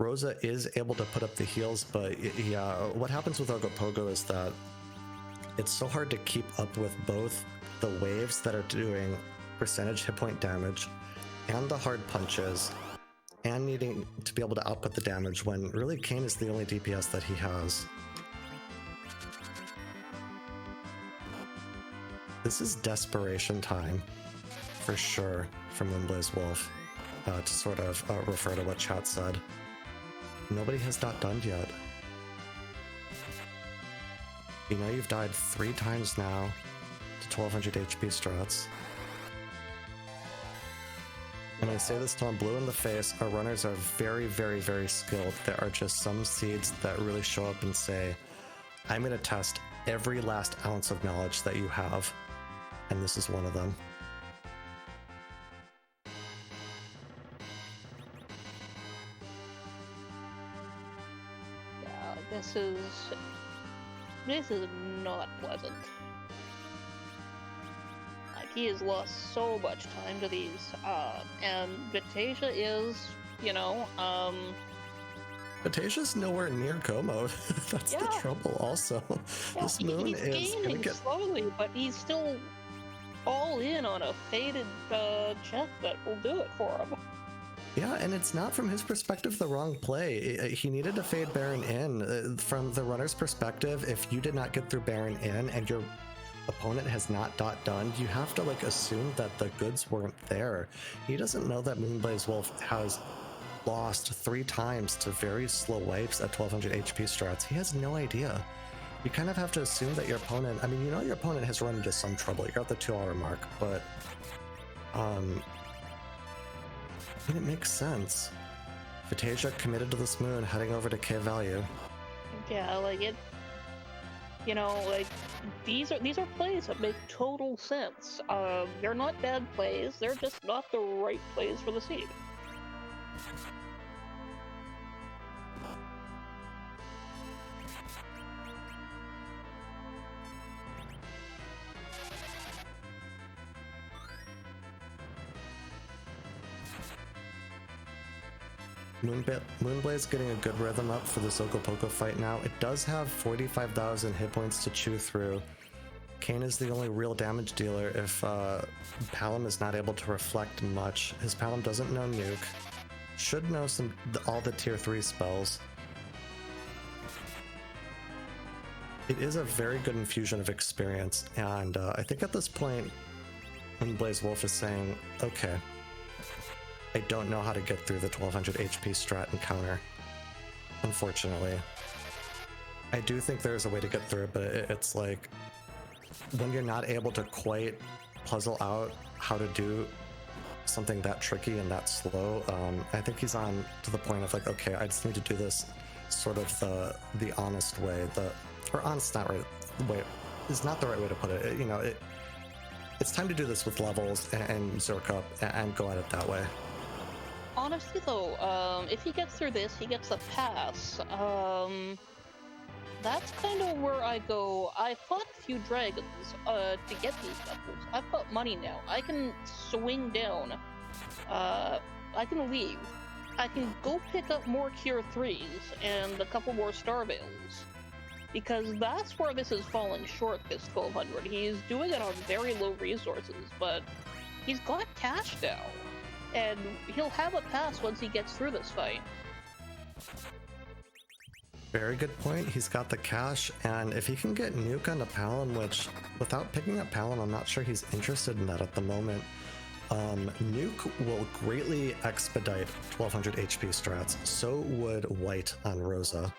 Rosa is able to put up the heals, but yeah, what happens with Ogopogo is that it's so hard to keep up with both the waves that are doing percentage hit point damage and the hard punches and needing to be able to output the damage when really Kain is the only DPS that he has. This is desperation time, for sure, from moonblazewolf, to sort of refer to what chat said. Nobody has not done yet. You know you've died 3 times now to 1200 HP strats. And I say this till I'm blue in the face, our runners are very, very, very skilled. There are just some seeds that really show up and say, I'm going to test every last ounce of knowledge that you have. And this is one of them. Yeah, this is not pleasant. Like, he has lost so much time to these, and Vitasia is, you know, Batasia's nowhere near Como. That's the Yeah. trouble also. yeah, This moon he's is gonna gaining get... slowly, but he's still all in on a faded, check that will do it for him. Yeah, and it's not from his perspective the wrong play. He needed to fade Baron in. From the runner's perspective, if you did not get through Baron in and your opponent has not done, you have to like assume that the goods weren't there. He doesn't know that moonblazewolf has lost 3 times to very slow wipes at 1200 HP strats. He has no idea. You kind of have to assume that your opponent, I mean, you know your opponent has run into some trouble. You're at the 2-hour mark, but I mean, it makes sense. Vitasia committed to this moon, heading over to K value. Yeah, like it. You know, like these are plays that make total sense. They're not bad plays. They're just not the right plays for the seed. Moonblaze getting a good rhythm up for this Ogopogo fight now. It does have 45,000 hit points to chew through. Kayn is the only real damage dealer if Palom is not able to reflect much. His Palom doesn't know Nuke. Should know all the tier 3 spells. It is a very good infusion of experience, and I think at this point, moonblazewolf is saying, okay, I don't know how to get through the 1200 HP strat encounter, unfortunately. I do think there's a way to get through it, but it's like, when you're not able to quite puzzle out how to do something that tricky and that slow, I think he's on to the point of like, okay, I just need to do this sort of the honest way, or honest not right way, is not the right way to put it. You know, it's time to do this with levels and Zerk up and go at it that way. Honestly, though, if he gets through this, he gets a pass. That's kind of where I go. I fought a few dragons to get these levels. I've got money now. I can swing down. I can leave. I can go pick up more Cure 3s and a couple more Star Veils. Because that's where this is falling short, this 1200. He's doing it on very low resources, but he's got cash now. And he'll have a pass once he gets through this fight. Very good point. He's got the cash, and if he can get Nuke onto Palom, which without picking up Palom, I'm not sure he's interested in that at the moment. Nuke will greatly expedite 1200 HP strats. So would White on Rosa.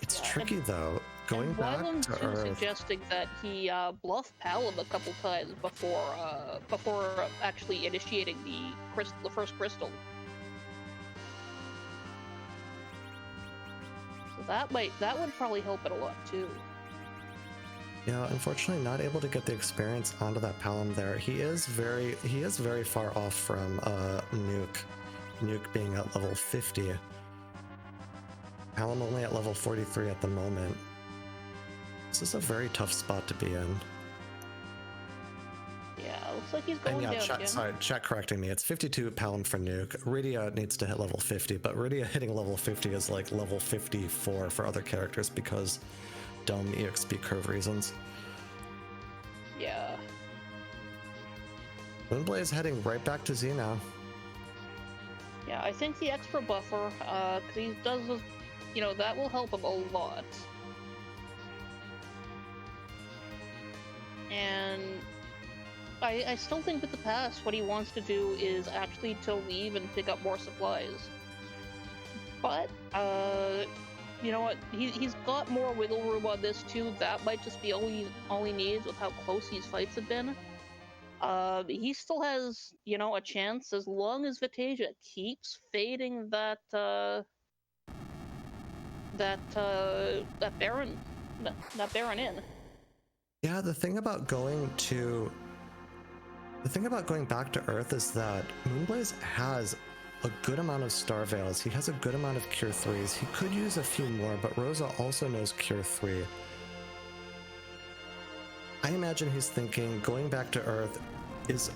It's tricky though. Going back to Earth, suggesting that he bluff Palom a couple times before actually initiating the first crystal. So that would probably help it a lot too. Yeah, unfortunately not able to get the experience onto that Palom there. He is very far off from Nuke. Nuke being at level 50. Palom only at level 43 at the moment. This is a very tough spot to be in. Yeah, looks like he's going down again. Sorry, chat correcting me. It's 52 Palom for Nuke. Rydia needs to hit level 50, but Rydia hitting level 50 is like level 54 for other characters because dumb EXP curve reasons. Yeah. Moonblaze heading right back to Z now. Yeah, I think the extra buffer, because he does, that will help him a lot. And I still think with the pass, what he wants to do is actually to leave and pick up more supplies. But, you know what? He's got more wiggle room on this too. That might just be all he needs with how close these fights have been. He still has, a chance as long as Vitasia keeps fading that Baron in. Yeah, the thing about going back to Earth is that Moonblaze has a good amount of Star Veils. He has a good amount of Cure 3s. He could use a few more, but Rosa also knows Cure 3. I imagine he's thinking going back to Earth is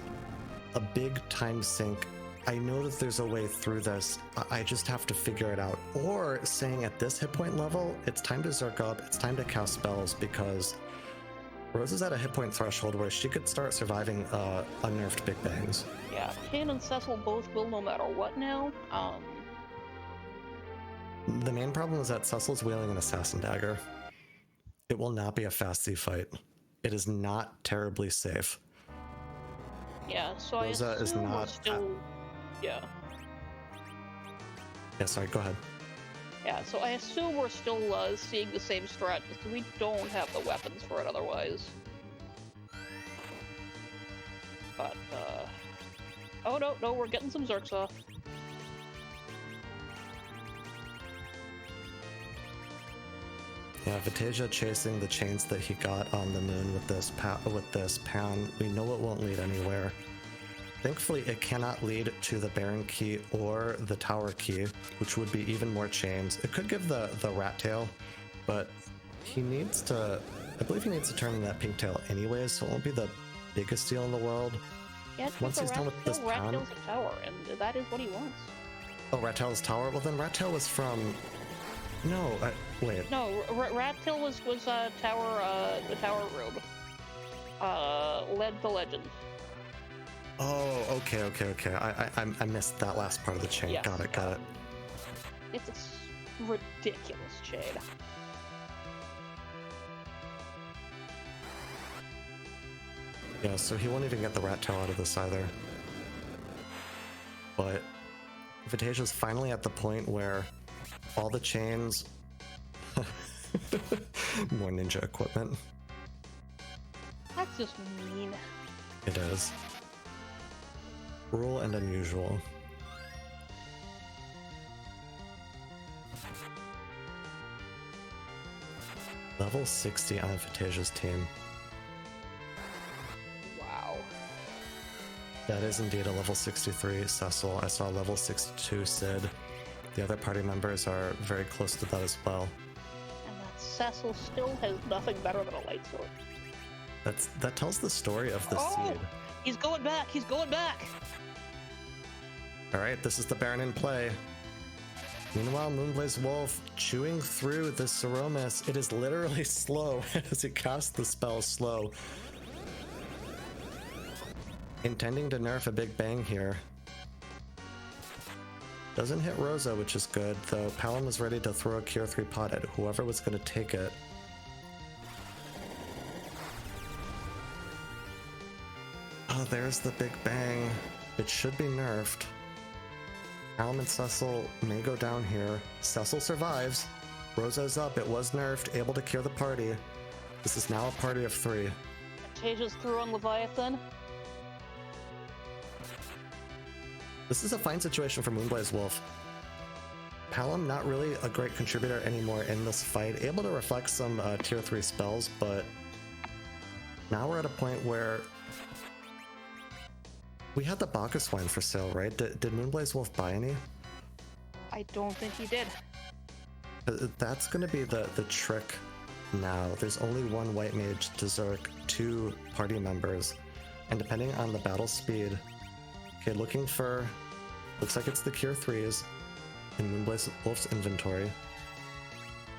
a big time sink. I know that there's a way through this. I just have to figure it out. Or saying at this hit point level, it's time to Zerk up, it's time to cast spells, because Rose is at a hit point threshold where she could start surviving unnerfed Big Bangs. Yeah, Kane and Cecil both will no matter what now. The main problem is that Cecil's wielding an Assassin Dagger. It will not be a fast C fight. It is not terribly safe. Yeah, so Rosa I assume is we're not still... Yeah. Yeah, sorry, go ahead. Yeah, so I assume we're still seeing the same strat, because we don't have the weapons for it otherwise. But, oh no, we're getting some Zerks off. Yeah, Vitasia chasing the chains that he got on the moon with this pan. We know it won't lead anywhere. Thankfully, it cannot lead to the Baron key or the Tower key, which would be even more chains. It could give the rat tail, but he needs to... I believe he needs to turn in that pink tail anyways, so it won't be the biggest deal in the world. Yeah, Once he's done with this Rat pan... Tail's a tower, and that is what he wants. Oh, Rat Tail's tower? Well, then Rat Tail was from... No, wait. No, Rat Tail was tower, the tower room. Led the legend. Oh, okay. I missed that last part of the chain. Yes. Got it. It's a ridiculous chain. Yeah, so he won't even get the rat tail out of this either. But Vitasia's finally at the point where all the chains... More ninja equipment. That's just mean. It is. Cruel and unusual. Level 60 on Vitasia's team. Wow. That is indeed a level 63 Cecil. I saw level 62 Sid. The other party members are very close to that as well. And that Cecil still has nothing better than a light sword. That tells the story of the seed. He's going back! He's going back! Alright, this is the Baron in play. Meanwhile, moonblazewolf chewing through the Ceromus. It is literally slow as he casts the spell slow. Intending to nerf a Big Bang here. Doesn't hit Rosa, which is good, though Palom was ready to throw a Cure 3 pot at whoever was going to take it. Oh, there's the Big Bang. It should be nerfed. Palom and Cecil may go down here. Cecil survives. Rosa is up. It was nerfed, able to cure the party. This is now a party of 3. Tejas threw on Leviathan. This is a fine situation for moonblazewolf. Palom not really a great contributor anymore in this fight. Able to reflect some tier 3 spells, but now we're at a point where we had the Bacchus wine for sale, right? Did moonblazewolf buy any? I don't think he did. That's going to be the trick now. There's only one white mage to Zerk, 2 party members, and depending on the battle speed... Okay, looking for... Looks like it's the Cure 3s in moonblazewolf's inventory.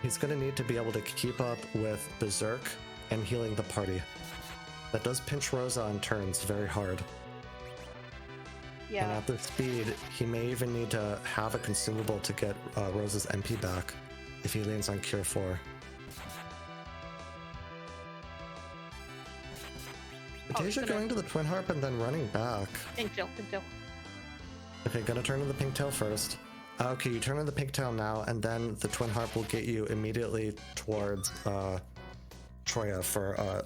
He's going to need to be able to keep up with Berserk and healing the party. That does pinch Rosa on turns very hard. Yeah. And at this speed, he may even need to have a consumable to get Rosa's MP back if he leans on Cure 4. Vitasia going to the Twin Harp and then running back. Pink tail. Okay, gonna turn to the Pink Tail first. Okay, you turn to the Pink Tail now, and then the Twin Harp will get you immediately towards Troya for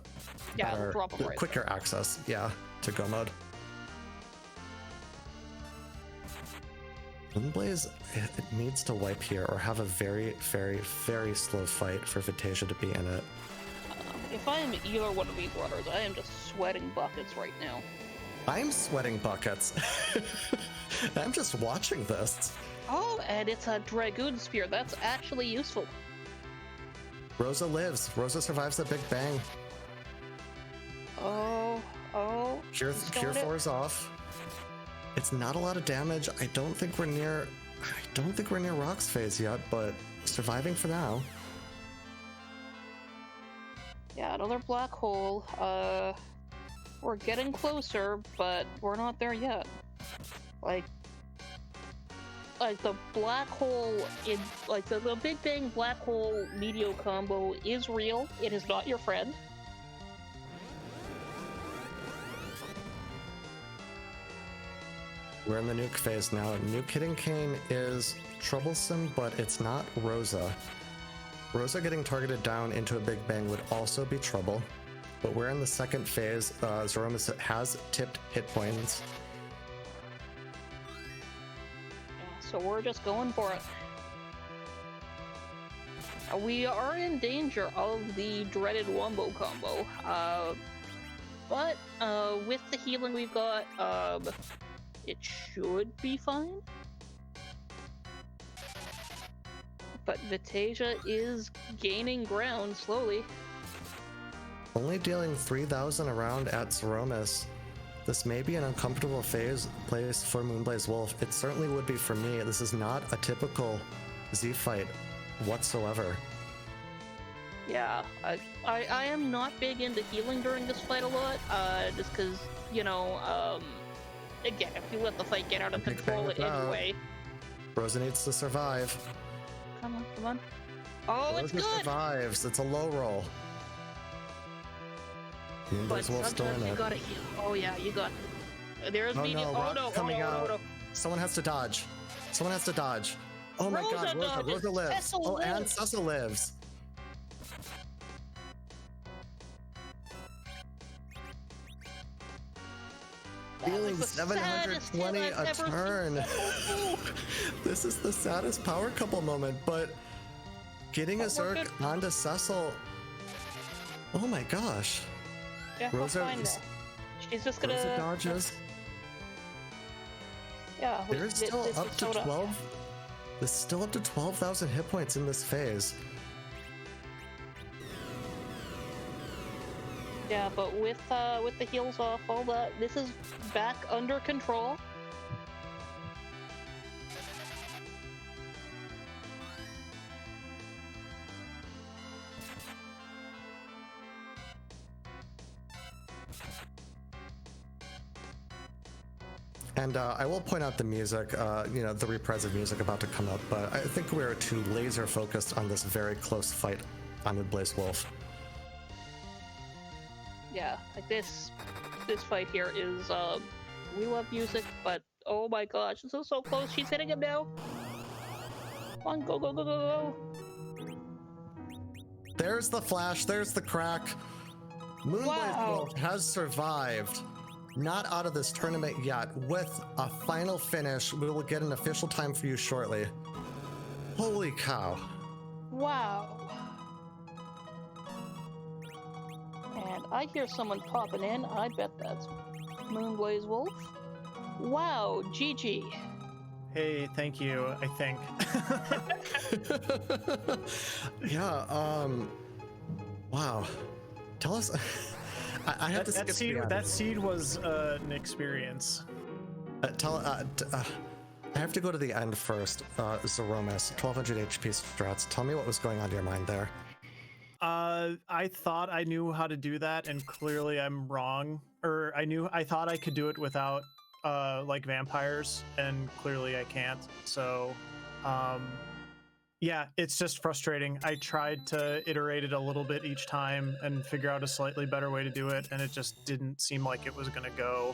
better, drop him right quicker access, to go mode. Moonblaze, it needs to wipe here or have a very, very, very slow fight for Vitasia to be in it. If I am either one of these runners, I am just sweating buckets right now. I'm sweating buckets. I'm just watching this. Oh, and it's a Dragoon Spear. That's actually useful. Rosa lives. Rosa survives the Big Bang. Oh. Cure he's doing 4 is off. It's not a lot of damage. I don't think we're near Rock's phase yet, but surviving for now. Yeah, another black hole. We're getting closer, but we're not there yet. Like the black hole in the Big Bang black hole meteor combo is real. It is not your friend. We're in the nuke phase now. Nuke hitting Kane is troublesome, but it's not Rosa. Rosa getting targeted down into a Big Bang would also be trouble. But we're in the second phase. Zeromus has tipped hit points. Yeah, so we're just going for it. We are in danger of the dreaded wombo combo. But with the healing we've got, it should be fine. But Vitasia is gaining ground slowly. Only dealing 3,000 around at Zeromus. This may be an uncomfortable place for moonblazewolf. It certainly would be for me. This is not a typical Z fight whatsoever. Yeah, I am not big into healing during this fight a lot, just because, again, if you let the fight get out of control in any way. Rosa needs to survive. Come on. Oh, Rosa it's good! survives. It's a low roll. But Moonblazewolf still in sometimes you it. gotta heal. Oh yeah, you got... There's Oh medium... no, Oh Rock's no, coming out. no. Someone has to dodge. Oh my god, Rosa lives. Cecil And lives. Cecil lives. Dealing was the saddest 720 hit I've a ever turn. This is the saddest power couple moment, but getting a Zerk onto Cecil. Oh my gosh. Yeah, Rosa we're fine now. She's just gonna... Rosa dodges. Yeah, There's still this up is to so tough. 12. There's still up to 12,000 hit points in this phase. Yeah, but with the heals off, all that, this is back under control. And I will point out the music, the reprise of music about to come up, but I think we're too laser focused on this very close fight on moonblazewolf. Yeah, like this fight here is, we love music, but oh my gosh, this is so close. She's hitting him now. Come on, go. There's the flash, there's the crack. Moonblazewolf has survived. Not out of this tournament yet. With a final finish, we will get an official time for you shortly. Holy cow. Wow. And I hear someone popping in. I bet that's moonblazewolf. Wow, GG. Hey, thank you, I think. Yeah, wow. Tell us... I have to skip that seed was an experience. I have to go to the end first. Zeromus, 1200 HP strats. Tell me what was going on in your mind there. I thought I knew how to do that, and clearly I'm wrong. Or I thought I could do it without like vampires, and clearly I can't. So, yeah, it's just frustrating. I tried to iterate it a little bit each time and figure out a slightly better way to do it, and it just didn't seem like it was gonna go.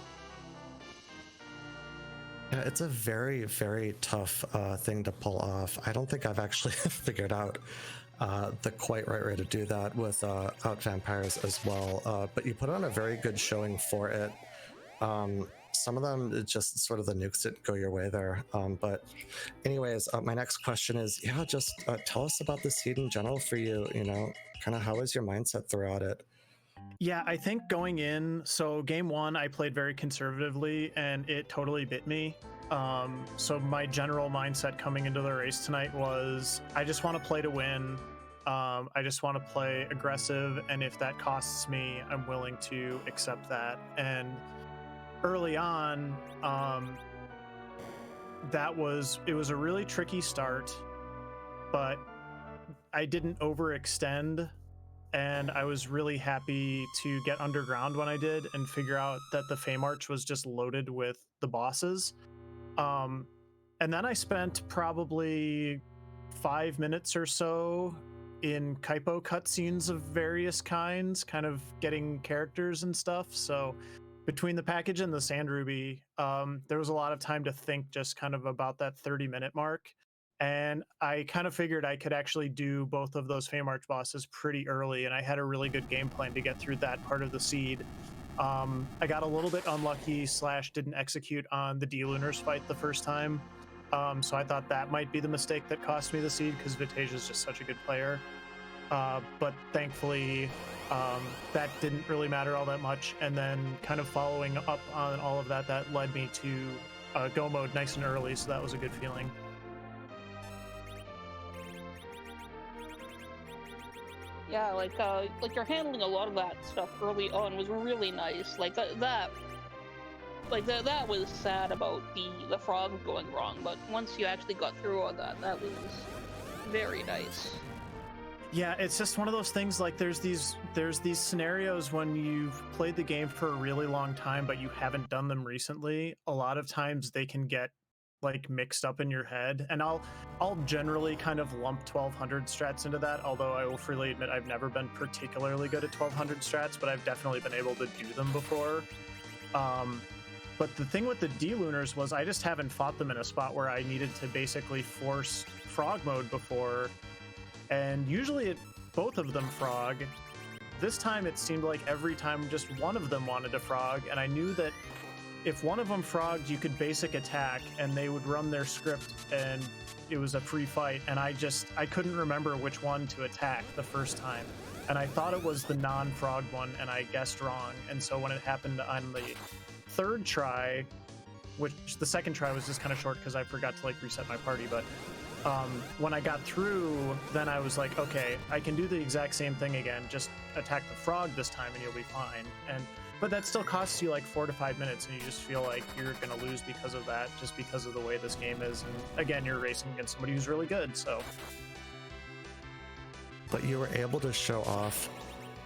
Yeah, it's a very, very tough thing to pull off. I don't think I've actually figured out the quite right way to do that without vampires as well. But you put on a very good showing for it. Some of them, it's just sort of the nukes that go your way there. But anyways, my next question is, just tell us about the seed in general for you, kind of how is your mindset throughout it? Yeah, I think going in, so game one, I played very conservatively and it totally bit me. So my general mindset coming into the race tonight was, I just want to play to win. I just want to play aggressive, and if that costs me, I'm willing to accept that. And early on, it was a really tricky start, but I didn't overextend, and I was really happy to get underground when I did and figure out that the Fame Arch was just loaded with the bosses. And then I spent probably 5 minutes or so in Kaipo cutscenes of various kinds, kind of getting characters and stuff. So between the package and the Sand Ruby, there was a lot of time to think just kind of about that 30-minute mark. And I kind of figured I could actually do both of those Fame Arch bosses pretty early, and I had a really good game plan to get through that part of the seed. I got a little bit unlucky / didn't execute on the D-Lunars fight the first time. So I thought that might be the mistake that cost me the seed, because Vitasia is just such a good player. But thankfully, that didn't really matter all that much. And then kind of following up on all of that, that led me to go mode nice and early, so that was a good feeling. Yeah, like you're handling a lot of that stuff early on was really nice. Like that was sad about the frog going wrong, but once you actually got through all that, that was very nice. Yeah, it's just one of those things, like there's these scenarios when you've played the game for a really long time but you haven't done them recently. A lot of times they can get like mixed up in your head, and I'll generally kind of lump 1200 strats into that, although I will freely admit I've never been particularly good at 1200 strats, but I've definitely been able to do them before. But the thing with the D-Lunars was I just haven't fought them in a spot where I needed to basically force frog mode before, and usually both of them frog. This time it seemed like every time just one of them wanted to frog, and I knew that if one of them frogged, you could basic attack and they would run their script and it was a free fight, and I couldn't remember which one to attack the first time. And I thought it was the non-frog one, and I guessed wrong. And so when it happened on the third try, which the second try was just kind of short because I forgot to like reset my party, but when I got through, then I was like, okay, I can do the exact same thing again, just attack the frog this time and you'll be fine. But that still costs you like 4 to 5 minutes, and you just feel like you're going to lose because of that, just because of the way this game is. And again, you're racing against somebody who's really good, so. But you were able to show off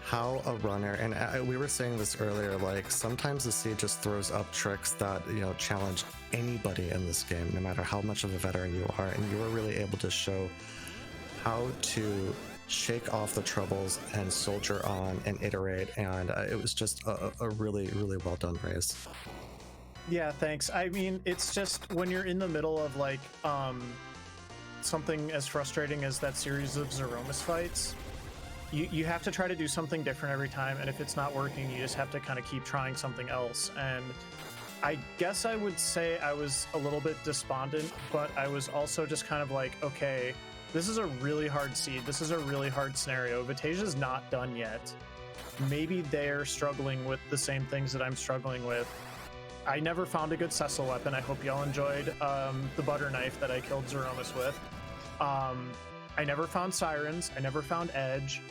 how a runner, and we were saying this earlier, like sometimes the seed just throws up tricks that, you know, challenge anybody in this game, no matter how much of a veteran you are. And you were really able to show how to shake off the troubles and soldier on and iterate, and it was just a really, really well done race. Yeah, thanks. I mean, it's just when you're in the middle of like something as frustrating as that series of Zeromus fights, you have to try to do something different every time, and if it's not working, you just have to kind of keep trying something else. And I guess I would say I was a little bit despondent, but I was also just kind of like, okay, this is a really hard seed. This is a really hard scenario. Vitasia's not done yet. Maybe they're struggling with the same things that I'm struggling with. I never found a good Cecil weapon. I hope y'all enjoyed the butter knife that I killed Zeromus with. I never found sirens. I never found edge.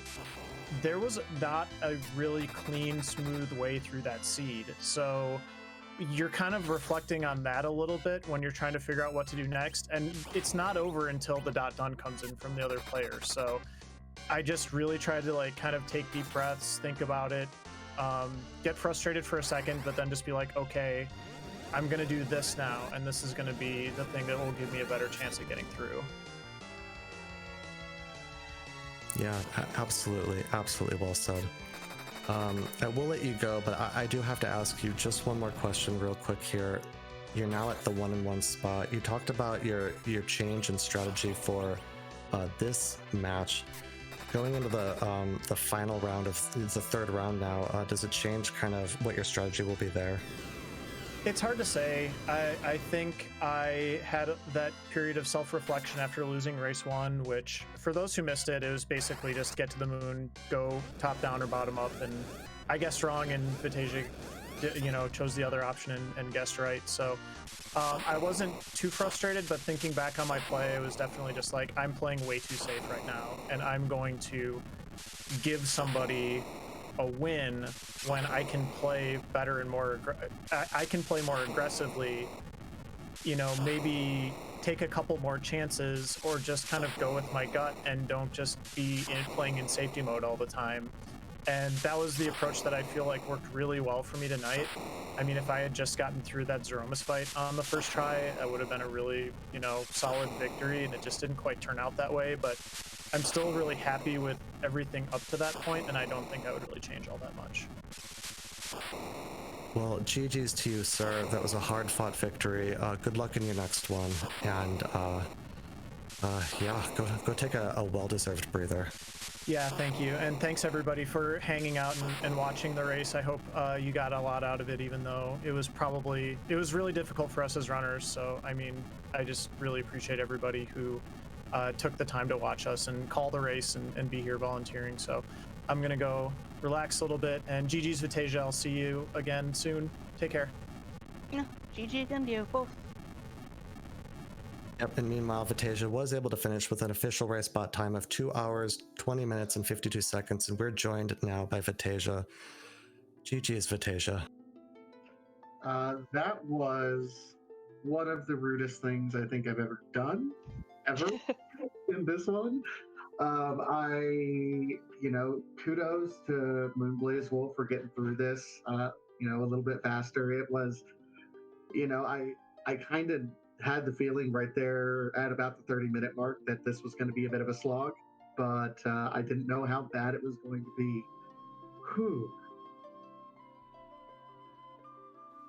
There was not a really clean, smooth way through that seed. So you're kind of reflecting on that a little bit when you're trying to figure out what to do next, and it's not over until the .done comes in from the other player. So I just really tried to like kind of take deep breaths, think about it, get frustrated for a second, but then just be like, okay, I'm gonna do this now, and this is gonna be the thing that will give me a better chance at getting through. Yeah, absolutely well said. I will let you go, but I do have to ask you just one more question real quick here. You're now at the 1-1 spot. You talked about your change in strategy for this match. Going into the final round of the third round now, does it change kind of what your strategy will be there? It's hard to say. I think I had that period of self-reflection after losing race 1, which for those who missed it, it was basically just get to the moon, go top down or bottom up, and I guessed wrong, and Vitasia chose the other option and guessed right. So I wasn't too frustrated, but thinking back on my play, it was definitely just like, I'm playing way too safe right now, and I'm going to give somebody a win when I can play better and I can play more aggressively, maybe take a couple more chances, or just kind of go with my gut and don't just be playing in safety mode all the time. And that was the approach that I feel like worked really well for me tonight. I mean, if I had just gotten through that Zeromus fight on the first try, that would have been a really, solid victory, and it just didn't quite turn out that way. But I'm still really happy with everything up to that point, and I don't think I would really change all that much. Well, GG's to you, sir. That was a hard-fought victory. Good luck in your next one, and yeah, go take a well-deserved breather. Yeah, thank you, and thanks everybody for hanging out and watching the race. I hope you got a lot out of it, even though it was really difficult for us as runners. So, I mean, I just really appreciate everybody who took the time to watch us and call the race and be here volunteering. So I'm gonna go relax a little bit, and GG's Vitasia, I'll see you again soon. Take care. Yeah, GG again to you both. Yep, and meanwhile, Vitasia was able to finish with an official race bot time of 2 hours, 20 minutes, and 52 seconds, and we're joined now by Vitasia. GG's Vitasia. That was one of the rudest things I think I've ever done, ever, in this one. Kudos to moonblazewolf for getting through this, a little bit faster. It was, I kind of had the feeling right there at about the 30-minute mark that this was going to be a bit of a slog, but I didn't know how bad it was going to be. Whew.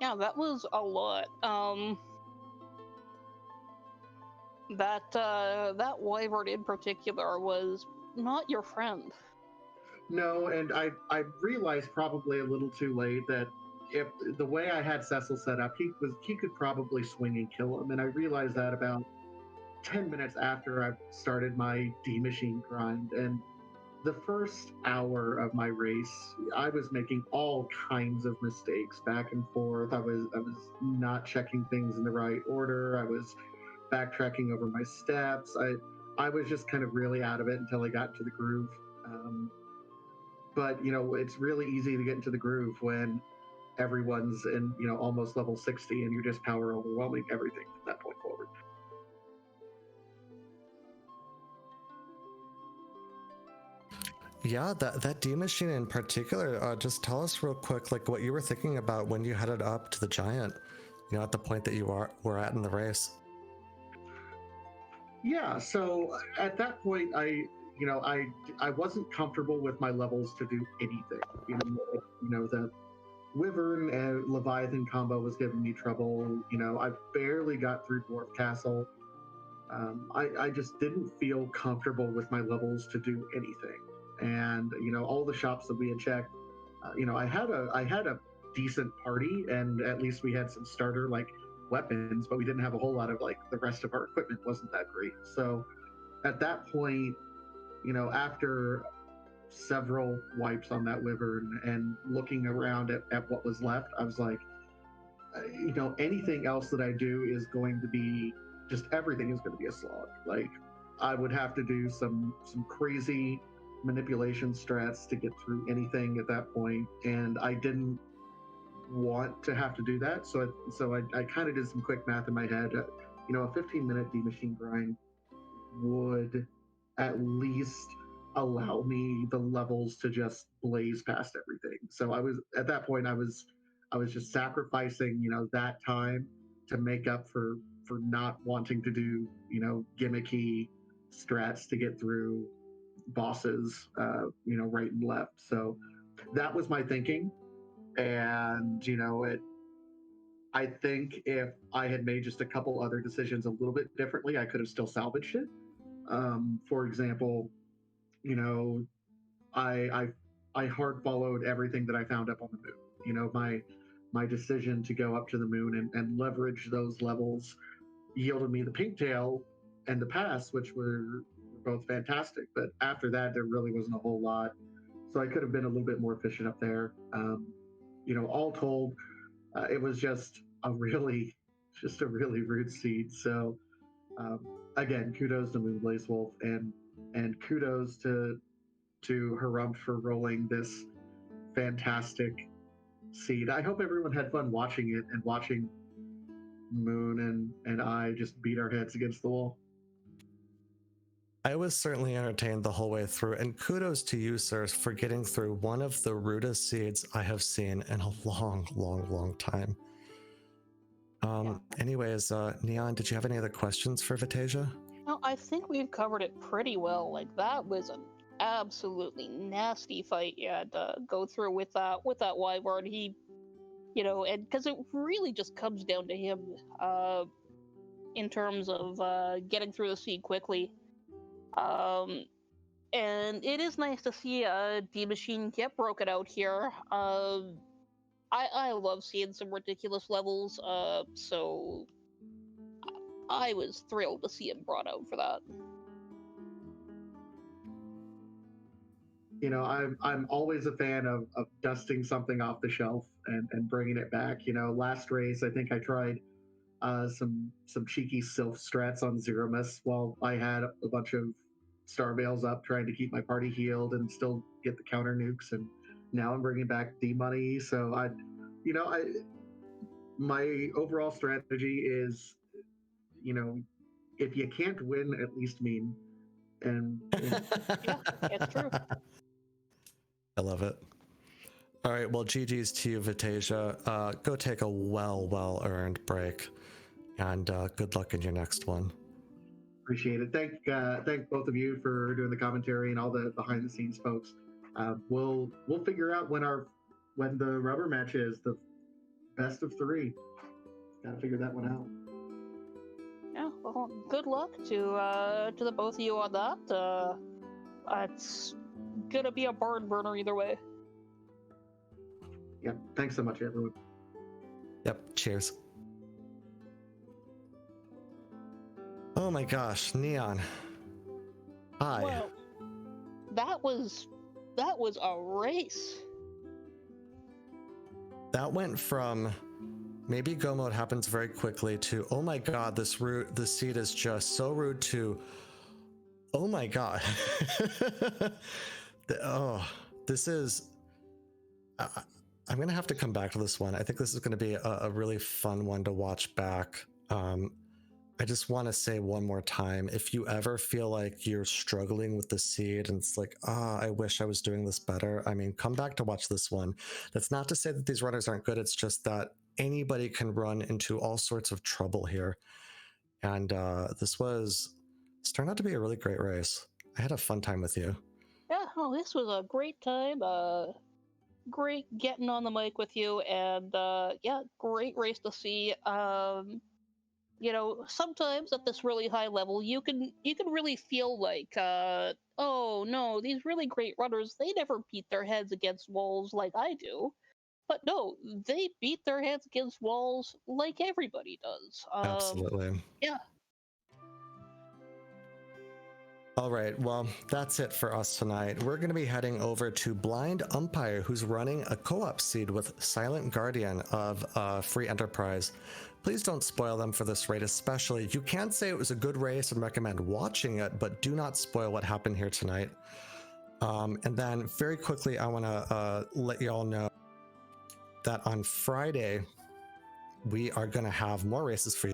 Yeah, that was a lot. That wyvern in particular was not your friend. No, and I realized probably a little too late that if the way I had Cecil set up, he could probably swing and kill him, and I realized that about 10 minutes after I started my D machine grind. And the first hour of my race, I was making all kinds of mistakes back and forth. I was not checking things in the right order. I was backtracking over my steps. I was just kind of really out of it until I got into the groove. But it's really easy to get into the groove when everyone's in almost level 60 and you're just power overwhelming everything from that point forward. Yeah, that D machine in particular, just tell us real quick, like what you were thinking about when you headed up to the giant, at the point that you were at in the race. Yeah, so at that point, I wasn't comfortable with my levels to do anything. The Wyvern and Leviathan combo was giving me trouble. I barely got through Dwarf Castle. I just didn't feel comfortable with my levels to do anything. And all the shops that we had checked, I had a decent party, and at least we had some starter weapons, but we didn't have a whole lot of the rest of our equipment wasn't that great. So at that point, after several wipes on that Wyvern and looking around at what was left, I was like, anything else that I do is going to be everything is going to be a slog. I would have to do some crazy manipulation strats to get through anything at that point, and I didn't want to have to do that. So I kind of did some quick math in my head. A 15-minute D machine grind would at least allow me the levels to just blaze past everything. So I was at that point, I was just sacrificing that time to make up for not wanting to do gimmicky strats to get through bosses right and left. So that was my thinking. And I think if I had made just a couple other decisions a little bit differently, I could have still salvaged it. For example, I hard followed everything that I found up on the moon. My decision to go up to the moon and leverage those levels yielded me the pigtail and the pass, which were both fantastic. But after that, there really wasn't a whole lot. So I could have been a little bit more efficient up there. all told, it was just a really rude seed. So um, again, kudos to moonblazewolf, and kudos to Harumph for rolling this fantastic seed. I hope everyone had fun watching it and watching Moon and I just beat our heads against the wall. I was certainly entertained the whole way through, and kudos to you, sirs, for getting through one of the rudest seeds I have seen in a long time. Anyways, Neon, did you have any other questions for Vitasia? No, I think we've covered it pretty well. Like, that was an absolutely nasty fight you had to go through with that wyvern. He, and because it really just comes down to him, in terms of getting through the seed quickly. And it is nice to see D Machine get broken out here. I love seeing some ridiculous levels, so I was thrilled to see him brought out for that. I'm always a fan of dusting something off the shelf and bringing it back. Last race I think I tried some cheeky Sylph strats on Zeromus while I had a bunch of Star Bales up trying to keep my party healed and still get the counter nukes, and now I'm bringing back D-Money. So my overall strategy is, if you can't win, at least mean. And Yeah, it's true. I love it. All right, well, GG's to you, Vitasia. Go take a well-earned break, and good luck in your next one. Appreciate it. Thank both of you for doing the commentary and all the behind-the-scenes folks. We'll figure out when the rubber match is, the best of 3. Got to figure that one out. Yeah, well, good luck to the both of you on that. It's gonna be a barn burner either way. Yep. Thanks so much, everyone. Yep. Cheers. Oh my gosh, Neon. Hi. Well, that was a race. That went from maybe go mode happens very quickly to, oh my god, this seed is just so rude, to, oh my god. This is, I'm gonna have to come back to this one. I think this is gonna be a really fun one to watch back. I just want to say one more time, if you ever feel like you're struggling with the seed and it's like, I wish I was doing this better, I mean, come back to watch this one. That's not to say that these runners aren't good, it's just that anybody can run into all sorts of trouble here. And this turned out to be a really great race. I had a fun time with you. Yeah, well, this was a great time. Great getting on the mic with you, and yeah, great race to see. Sometimes at this really high level, you can really feel like, oh no, these really great runners, they never beat their heads against walls like I do. But no, they beat their heads against walls like everybody does. Absolutely. Yeah. All right, well, that's it for us tonight. We're going to be heading over to Blind Umpire, who's running a co-op seed with Silent Guardian of Free Enterprise. Please don't spoil them for this raid, especially. You can say it was a good race and recommend watching it, but do not spoil what happened here tonight. And then very quickly, I want to let you all know that on Friday, we are going to have more races for you.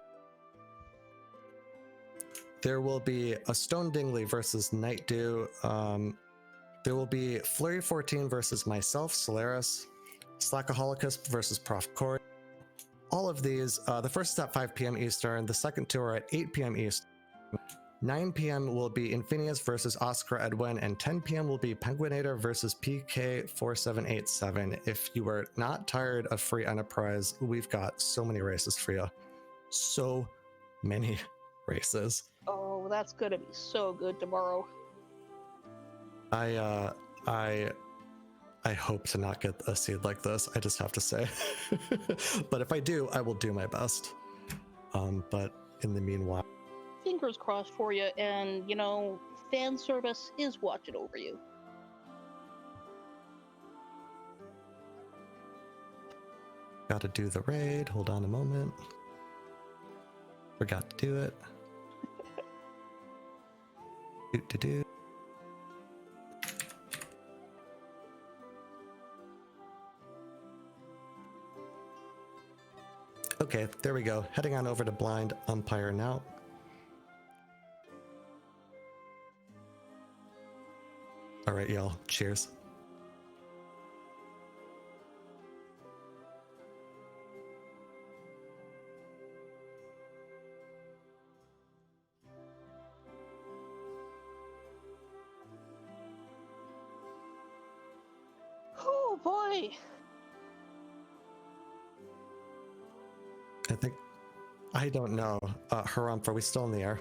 There will be a Stone Dingley versus Night Dew. There will be Flurry 14 versus myself, Solaris. Slackaholicus versus Prof. Corey. All of these, the first is at 5 p.m. Eastern, the second two are at 8 p.m. Eastern. 9 p.m. will be Infinius versus Oscar Edwin, and 10 p.m. will be Penguinator versus PK4787. If you are not tired of Free Enterprise, we've got so many races for you. So many races. Oh, that's gonna be so good tomorrow. I hope to not get a seed like this, I just have to say. But if I do, I will do my best. But in the meanwhile, Fingers crossed for you, and fan service is watching over you. Gotta do the raid. Hold on a moment. Forgot to do it. Do. Okay, there we go. Heading on over to Blind Umpire now. All right, y'all. Cheers. Oh boy. I don't know. Harumph, are we still in the air?